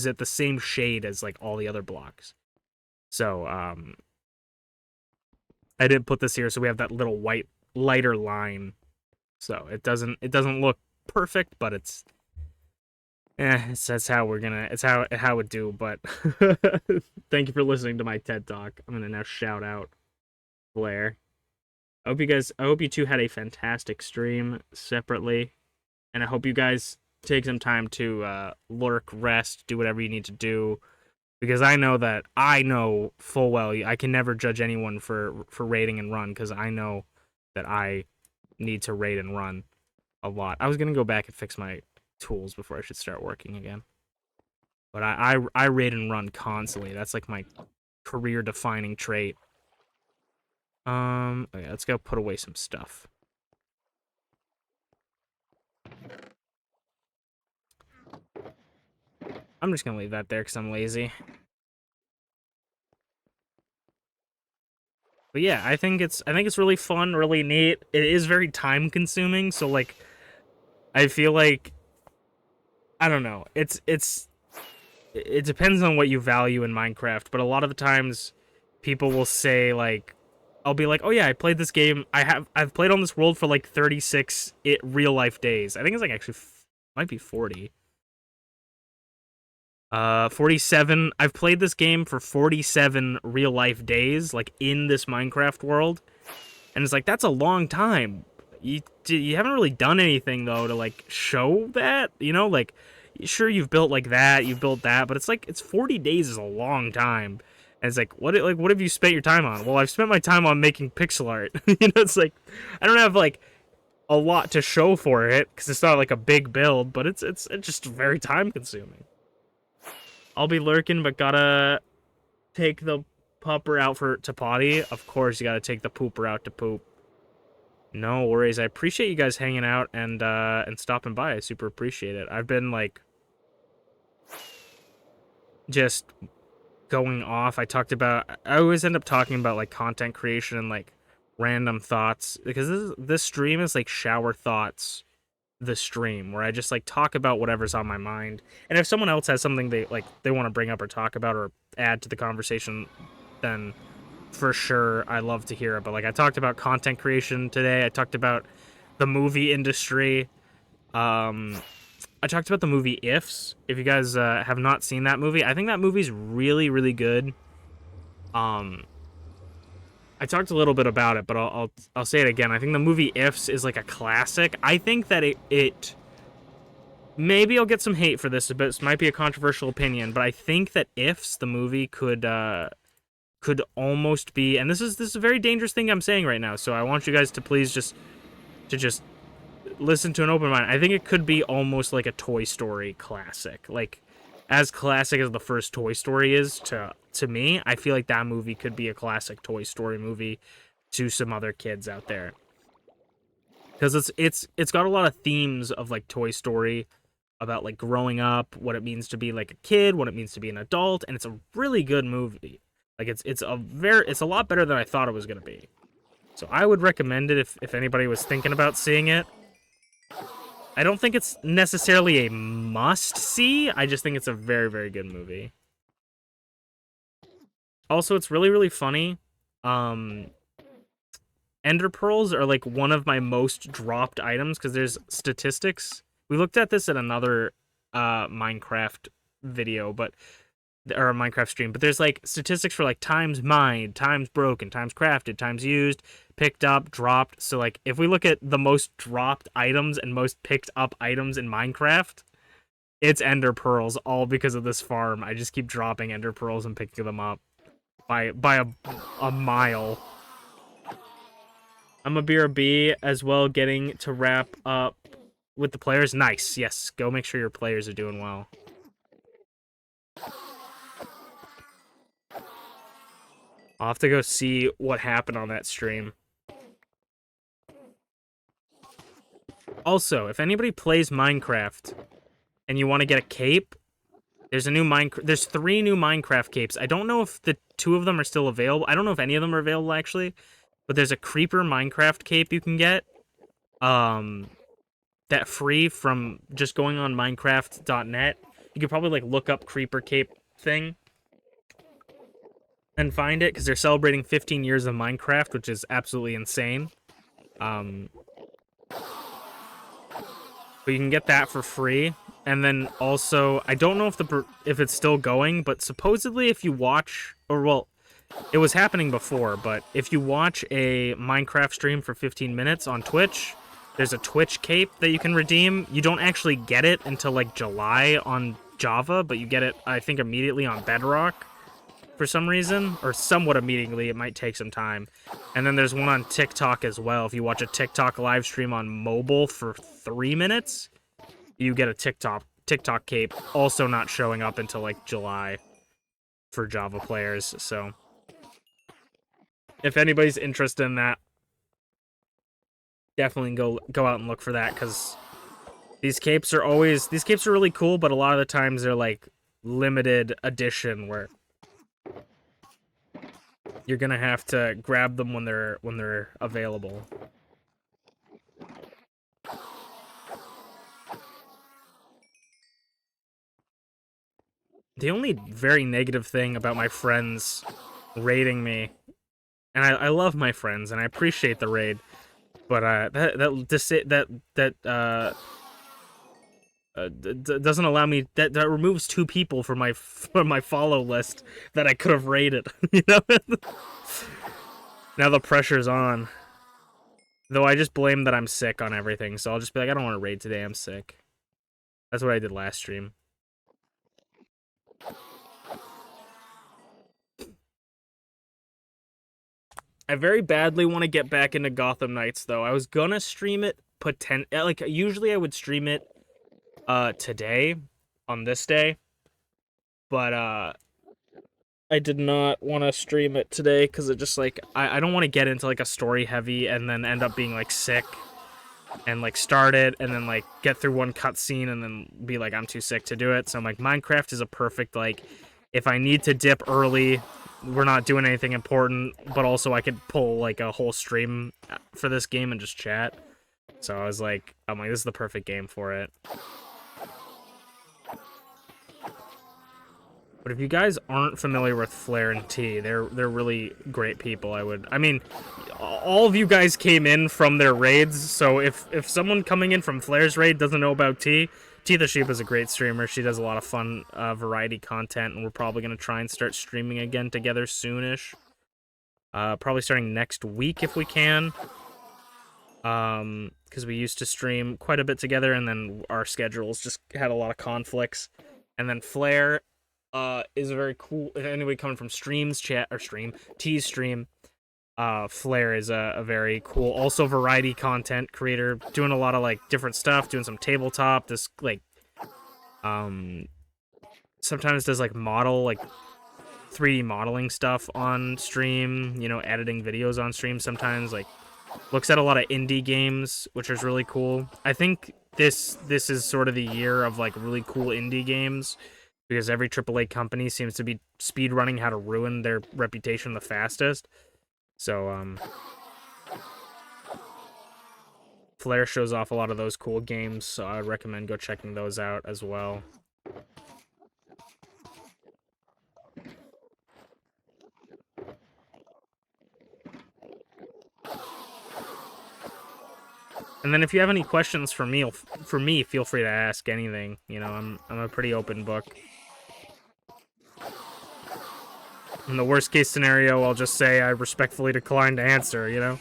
at the same shade as like all the other blocks. So I didn't put this here, so we have that little white lighter line. So it doesn't look perfect, but that's how it's how it would do. But thank you for listening to my TED Talk. I'm gonna now shout out Blair. I hope you two had a fantastic stream separately, and I hope you guys take some time to lurk, rest, do whatever you need to do, because I know full well I can never judge anyone for raiding and run, because I know that I need to raid and run a lot. I was gonna go back and fix my tools before I should start working again, but I raid and run constantly. That's like my career defining trait. Okay, let's go put away some stuff. I'm just gonna leave that there because I'm lazy. But yeah, I think it's really fun, really neat. It is very time consuming, so like I feel like, I don't know. It depends on what you value in Minecraft, but a lot of the times people will say, like, I'll be like, "Oh yeah, I played this game. I've played on this world for like 36 real life days." I think it's like actually might be 40. 47. I've played this game for 47 real life days, like in this Minecraft world. And it's like, that's a long time. You haven't really done anything though to like show that, you know, like, sure, you've built like that, you've built that, but it's like, it's 40 days is a long time. And it's like, what have you spent your time on? Well, I've spent my time on making pixel art. You know, it's like, I don't have like a lot to show for it because it's not like a big build, but it's just very time consuming. I'll be lurking, but gotta take the pupper out to potty. Of course, you gotta take the pooper out to poop. No worries. I appreciate you guys hanging out and stopping by. I super appreciate it. I've been like just going off. I always end up talking about like content creation and like random thoughts, because this stream is like shower thoughts, the stream, where I just like talk about whatever's on my mind, and if someone else has something they want to bring up or talk about or add to the conversation, then for sure I love to hear it. But like, I talked about content creation today. I talked about the movie industry. I talked about the movie Ifs. If you guys have not seen that movie, I think that movie's really, really good. I talked a little bit about it, but I'll say it again. I think the movie Ifs is like a classic. I think that it maybe I'll get some hate for this, but this might be a controversial opinion, but I think that Ifs, the movie, could almost be, and this is a very dangerous thing I'm saying right now, so I want you guys to please just listen to an open mind. I think it could be almost like a Toy Story classic. Like, as classic as the first Toy Story is to me, I feel like that movie could be a classic Toy Story movie to some other kids out there. Because it's got a lot of themes of like Toy Story, about like growing up, what it means to be like a kid, what it means to be an adult, and it's a really good movie. Like, it's a lot better than I thought it was gonna be. So I would recommend it if anybody was thinking about seeing it. I don't think it's necessarily a must-see. I just think it's a very, very good movie. Also, it's really, really funny. Ender pearls are like one of my most dropped items because there's statistics. We looked at this in another Minecraft video, but or a Minecraft stream, but there's like statistics for like times mined, times broken, times crafted, times used, picked up, dropped. So like if we look at the most dropped items and most picked up items in Minecraft, it's ender pearls, all because of this farm. I just keep dropping ender pearls and picking them up by a mile. I'm a BRB as well, getting to wrap up with the players. Nice. Yes, go make sure your players are doing well. I'll have to go see what happened on that stream. Also, if anybody plays Minecraft and you want to get a cape, there's 3 new Minecraft capes. I don't know if the 2 of them are still available. I don't know if any of them are available, actually. But there's a creeper Minecraft cape you can get. That free from just going on Minecraft.net. You could probably, like, look up creeper cape thing and find it, because they're celebrating 15 years of Minecraft, which is absolutely insane. But you can get that for free. And then also, I don't know if it's still going, but supposedly if you watch, or well, it was happening before, but if you watch a Minecraft stream for 15 minutes on Twitch, there's a Twitch cape that you can redeem. You don't actually get it until like July on Java, but you get it, I think, immediately on Bedrock for some reason, or somewhat immediately. It might take some time. And then there's one on TikTok as well. If you watch a TikTok live stream on mobile for 3 minutes, you get a TikTok cape, also not showing up until like July for Java players. So if anybody's interested in that, definitely go out and look for that, because these capes are really cool, but a lot of the times they're like limited edition, where you're gonna have to grab them when they're available. The only very negative thing about my friends raiding me, and I love my friends and I appreciate the raid, but doesn't allow me, that removes 2 people from my follow list that I could have raided. You know. Now the pressure's on. Though I just blame that I'm sick on everything, so I'll just be like, I don't want to raid today, I'm sick. That's what I did last stream. I very badly want to get back into Gotham Knights, though. I was gonna stream it, like, usually I would stream it today, on this day, but I did not want to stream it today, because it just, like, I don't want to get into, like, a story heavy and then end up being, like, sick, and, like, start it, and then, like, get through one cutscene, and then be like, I'm too sick to do it. So I'm like, Minecraft is a perfect, like, if I need to dip early, we're not doing anything important, but also I could pull, like, a whole stream for this game and just chat. So I was like, I'm like, this is the perfect game for it. But if you guys aren't familiar with Flair and T, they're really great people. I mean, all of you guys came in from their raids, so if someone coming in from Flair's raid doesn't know about TeaTheShiba is a great streamer. She does a lot of fun variety content, and we're probably going to try and start streaming again together soonish. Probably starting next week if we can. Because we used to stream quite a bit together, and then our schedules just had a lot of conflicts. And then Flair is a very cool, if anybody coming from T's stream, Flair is a very cool, also variety content creator, doing a lot of, like, different stuff, doing some tabletop, this, like, sometimes does, like, 3D modeling stuff on stream, you know, editing videos on stream sometimes, like, looks at a lot of indie games, which is really cool. I think this is sort of the year of, like, really cool indie games, because every AAA company seems to be speedrunning how to ruin their reputation the fastest. So, Flair shows off a lot of those cool games, so I recommend go checking those out as well. And then if you have any questions for me, feel free to ask anything. You know, I'm a pretty open book. In the worst case scenario, I'll just say I respectfully decline to answer, you know?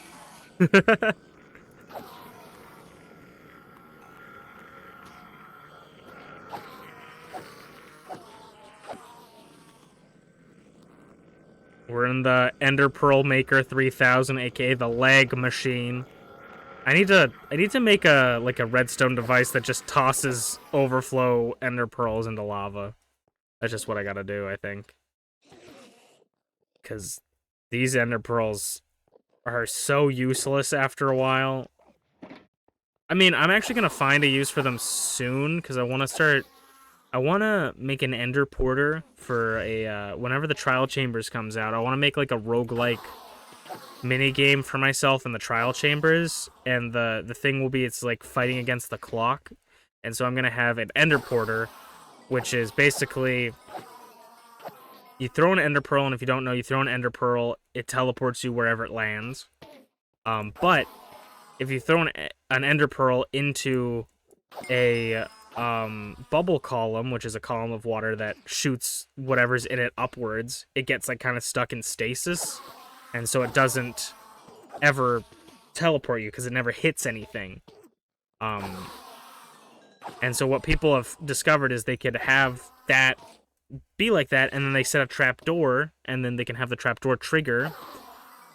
We're in the Ender Pearl Maker 3000, aka the lag machine. I need to make a redstone device that just tosses overflow ender pearls into lava. That's just what I gotta do, I think. Cause these ender pearls are so useless after a while. I mean, I'm actually gonna find a use for them soon, because I want to make an ender porter for a, whenever the trial chambers comes out. I want to make like a roguelike mini game for myself in the trial chambers, and the thing will be, it's like fighting against the clock. And so I'm gonna have an ender porter, which is basically you throw an ender pearl, and if you don't know, you throw an ender pearl, it teleports you wherever it lands. But if you throw an ender pearl into a bubble column, which is a column of water that shoots whatever's in it upwards, it gets like kind of stuck in stasis, and so it doesn't ever teleport you because it never hits anything. And so what people have discovered is they could have that be like that, and then they set a trap door, and then they can have the trap door trigger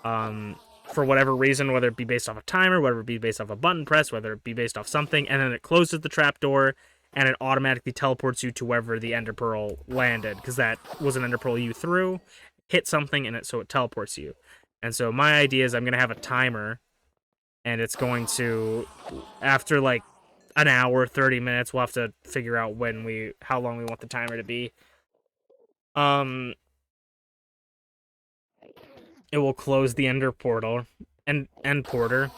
for whatever reason, whether it be based off a timer, whether it be based off a button press, whether it be based off something, and then it closes the trap door, and it automatically teleports you to wherever the ender pearl landed, because that was an ender pearl you threw, hit something, and so it teleports you. And so my idea is I'm going to have a timer, and it's going to, after like an hour, 30 minutes, we'll have to figure out how long we want the timer to be. It will close the ender portal and end porter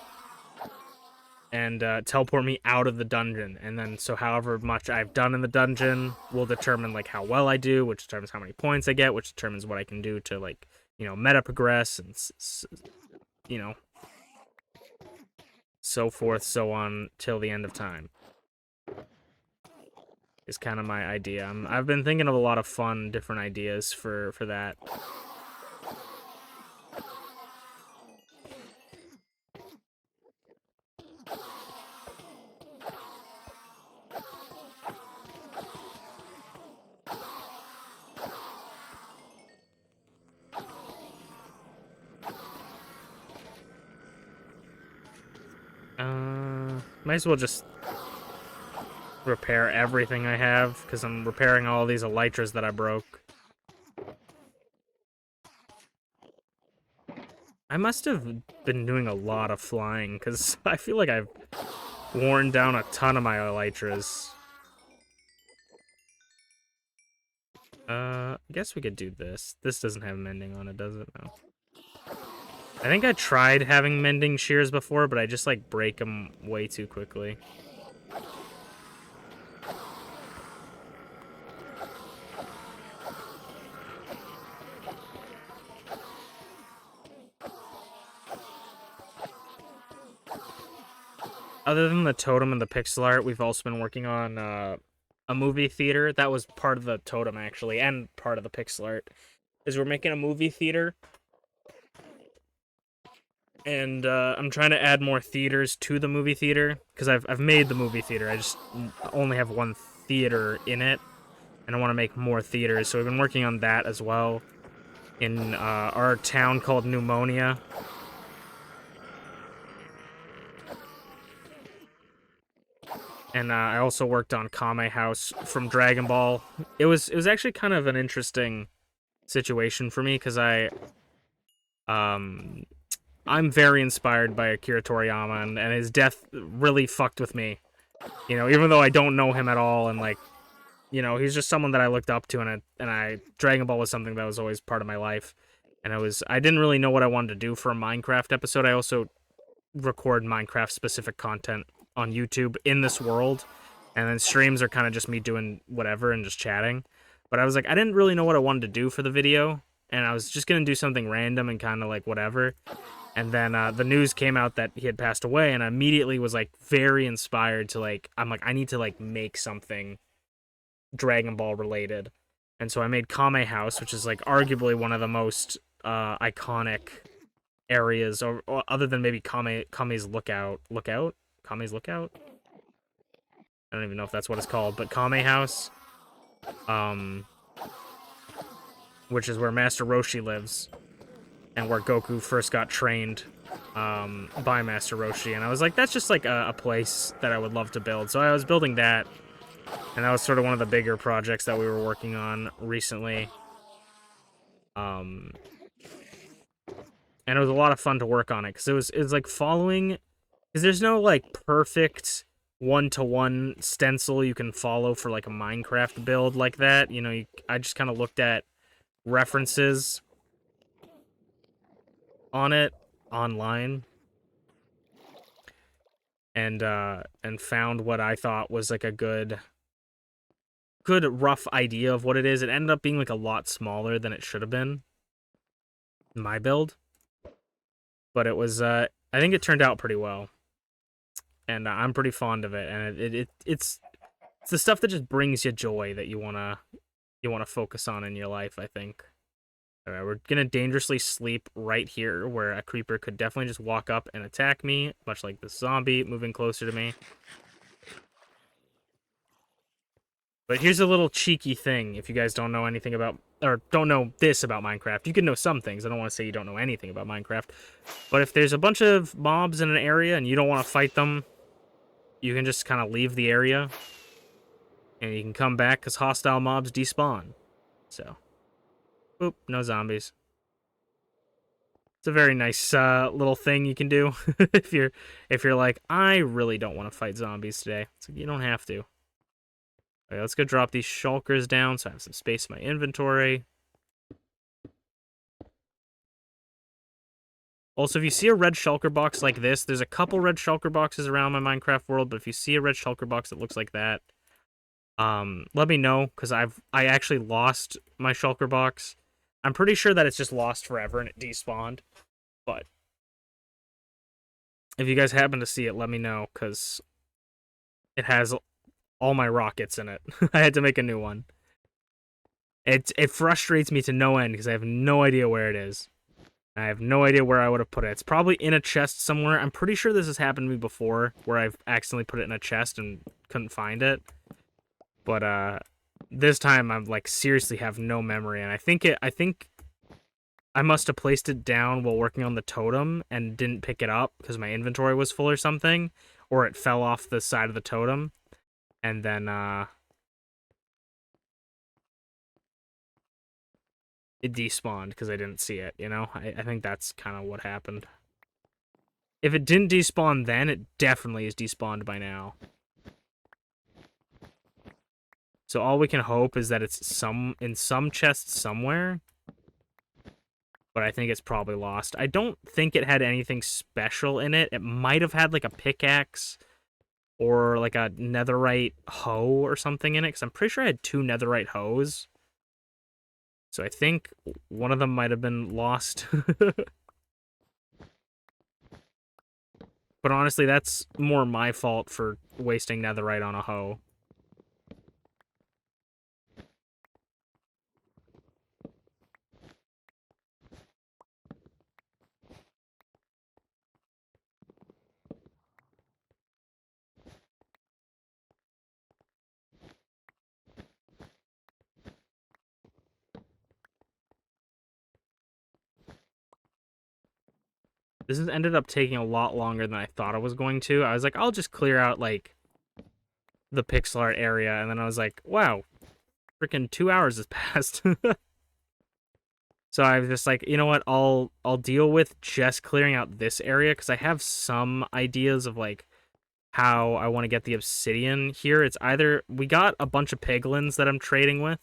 and teleport me out of the dungeon. And then so however much I've done in the dungeon will determine like how well I do, which determines how many points I get, which determines what I can do to like, you know, meta progress and you know, so forth, so on till the end of time. Is kind of my idea. I've been thinking of a lot of fun different ideas for that. Might as well just repair everything I have, because I'm repairing all these elytras that I broke. I must have been doing a lot of flying, because I feel like I've worn down a ton of my elytras. I guess we could do this. This doesn't have mending on it, does it? No. I think I tried having mending shears before, but I just, like, break them way too quickly. Other than the totem and the pixel art, we've also been working on a movie theater. That was part of the totem, actually, and part of the pixel art. Is we're making a movie theater. And I'm trying to add more theaters to the movie theater, because I've made the movie theater. I just only have one theater in it, and I want to make more theaters. So we've been working on that as well in our town called Pneumonia. And I also worked on Kame House from Dragon Ball. It was actually kind of an interesting situation for me, because I'm very inspired by Akira Toriyama, and his death really fucked with me. You know, even though I don't know him at all, and like, you know, he's just someone that I looked up to, and Dragon Ball was something that was always part of my life. And I didn't really know what I wanted to do for a Minecraft episode. I also record Minecraft specific content on YouTube in this world, and then streams are kind of just me doing whatever and just chatting. But I was like, I didn't really know what I wanted to do for the video, and I was just gonna do something random and kind of like whatever. And then the news came out that he had passed away, and I immediately was like very inspired to like, I'm like, I need to like make something Dragon Ball related. And so I made Kame House, which is like arguably one of the most iconic areas, or other than maybe Kame's Lookout. Kame's Lookout? I don't even know if that's what it's called, but Kame House, which is where Master Roshi lives, and where Goku first got trained by Master Roshi. And I was like, that's just like a place that I would love to build. So I was building that, and that was sort of one of the bigger projects that we were working on recently. And it was a lot of fun to work on it, because it was like following, because there's no like perfect one-to-one stencil you can follow for like a Minecraft build like that. You know, I just kind of looked at references on it online, and found what I thought was like a good rough idea of what it is. It ended up being like a lot smaller than it should have been, my build, but it was I think it turned out pretty well, and I'm pretty fond of it. And it's the stuff that just brings you joy that you wanna focus on in your life, I think. All right, we're gonna dangerously sleep right here, where a creeper could definitely just walk up and attack me, much like this zombie moving closer to me. But here's a little cheeky thing. If you guys don't know anything about, or don't know this about Minecraft, you can know some things. I don't want to say you don't know anything about Minecraft. But if there's a bunch of mobs in an area and you don't want to fight them, you can just kind of leave the area. And you can come back, because hostile mobs despawn. So, oop, no zombies. It's a very nice little thing you can do if you're like, I really don't want to fight zombies today. It's like, you don't have to. Okay, let's go drop these shulkers down so I have some space in my inventory. Also, if you see a red shulker box like this, there's a couple red shulker boxes around my Minecraft world, but if you see a red shulker box that looks like that, let me know, because I actually lost my shulker box. I'm pretty sure that it's just lost forever and it despawned, but if you guys happen to see it, let me know, because it has all my rockets in it. I had to make a new one. It frustrates me to no end, because I have no idea where it is. I have no idea where I would have put it. It's probably in a chest somewhere. I'm pretty sure this has happened to me before, where I've accidentally put it in a chest and couldn't find it. But this time I'm like seriously have no memory, and I think I must have placed it down while working on the totem and didn't pick it up because my inventory was full or something, or it fell off the side of the totem, and then it despawned because I didn't see it, you know? I think that's kind of what happened. If it didn't despawn then, it definitely is despawned by now. So all we can hope is that it's in some chest somewhere. But I think it's probably lost. I don't think it had anything special in it. It might have had like a pickaxe or like a netherite hoe or something in it, because I'm pretty sure I had 2 netherite hoes. So I think one of them might have been lost. But honestly, that's more my fault for wasting netherite on a hoe. This has ended up taking a lot longer than I thought it was going to. I was like, I'll just clear out, like, the pixel art area, and then I was like, wow, freaking 2 hours has passed. So I was just like, you know what, I'll deal with just clearing out this area, because I have some ideas of, like, how I want to get the obsidian here. It's either, we got a bunch of piglins that I'm trading with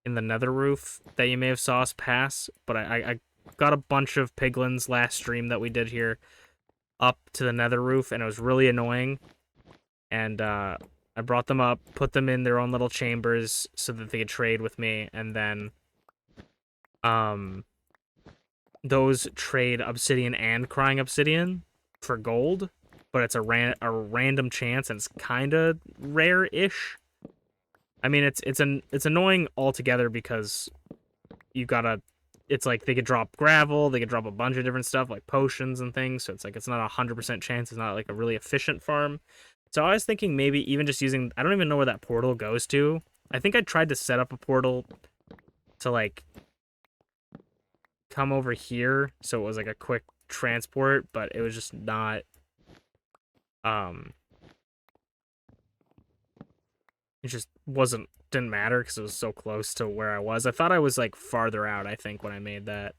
in the nether roof that you may have saw us pass, but I got a bunch of piglins last stream that we did here up to the nether roof, and it was really annoying. And I brought them up, put them in their own little chambers so that they could trade with me, and then those trade obsidian and crying obsidian for gold, but it's a random chance, and it's kind of rare-ish. I mean, it's annoying altogether because you gotta. It's like they could drop gravel, they could drop a bunch of different stuff like potions and things. So it's like it's not 100% chance. It's not like a really efficient farm. So I was thinking maybe even just using. I don't even know where that portal goes to. I think I tried to set up a portal to like come over here, so it was like a quick transport, but it was just not. Um, it just didn't matter because it was so close to where I was. I thought I was like farther out, I think, when I made that.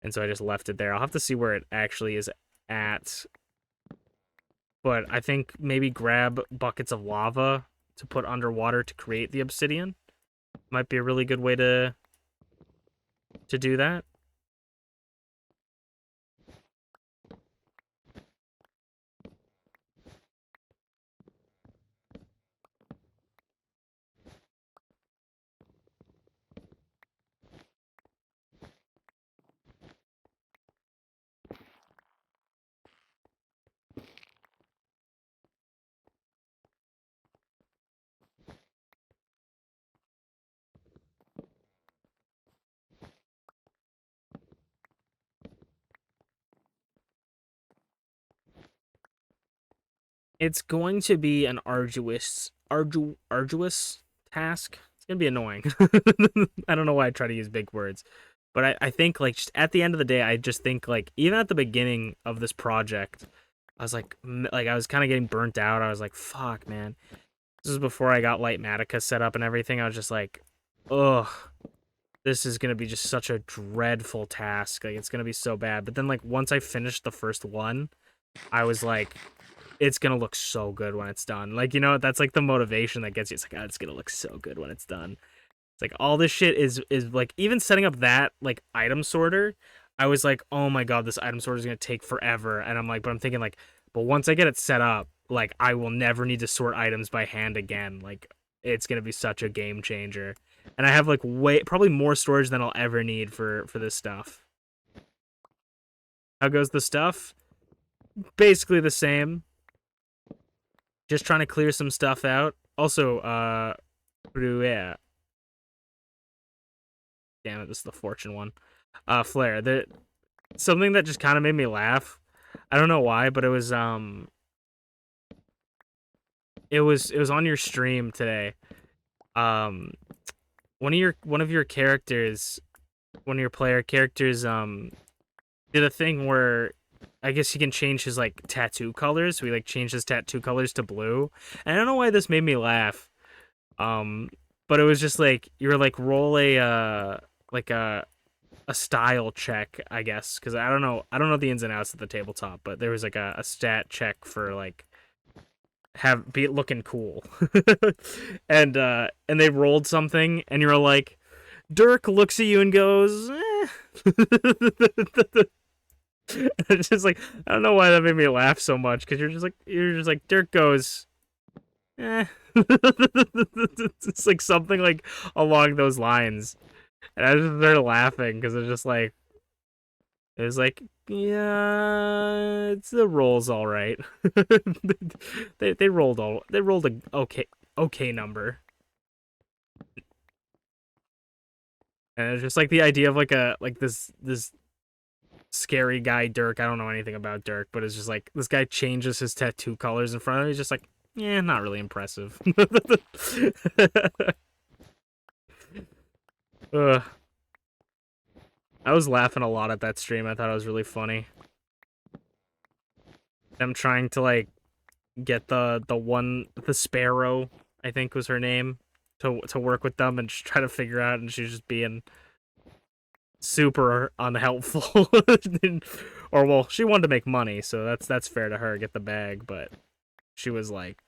And so I just left it there. I'll have to see where it actually is at. But I think maybe grab buckets of lava to put underwater to create the obsidian might be a really good way to do that. It's going to be an arduous task. It's gonna be annoying. I don't know why I try to use big words, but I think like just at the end of the day, I just think like even at the beginning of this project, I was like I was kind of getting burnt out. I was like, fuck, man. This is before I got Lightmatica set up and everything. I was just like, ugh, this is gonna be just such a dreadful task. Like it's gonna be so bad. But then like once I finished the first one, I was like, it's gonna look so good when it's done. Like, you know, that's like the motivation that gets you. It's like, oh, it's gonna look so good when it's done. It's like all this shit is like even setting up that like item sorter. I was like, oh my god, this item sorter is gonna take forever. And I'm like, but I'm thinking like, but once I get it set up, like I will never need to sort items by hand again. Like it's gonna be such a game changer. And I have like probably more storage than I'll ever need for this stuff. How goes the stuff? Basically the same. Just trying to clear some stuff out. Also, yeah. Damn it, this is the fortune one. Flair. Something that just kind of made me laugh. I don't know why, but it was it was on your stream today. Um, one of your characters, one of your player characters, did a thing where I guess he can change his like tattoo colors. So he like changed his tattoo colors to blue. And I don't know why this made me laugh. Um, but it was just like you were like roll like a style check, I guess, because I don't know the ins and outs of the tabletop, but there was like a stat check for like be looking cool, and they rolled something, and you're like, Dirk looks at you and goes, eh. It's just like I don't know why that made me laugh so much because you're just like Dirk goes, eh. It's like something like along those lines. And I just started laughing because it was like, yeah, it's the rolls all right. They rolled a okay number. And it's just like the idea of like this scary guy Dirk. I don't know anything about Dirk, but it's just like this guy changes his tattoo colors in front of him. He's just like, yeah, not really impressive. Ugh. I was laughing a lot at that stream. I thought it was really funny. Them trying to like get the Sparrow, I think was her name, to work with them and just try to figure out, and she's just being super unhelpful. Or well, she wanted to make money, so that's fair to her, get the bag, but she was like,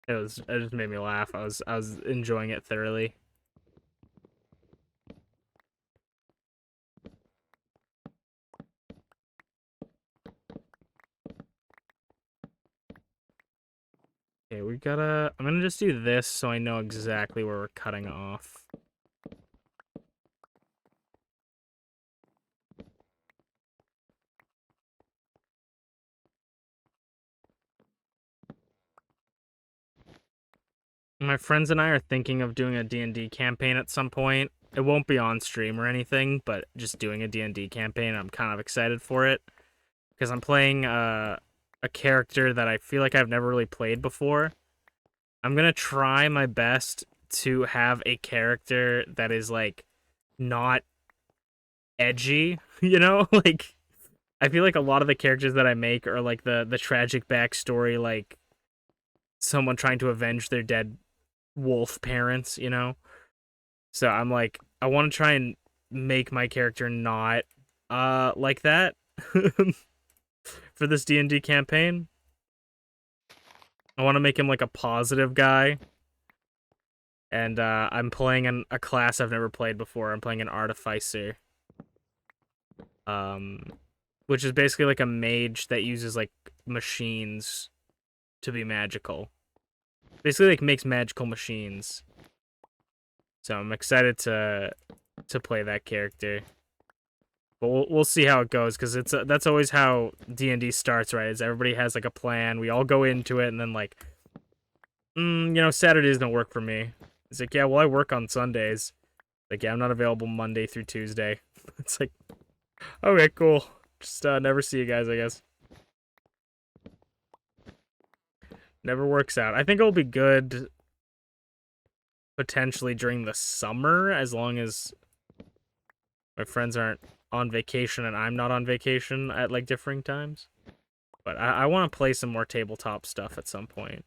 it just made me laugh. I was enjoying it thoroughly. Okay, I'm gonna just do this so I know exactly where we're cutting off. My friends and I are thinking of doing a D&D campaign at some point. It won't be on stream or anything, but just doing a D&D campaign. I'm kind of excited for it because I'm playing a character that I feel like I've never really played before. I'm gonna try my best to have a character that is like not edgy, you know? Like I feel like a lot of the characters that I make are like the tragic backstory, like someone trying to avenge their dead wolf parents, you know? So I'm like, I want to try and make my character not like that for this D&D campaign. I want to make him like a positive guy. And I'm playing a class I've never played before. I'm playing an artificer. Which is basically like a mage that uses like machines to be magical. Basically like makes magical machines. So I'm excited to play that character. But we'll see how it goes, because that's always how D&D starts, right? Is everybody has like a plan, we all go into it, and then like, you know, Saturdays don't work for me. It's like, yeah, well, I work on Sundays. Like, yeah, I'm not available Monday through Tuesday. It's like, okay, cool. Just never see you guys, I guess. Never works out. I think it'll be good potentially during the summer, as long as my friends aren't on vacation and I'm not on vacation at like differing times. But I want to play some more tabletop stuff at some point.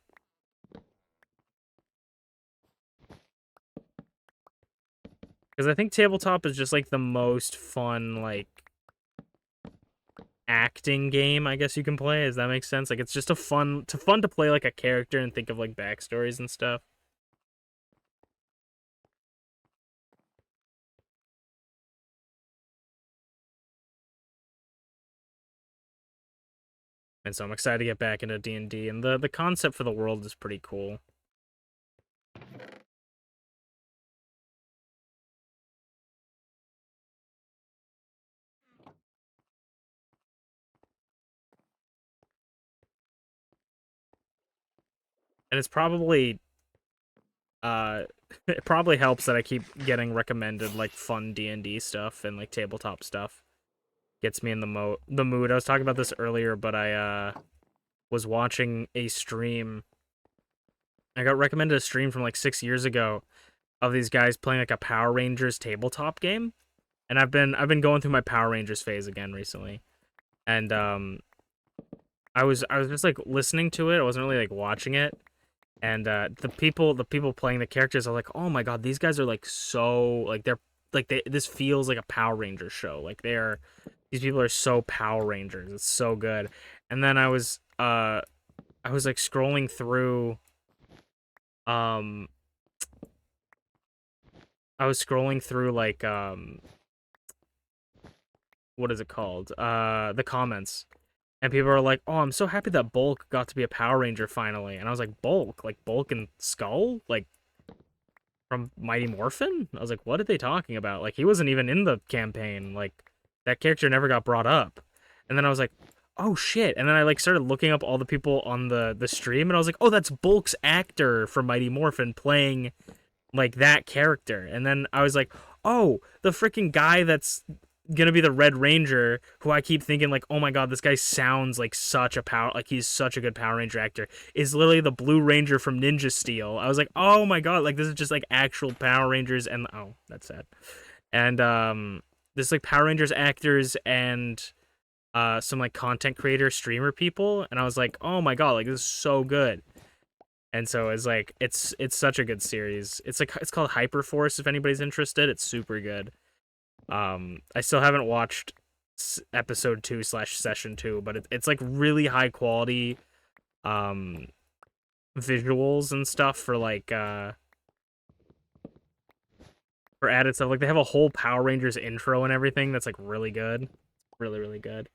Because I think tabletop is just like the most fun, like, acting game, I guess you can play. Does that make sense? Like, it's just fun to play like a character and think of like backstories and stuff. And so I'm excited to get back into D&D, and the concept for the world is pretty cool. And it's probably it probably helps that I keep getting recommended like fun D&D stuff and like tabletop stuff. Gets me in the mood. I was talking about this earlier, but I was watching a stream. I got recommended a stream from like 6 years ago of these guys playing like a Power Rangers tabletop game. And I've been going through my Power Rangers phase again recently. And I was just like listening to it. I wasn't really like watching it. And the people playing the characters are like, oh my god, these guys are like so like they're like this feels like a Power Rangers show. Like these people are so Power Rangers. It's so good. And then I was like scrolling through like what is it called? The comments. And people are like, "Oh, I'm so happy that Bulk got to be a Power Ranger finally." And I was like, "Bulk? Like Bulk and Skull? Like from Mighty Morphin?" I was like, "What are they talking about? Like he wasn't even in the campaign. Like that character never got brought up." And then I was like, "Oh shit." And then I like started looking up all the people on the stream, and I was like, "Oh, that's Bulk's actor from Mighty Morphin playing like that character." And then I was like, "Oh, the freaking guy that's gonna be the Red Ranger, who I keep thinking like, oh my god, this guy sounds like he's such a good Power Ranger actor, is literally the Blue Ranger from Ninja Steel." I was like, oh my god, like this is just like actual Power Rangers. And oh, that's sad. And this like Power Rangers actors and some like content creator streamer people, and I was like, oh my god, like this is so good. And so it's like it's such a good series. It's called Hyperforce if anybody's interested. It's super good. I still haven't watched episode 2 / session 2, but it's like really high quality visuals and stuff for like for added stuff. Like they have a whole Power Rangers intro and everything that's like really good. Really, really good.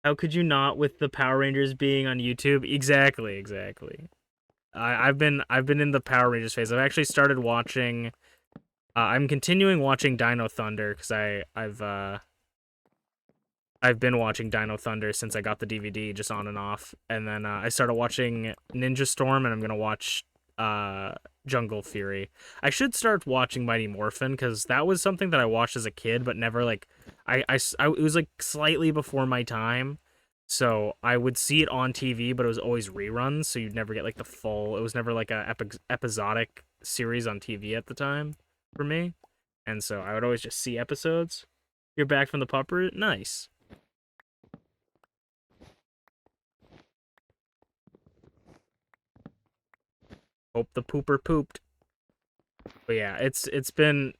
How could you not with the Power Rangers being on YouTube? Exactly. I've been in the Power Rangers phase. I've actually started watching I'm continuing watching Dino Thunder because I've been watching Dino Thunder since I got the DVD, just on and off. And then I started watching Ninja Storm, and I'm gonna watch Jungle Fury. I should start watching Mighty Morphin because that was something that I watched as a kid, but never like it was like slightly before my time. So I would see it on TV, but it was always reruns, so you'd never get like the full. It was never like a episodic series on TV at the time for me, and so I would always just see episodes. You're back from the pupper, nice. Hope the pooper pooped. But yeah, it's been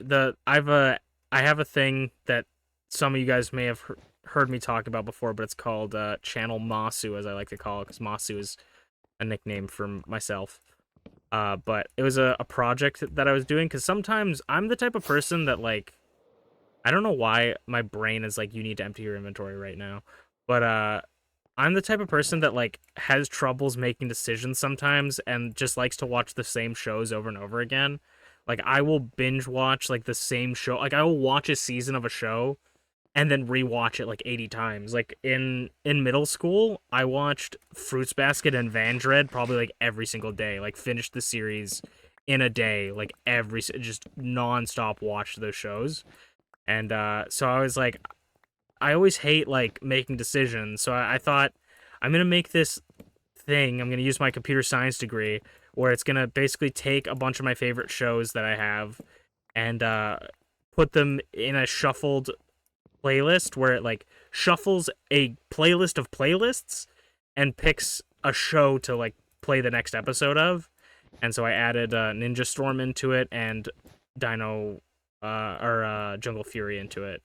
I have a thing that some of you guys may have heard me talk about before, but it's called Channel Masu, as I like to call it, because Masu is a nickname for myself. But it was a project that I was doing, because sometimes I'm the type of person that, like, I don't know why my brain is like, you need to empty your inventory right now, but I'm the type of person that, like, has troubles making decisions sometimes and just likes to watch the same shows over and over again. Like, I will binge watch, like, the same show. Like, I will watch a season of a show and then rewatch it, like, 80 times. Like, in middle school, I watched Fruits Basket and Vandred probably, like, every single day. Like, finished the series in a day. Like, just non-stop watched those shows. And so I was like, I always hate, like, making decisions. So I thought, I'm going to make this thing. I'm going to use my computer science degree, where it's going to basically take a bunch of my favorite shows that I have and put them in a shuffled playlist where it, like, shuffles a playlist of playlists and picks a show to, like, play the next episode of. And so I added Ninja Storm into it and Jungle Fury into it.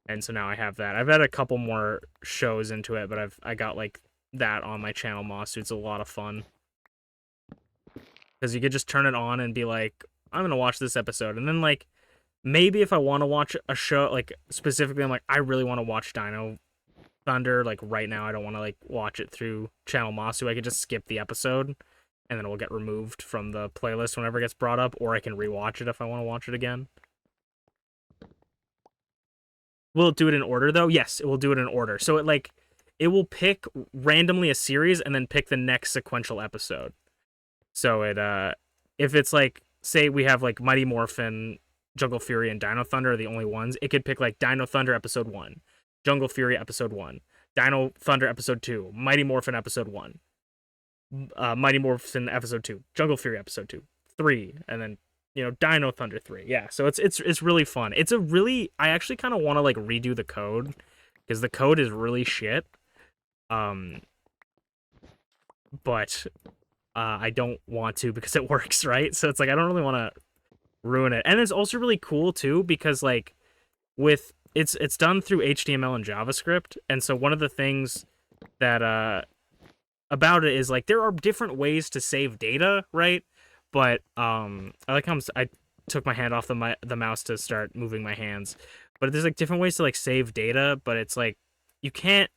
And so now I have that. I've had a couple more shows into it, but I got, like, that on my channel, Moss. It's a lot of fun. Because you could just turn it on and be like, I'm going to watch this episode. And then, like, maybe if I want to watch a show, like, specifically, I'm like, I really want to watch Dino Thunder. Like, right now, I don't want to, like, watch it through Channel Masu. I could just skip the episode, and then it will get removed from the playlist whenever it gets brought up, or I can rewatch it if I want to watch it again. Will it do it in order, though? Yes, it will do it in order. So it will pick randomly a series and then pick the next sequential episode. So if it's like, say we have like Mighty Morphin, Jungle Fury, and Dino Thunder are the only ones, it could pick like Dino Thunder episode 1, Jungle Fury episode 1, Dino Thunder episode 2, Mighty Morphin episode 1, Mighty Morphin episode 2, Jungle Fury episode 2, 3, and then, you know, Dino Thunder 3. Yeah, so it's really fun. I actually kind of want to, like, redo the code, because the code is really shit. But I don't want to, because it works, right? So it's like, I don't really want to ruin it. And it's also really cool too, because, like, with it's done through HTML and JavaScript, and so one of the things that about it is, like, there are different ways to save data, right? But I like how I took my hand off the mouse to start moving my hands. But there's, like, different ways to, like, save data, but it's like, you can't,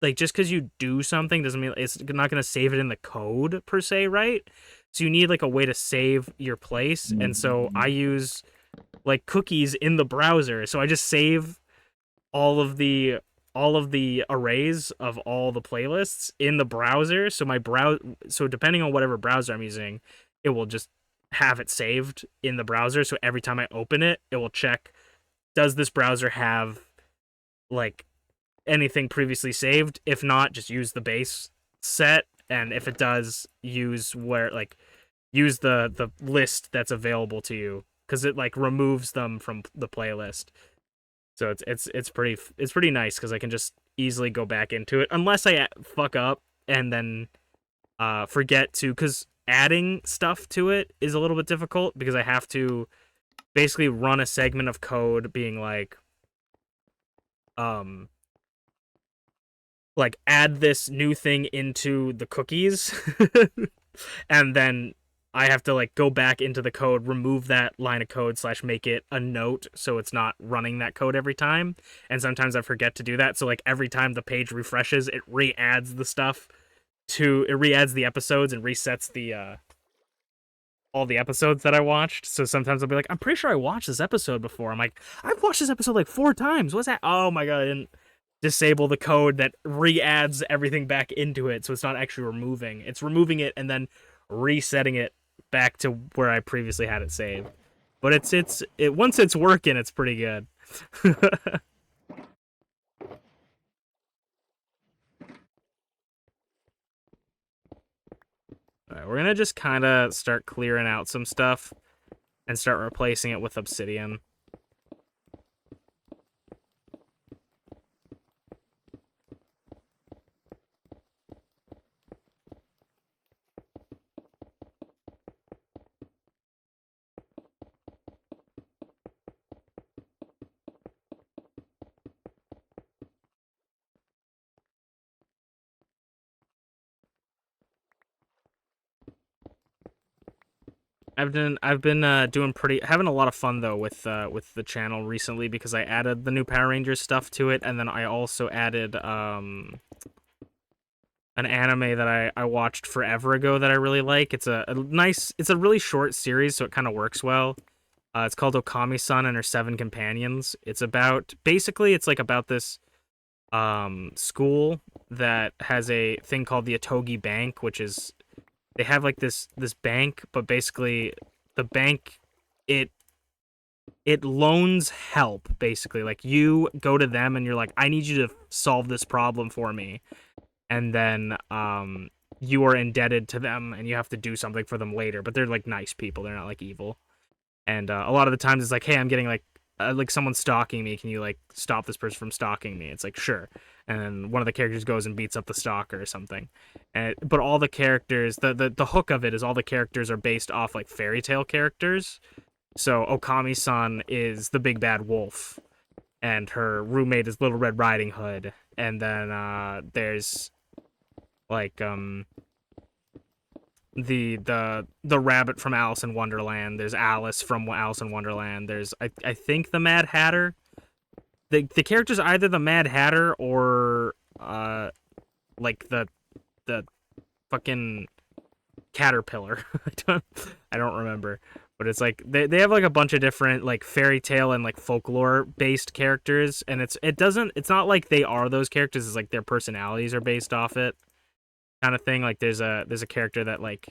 like, just because you do something doesn't mean it's not going to save it in the code per se, right? So you need, like, a way to save your place. And so I use, like, cookies in the browser. So I just save all of the arrays of all the playlists in the browser. So so depending on whatever browser I'm using, it will just have it saved in the browser. So every time I open it, it will check, does this browser have, like, anything previously saved? If not, just use the base set, and if it does, use the list that's available to you, because it, like, removes them from the playlist. So it's pretty nice, because I can just easily go back into it, unless I fuck up and then forget to, because adding stuff to it is a little bit difficult, because I have to basically run a segment of code being like add this new thing into the cookies and then I have to, like, go back into the code, remove that line of code / make it a note so it's not running that code every time. And sometimes I forget to do that. So, like, every time the page refreshes, it re-adds the stuff it re-adds the episodes and resets the all the episodes that I watched. So sometimes I'll be like, I'm pretty sure I watched this episode before. I'm like, I've watched this episode like 4 times. What's that? Oh my god, I didn't disable the code that re-adds everything back into it, so it's not actually removing. It's removing it and then resetting it back to where I previously had it saved. But once it's working, it's pretty good. Alright, we're gonna just kind of start clearing out some stuff and start replacing it with obsidian. I've been doing having a lot of fun though with the channel recently because I added the new Power Rangers stuff to it, and then I also added an anime that I watched forever ago that I really like. It's a really short series, so it kind of works well. It's called Okami-san and Her Seven Companions. It's about it's like about this school that has a thing called the Otogi Bank, which is they have like this bank, but basically the bank it loans help, basically. Like you go to them and you're like, I need you to solve this problem for me. And then you are indebted to them and you have to do something for them later, but they're like nice people, they're not like evil. And a lot of the times it's like, hey, I'm getting like someone stalking me, can you like stop this person from stalking me? It's like, sure. And then one of the characters goes and beats up the stalker or something. But all the characters, the hook of it is all the characters are based off like fairy tale characters. So Okami-san is the big bad wolf, and her roommate is Little Red Riding Hood. And then there's like the rabbit from Alice in Wonderland. There's Alice from Alice in Wonderland. There's I think the Mad Hatter. The character's either the Mad Hatter or like the fucking caterpillar. I don't remember. But it's like they have like a bunch of different like fairy tale and like folklore based characters, and it's not like they are those characters, it's like their personalities are based off it, kind of thing. Like there's a character that like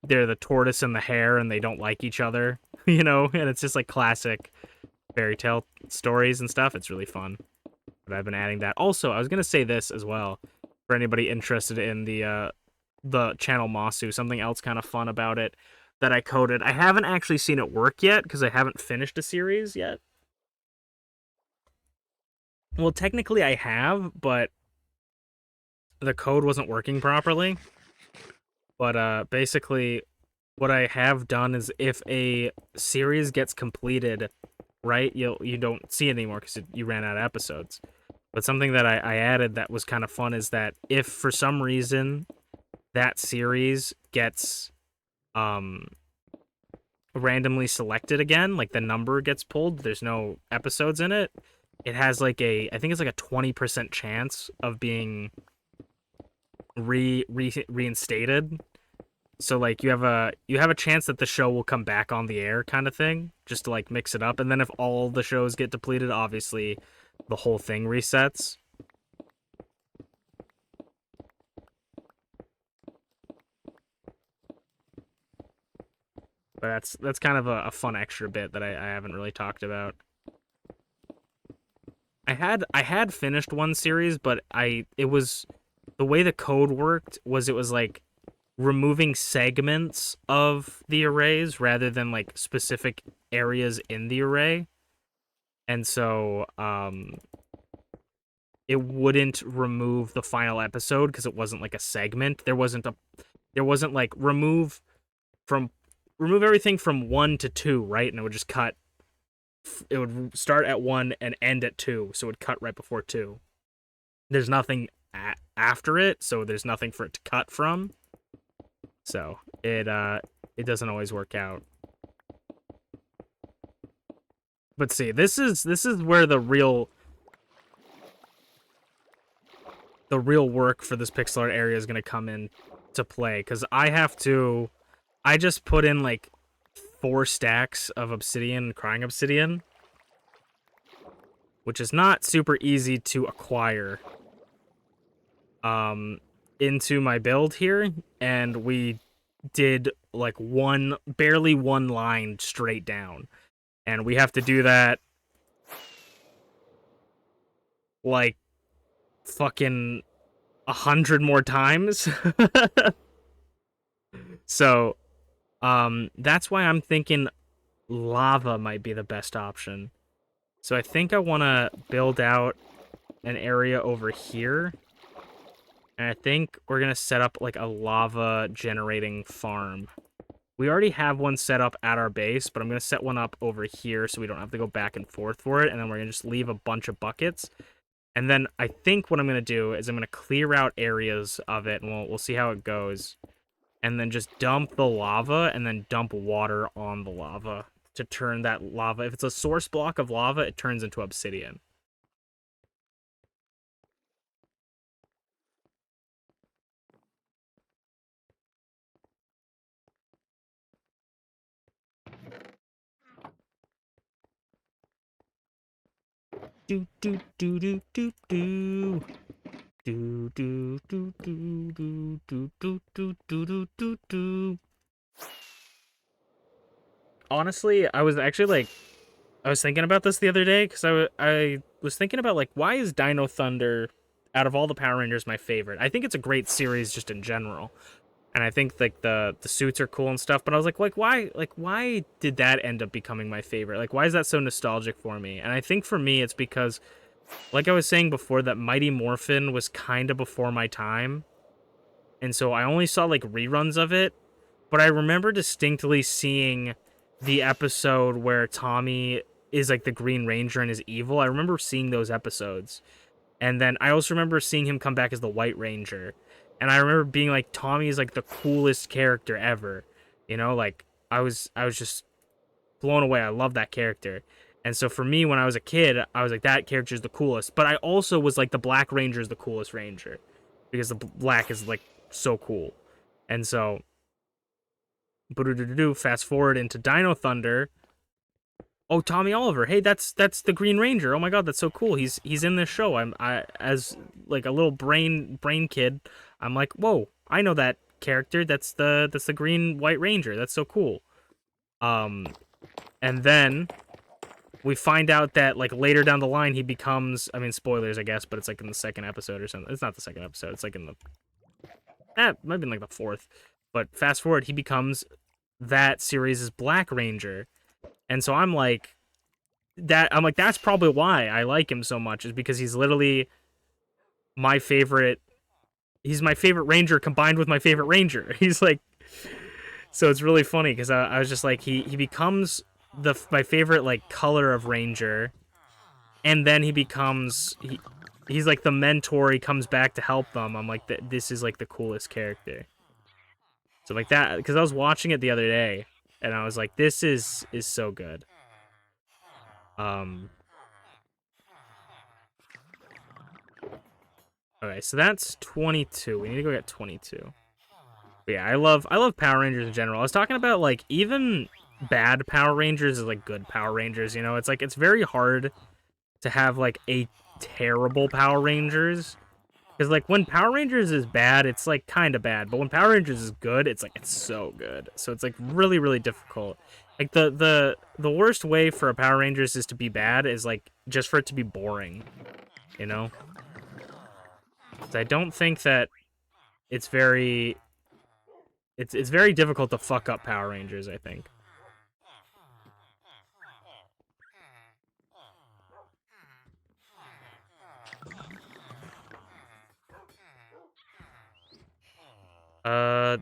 they're the tortoise and the hare and they don't like each other, you know, and it's just like classic fairy tale stories and stuff. It's really fun. But I've been adding that. Also, I was gonna say this as well for anybody interested in the channel Masu. Something else kind of fun about it that I coded. I haven't actually seen it work yet because I haven't finished a series yet. Well, technically I have, but the code wasn't working properly. But basically what I have done is if a series gets completed, right, you don't see it anymore because you ran out of episodes. But something that I added that was kind of fun is that if for some reason that series gets randomly selected again, like the number gets pulled, there's no episodes in it, it has like I think it's like a 20% chance of being reinstated. So like you have a chance that the show will come back on the air, kind of thing, just to like mix it up. And then if all the shows get depleted, obviously the whole thing resets. But that's kind of a fun extra bit that I haven't really talked about. I had finished one series, but it was the way the code worked was it was like removing segments of the arrays rather than like specific areas in the array. And so it wouldn't remove the final episode because it wasn't like a segment. There wasn't like remove everything from 1 to 2, right? And it would just cut. It would start at 1 and end at 2, so it would cut right before 2. There's nothing after it, so there's nothing for it to cut from. So it doesn't always work out. But see, this is where the real work for this pixel art area is going to come in to play, because I just put in like 4 stacks of obsidian, crying obsidian, which is not super easy to acquire, into my build here, and we did like barely one line straight down. And we have to do that like fucking 100 more times. So, that's why I'm thinking lava might be the best option. So I think I want to build out an area over here. And I think we're going to set up like a lava generating farm. We already have one set up at our base, but I'm going to set one up over here so we don't have to go back and forth for it. And then we're going to just leave a bunch of buckets. And then I think what I'm going to do is I'm going to clear out areas of it, and we'll see how it goes. And then just dump the lava, and then dump water on the lava to turn that lava. If it's a source block of lava, it turns into obsidian. Do do do do do do. Do do do do do do do do do do do. Honestly, I was thinking about this the other day because I was thinking about like, why is Dino Thunder out of all the Power Rangers my favorite? I think it's a great series just in general, and I think like the suits are cool and stuff. But I was like why did that end up becoming my favorite? Like, why is that so nostalgic for me? And I think for me it's because, like I was saying before, that Mighty Morphin was kind of before my time, and so I only saw like reruns of it. But I remember distinctly seeing the episode where Tommy is like the Green Ranger and is evil. I remember seeing those episodes. And then I also remember seeing him come back as the White Ranger. And I remember being like, Tommy is like the coolest character ever. You know, like I was just blown away. I love that character. And so for me, when I was a kid, I was like, that character is the coolest. But I also was like, the Black Ranger is the coolest Ranger. Because the black is like so cool. And so fast forward into Dino Thunder. Oh, Tommy Oliver. Hey, that's the Green Ranger. Oh my god, that's so cool. He's in this show. I as like a little brain kid, I'm like, whoa, I know that character. That's the Green White Ranger. That's so cool. And then we find out that like later down the line he becomes, I mean, spoilers I guess, but it's like in the second episode or something. It's not the second episode. It's like in the it might have been like the fourth. But fast forward, he becomes that series' Black Ranger. And so I'm like, that's probably why I like him so much, is because he's literally my favorite. He's my favorite Ranger combined with my favorite Ranger. He's like, so it's really funny because I was just like, he becomes my favorite like color of Ranger, and then he becomes he's like the mentor. He comes back to help them. I'm like, this is like the coolest character. So like that, because I was watching it the other day, and I was like, this is so good. Okay, so that's 22. We need to go get 22. But yeah, I love Power Rangers in general. I was talking about like even bad Power Rangers is like good Power Rangers, you know? It's like it's very hard to have like a terrible Power Rangers. Because like when Power Rangers is bad, it's like kind of bad, but when Power Rangers is good, it's like it's so good. So it's like really, really difficult. Like the worst way for a Power Rangers is to be bad is like just for it to be boring, you know? So I don't think that it's very it's very difficult to fuck up Power Rangers, I think.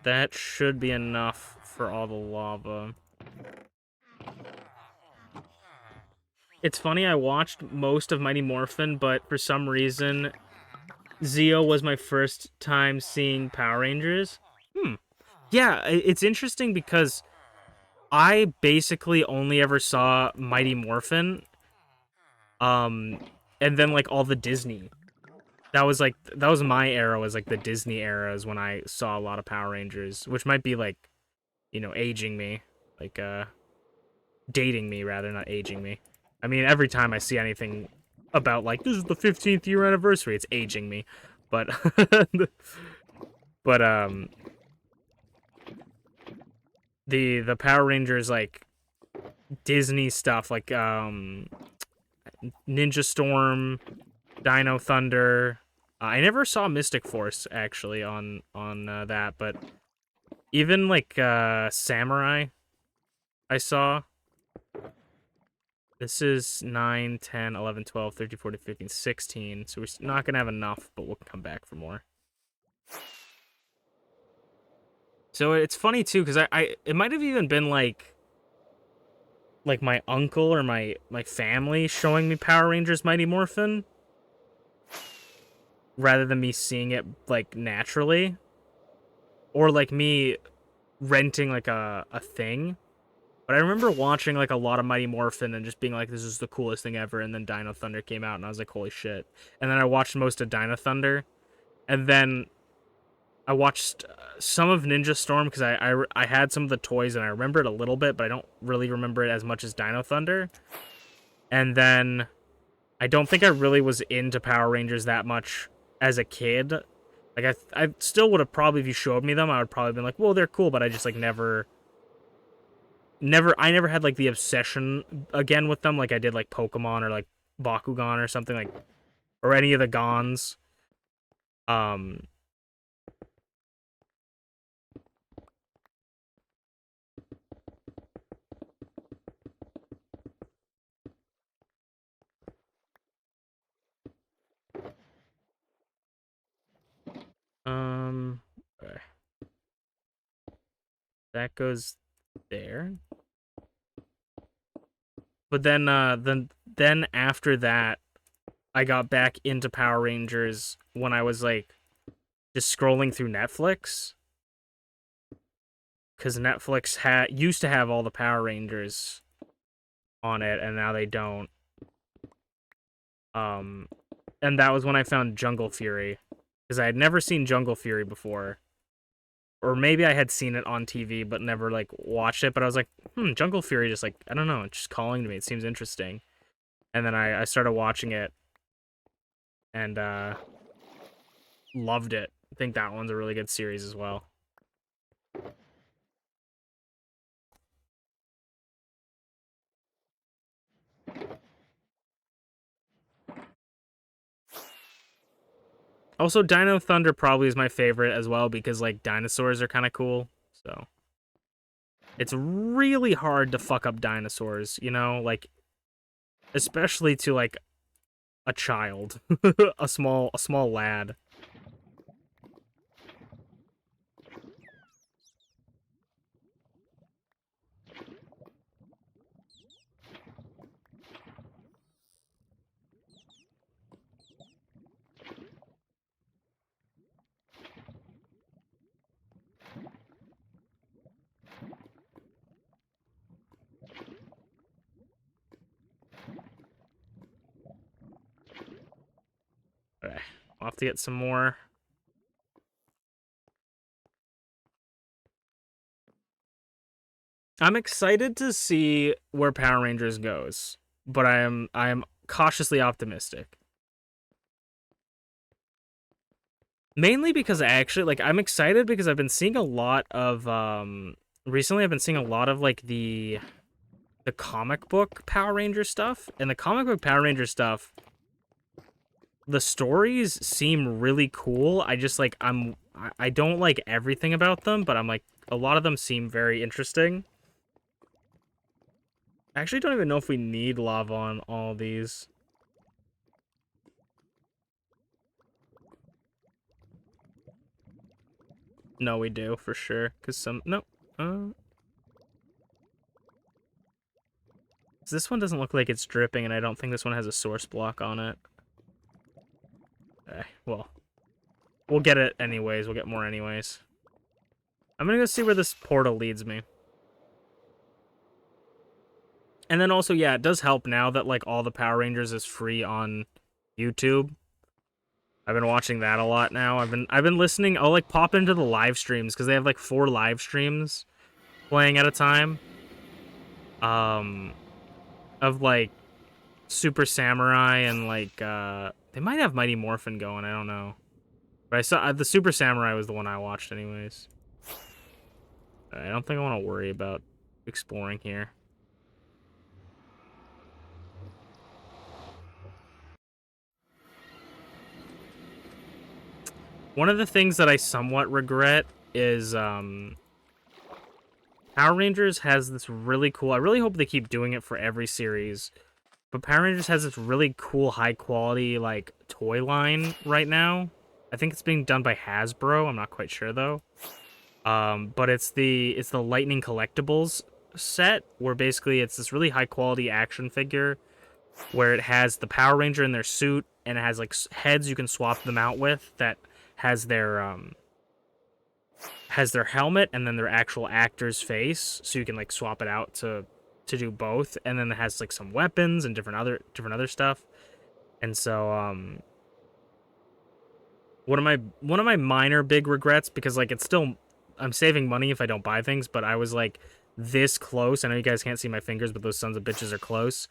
That should be enough for all the lava. It's funny, I watched most of Mighty Morphin, but for some reason, Zeo was my first time seeing Power Rangers. Yeah, it's interesting because I basically only ever saw Mighty Morphin, and then like all the Disney. That was my era, was like the Disney era is when I saw a lot of Power Rangers, which might be like, you know, aging me, like dating me rather, not aging me. I mean, every time I see anything about like this is the 15th year anniversary, it's aging me. But but the Power Rangers like Disney stuff, like Ninja Storm, Dino Thunder. I never saw Mystic Force actually on that, but even like Samurai, I saw. This is 9, 10, 11, 12, 13, 14, 15, 16. So we're not going to have enough, but we'll come back for more. So it's funny, too, because it might have even been, like my uncle or my family showing me Power Rangers Mighty Morphin. Rather than me seeing it, like, naturally. Or, like, me renting, like, a thing. But I remember watching, like, a lot of Mighty Morphin and just being like, this is the coolest thing ever. And then Dino Thunder came out, and I was like, holy shit. And then I watched most of Dino Thunder. And then I watched some of Ninja Storm, because I had some of the toys, and I remember it a little bit, but I don't really remember it as much as Dino Thunder. And then I don't think I really was into Power Rangers that much as a kid. Like, I still would have probably, if you showed me them, I would probably been like, well, they're cool, but I just, like, I never had, like, the obsession again with them like I did, like, Pokemon or, like, Bakugan or something, like, or any of the Gons. Okay. That goes there. But then after that, I got back into Power Rangers when I was like just scrolling through Netflix, because Netflix used to have all the Power Rangers on it, and now they don't. And that was when I found Jungle Fury, because I had never seen Jungle Fury before, or maybe I had seen it on TV but never like watched it. But I was like, Jungle Fury, just like, I don't know, it's just calling to me. It seems interesting. And then I started watching it, and loved it. I think that one's a really good series as well. Also, Dino Thunder probably is my favorite as well, because like dinosaurs are kind of cool. So it's really hard to fuck up dinosaurs, you know, like especially to like a child, a small lad. Okay, I'll have to get some more. I'm excited to see where Power Rangers goes, but I am cautiously optimistic. Mainly because I'm excited because I've been seeing a lot of recently I've been seeing a lot of like the comic book Power Ranger stuff, and the comic book Power Ranger stuff, the stories seem really cool. I just like I don't like everything about them, but I'm like a lot of them seem very interesting. I actually don't even know if we need lava on all these. No, we do for sure, because this one doesn't look like it's dripping, and I don't think this one has a source block on it. Well, we'll get it anyways. We'll get more anyways. I'm gonna go see where this portal leads me. And then also, yeah, it does help now that like all the Power Rangers is free on YouTube. I've been watching that a lot now. I've been listening. I'll like pop into the live streams, because they have like 4 live streams playing at a time. Of like Super Samurai and like they might have Mighty Morphin going. I don't know, but I saw the Super Samurai was the one I watched anyways. I don't think I want to worry about exploring here. One of the things that I somewhat regret is Power Rangers has this really cool... I really hope they keep doing it for every series. But Power Rangers has this really cool, high-quality, like, toy line right now. I think it's being done by Hasbro. I'm not quite sure, though. But it's the Lightning Collectibles set, where basically it's this really high-quality action figure where it has the Power Ranger in their suit, and it has, like, heads you can swap them out with that has their helmet and then their actual actor's face, so you can, like, swap it out to do both, and then it has, like, some weapons and different other stuff. And so one of my minor big regrets, because, like, it's still, I'm saving money if I don't buy things, but I was, like, this close. I know you guys can't see my fingers, but those sons of bitches are close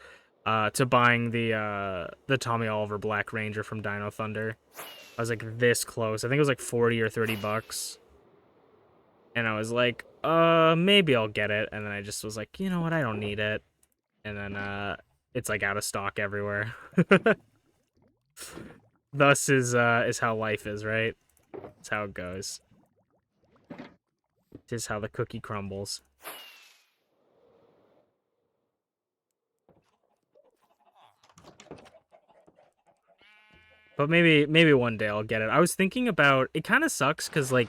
to buying the Tommy Oliver Black Ranger from Dino Thunder. I was, like, this close. I think it was, like, 40 or 30 bucks. And I was like, maybe I'll get it. And then I just was like, you know what? I don't need it. And then, it's, like, out of stock everywhere. Thus is how life is, right? It's how it goes. It is how the cookie crumbles. But maybe one day I'll get it. I was thinking about... It kind of sucks, because, like,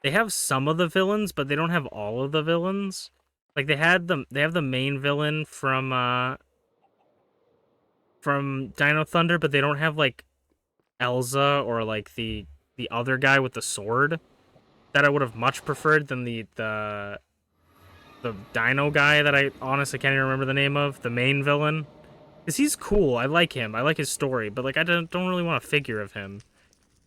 they have some of the villains, but they don't have all of the villains. Like, they have the main villain from Dino Thunder, but they don't have, like, Elsa or, like, the other guy with the sword that I would have much preferred than the Dino guy that I honestly can't even remember the name of, the main villain. Because he's cool. I like him. I like his story, but, like, I don't really want a figure of him.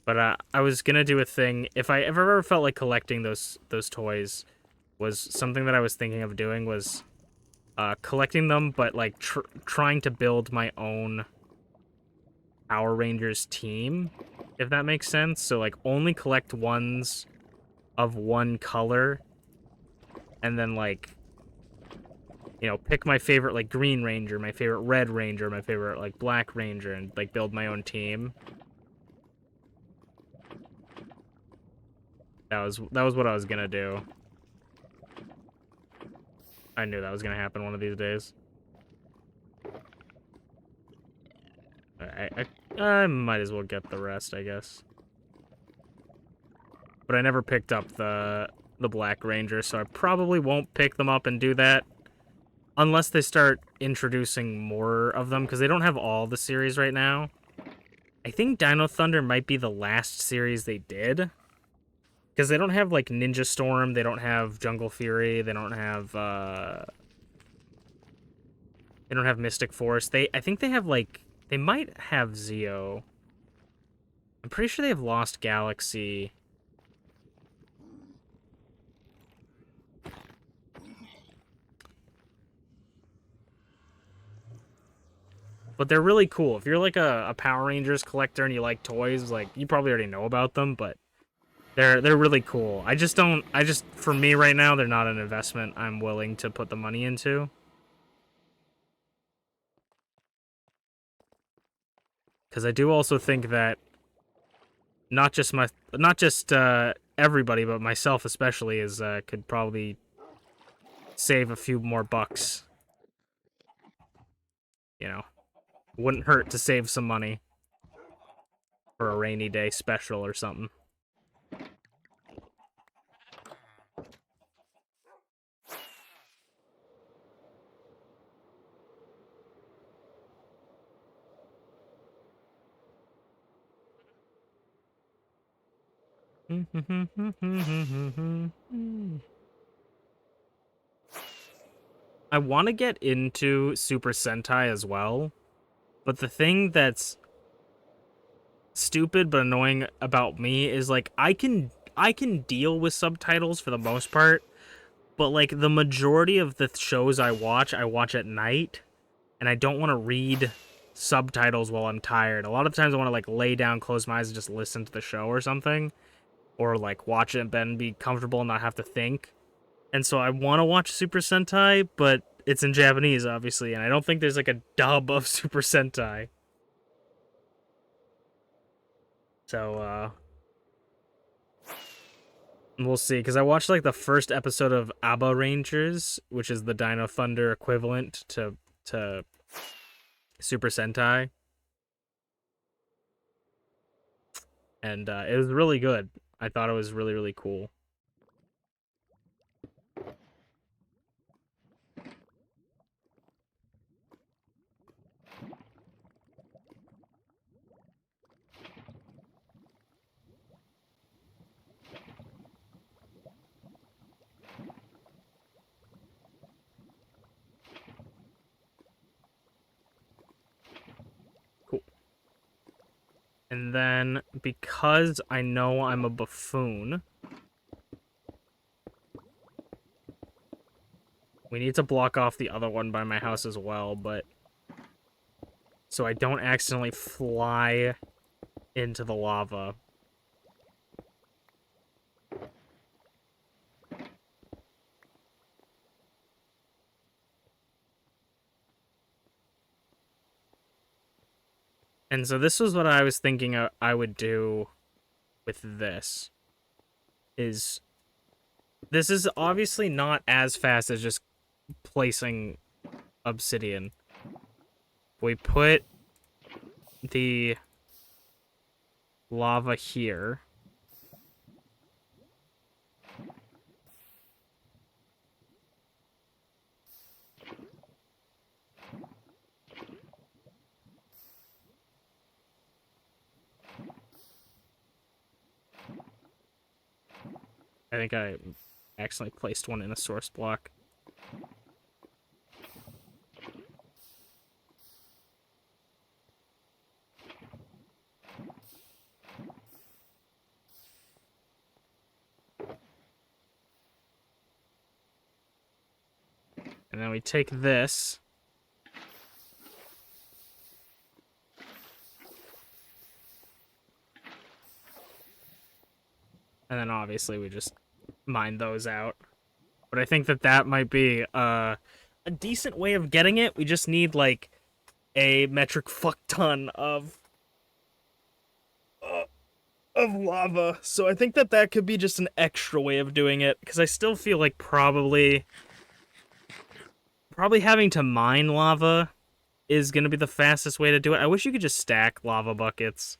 But I was gonna do a thing. If I ever felt like collecting those toys, was something that I was thinking of doing was collecting them, but, like, trying to build my own Power Rangers team, if that makes sense. So, like, only collect ones of one color, and then, like, you know, pick my favorite, like, Green Ranger, my favorite Red Ranger, my favorite, like, Black Ranger, and, like, build my own team. That was what I was gonna do. I knew that was gonna happen one of these days. I might as well get the rest, I guess. But I never picked up the Black Ranger, so I probably won't pick them up and do that. Unless they start introducing more of them, because they don't have all the series right now. I think Dino Thunder might be the last series they did. Because they don't have, like, Ninja Storm, they don't have Jungle Fury, they don't have Mystic Force. I think they have, like, they might have Zeo. I'm pretty sure they have Lost Galaxy. But they're really cool. If you're, like, a Power Rangers collector and you like toys, like, you probably already know about them, but they're really cool. For me right now, they're not an investment I'm willing to put the money into. Because I do also think that not just everybody, but myself especially, could probably save a few more bucks. You know, wouldn't hurt to save some money for a rainy day special or something. I want to get into Super Sentai as well, but the thing that's stupid but annoying about me is, like, I can deal with subtitles for the most part, but, like, the majority of the shows I watch at night, and I don't want to read subtitles while I'm tired. A lot of times I want to, like, lay down, close my eyes, and just listen to the show or something, or, like, watch it in bed and be comfortable and not have to think. And so I want to watch Super Sentai, but it's in Japanese, obviously, and I don't think there's like a dub of Super Sentai. So, we'll see, because I watched like the first episode of Aba Rangers, which is the Dino Thunder equivalent to Super Sentai. And it was really good. I thought it was really, really cool. Cool. And then, because I know I'm a buffoon, we need to block off the other one by my house as well, but so I don't accidentally fly into the lava. And so this was what I was thinking I would do with this. This is obviously not as fast as just placing obsidian. We put the lava here. I think I accidentally placed one in a source block. And then we take this. And then obviously we just mine those out. But I think that might be a decent way of getting it. We just need like a metric fuck ton of lava. So I think that could be just an extra way of doing it, because I still feel like probably having to mine lava is going to be the fastest way to do it. I wish you could just stack lava buckets.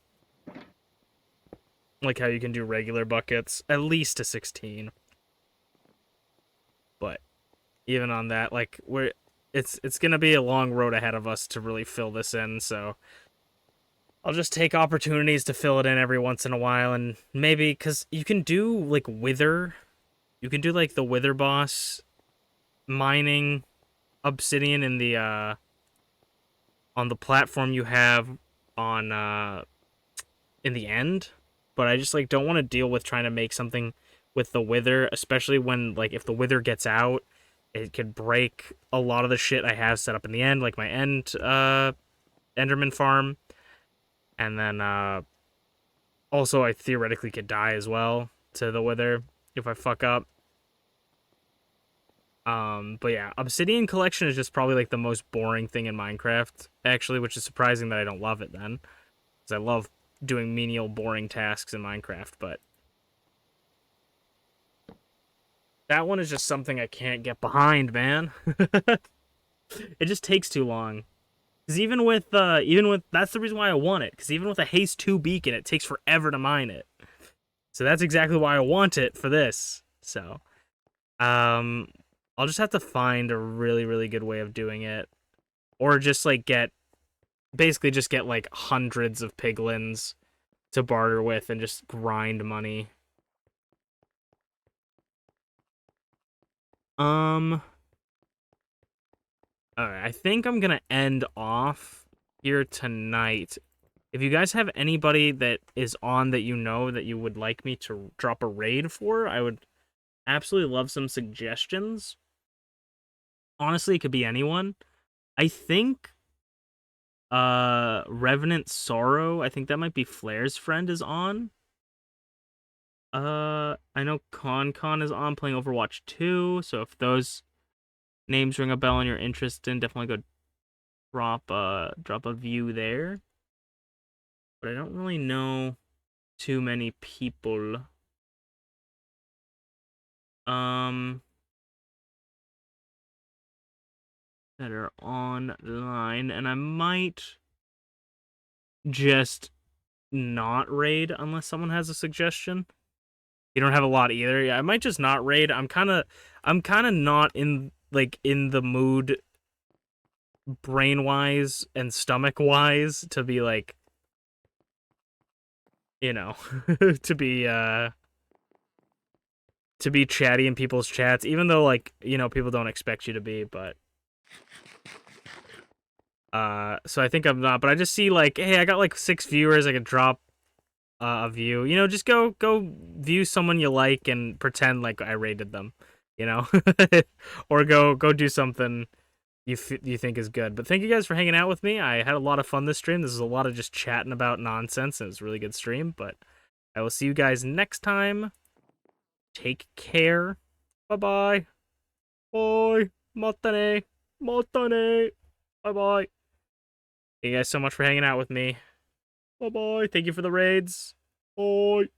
Like how you can do regular buckets, at least to 16. But even on that, like it's going to be a long road ahead of us to really fill this in, so I'll just take opportunities to fill it in every once in a while, and maybe, because you can do, like, Wither. You can do, like, the Wither boss mining obsidian in the, on the platform you have on, in the end. But I just, like, don't want to deal with trying to make something with the Wither, especially when, like, if the Wither gets out, it could break a lot of the shit I have set up in the end, like my end, Enderman farm. And then, also I theoretically could die as well to the Wither if I fuck up. But yeah, Obsidian Collection is just probably, like, the most boring thing in Minecraft, actually, which is surprising that I don't love it then. Because I love doing menial, boring tasks in Minecraft, but that one is just something I can't get behind, man. It just takes too long. Because even with, that's the reason why I want it. Because even with a Haste 2 beacon, it takes forever to mine it. So that's exactly why I want it for this. So, I'll just have to find a really, really good way of doing it. Or just, like, basically just get, like, hundreds of piglins to barter with and just grind money. Alright, I think I'm gonna end off here tonight. If you guys have anybody that is on that you know that you would like me to drop a raid for, I would absolutely love some suggestions. Honestly, it could be anyone. I think Revenant Sorrow, I think that might be Flair's friend, is on. I know Con is on playing Overwatch 2, so if those names ring a bell and you're interested in, definitely go drop a view there. But I don't really know too many people. That are online, and I might just not raid unless someone has a suggestion. You don't have a lot either. Yeah, I might just not raid. I'm kind of not in the mood brain-wise and stomach-wise to be like, you know, to be chatty in people's chats, even though, like, you know, people don't expect you to be, but so I think I'm not, but I just see like, hey, I got like 6 viewers, I could drop a view. You know, just go view someone you like and pretend like I rated them, you know? Or go do something you think is good. But thank you guys for hanging out with me. I had a lot of fun this stream. This is a lot of just chatting about nonsense, and it was a really good stream, but I will see you guys next time. Take care. Bye-bye. Bye. Matane. Matane. Bye-bye. Thank you guys so much for hanging out with me. Bye-bye. Thank you for the raids. Bye.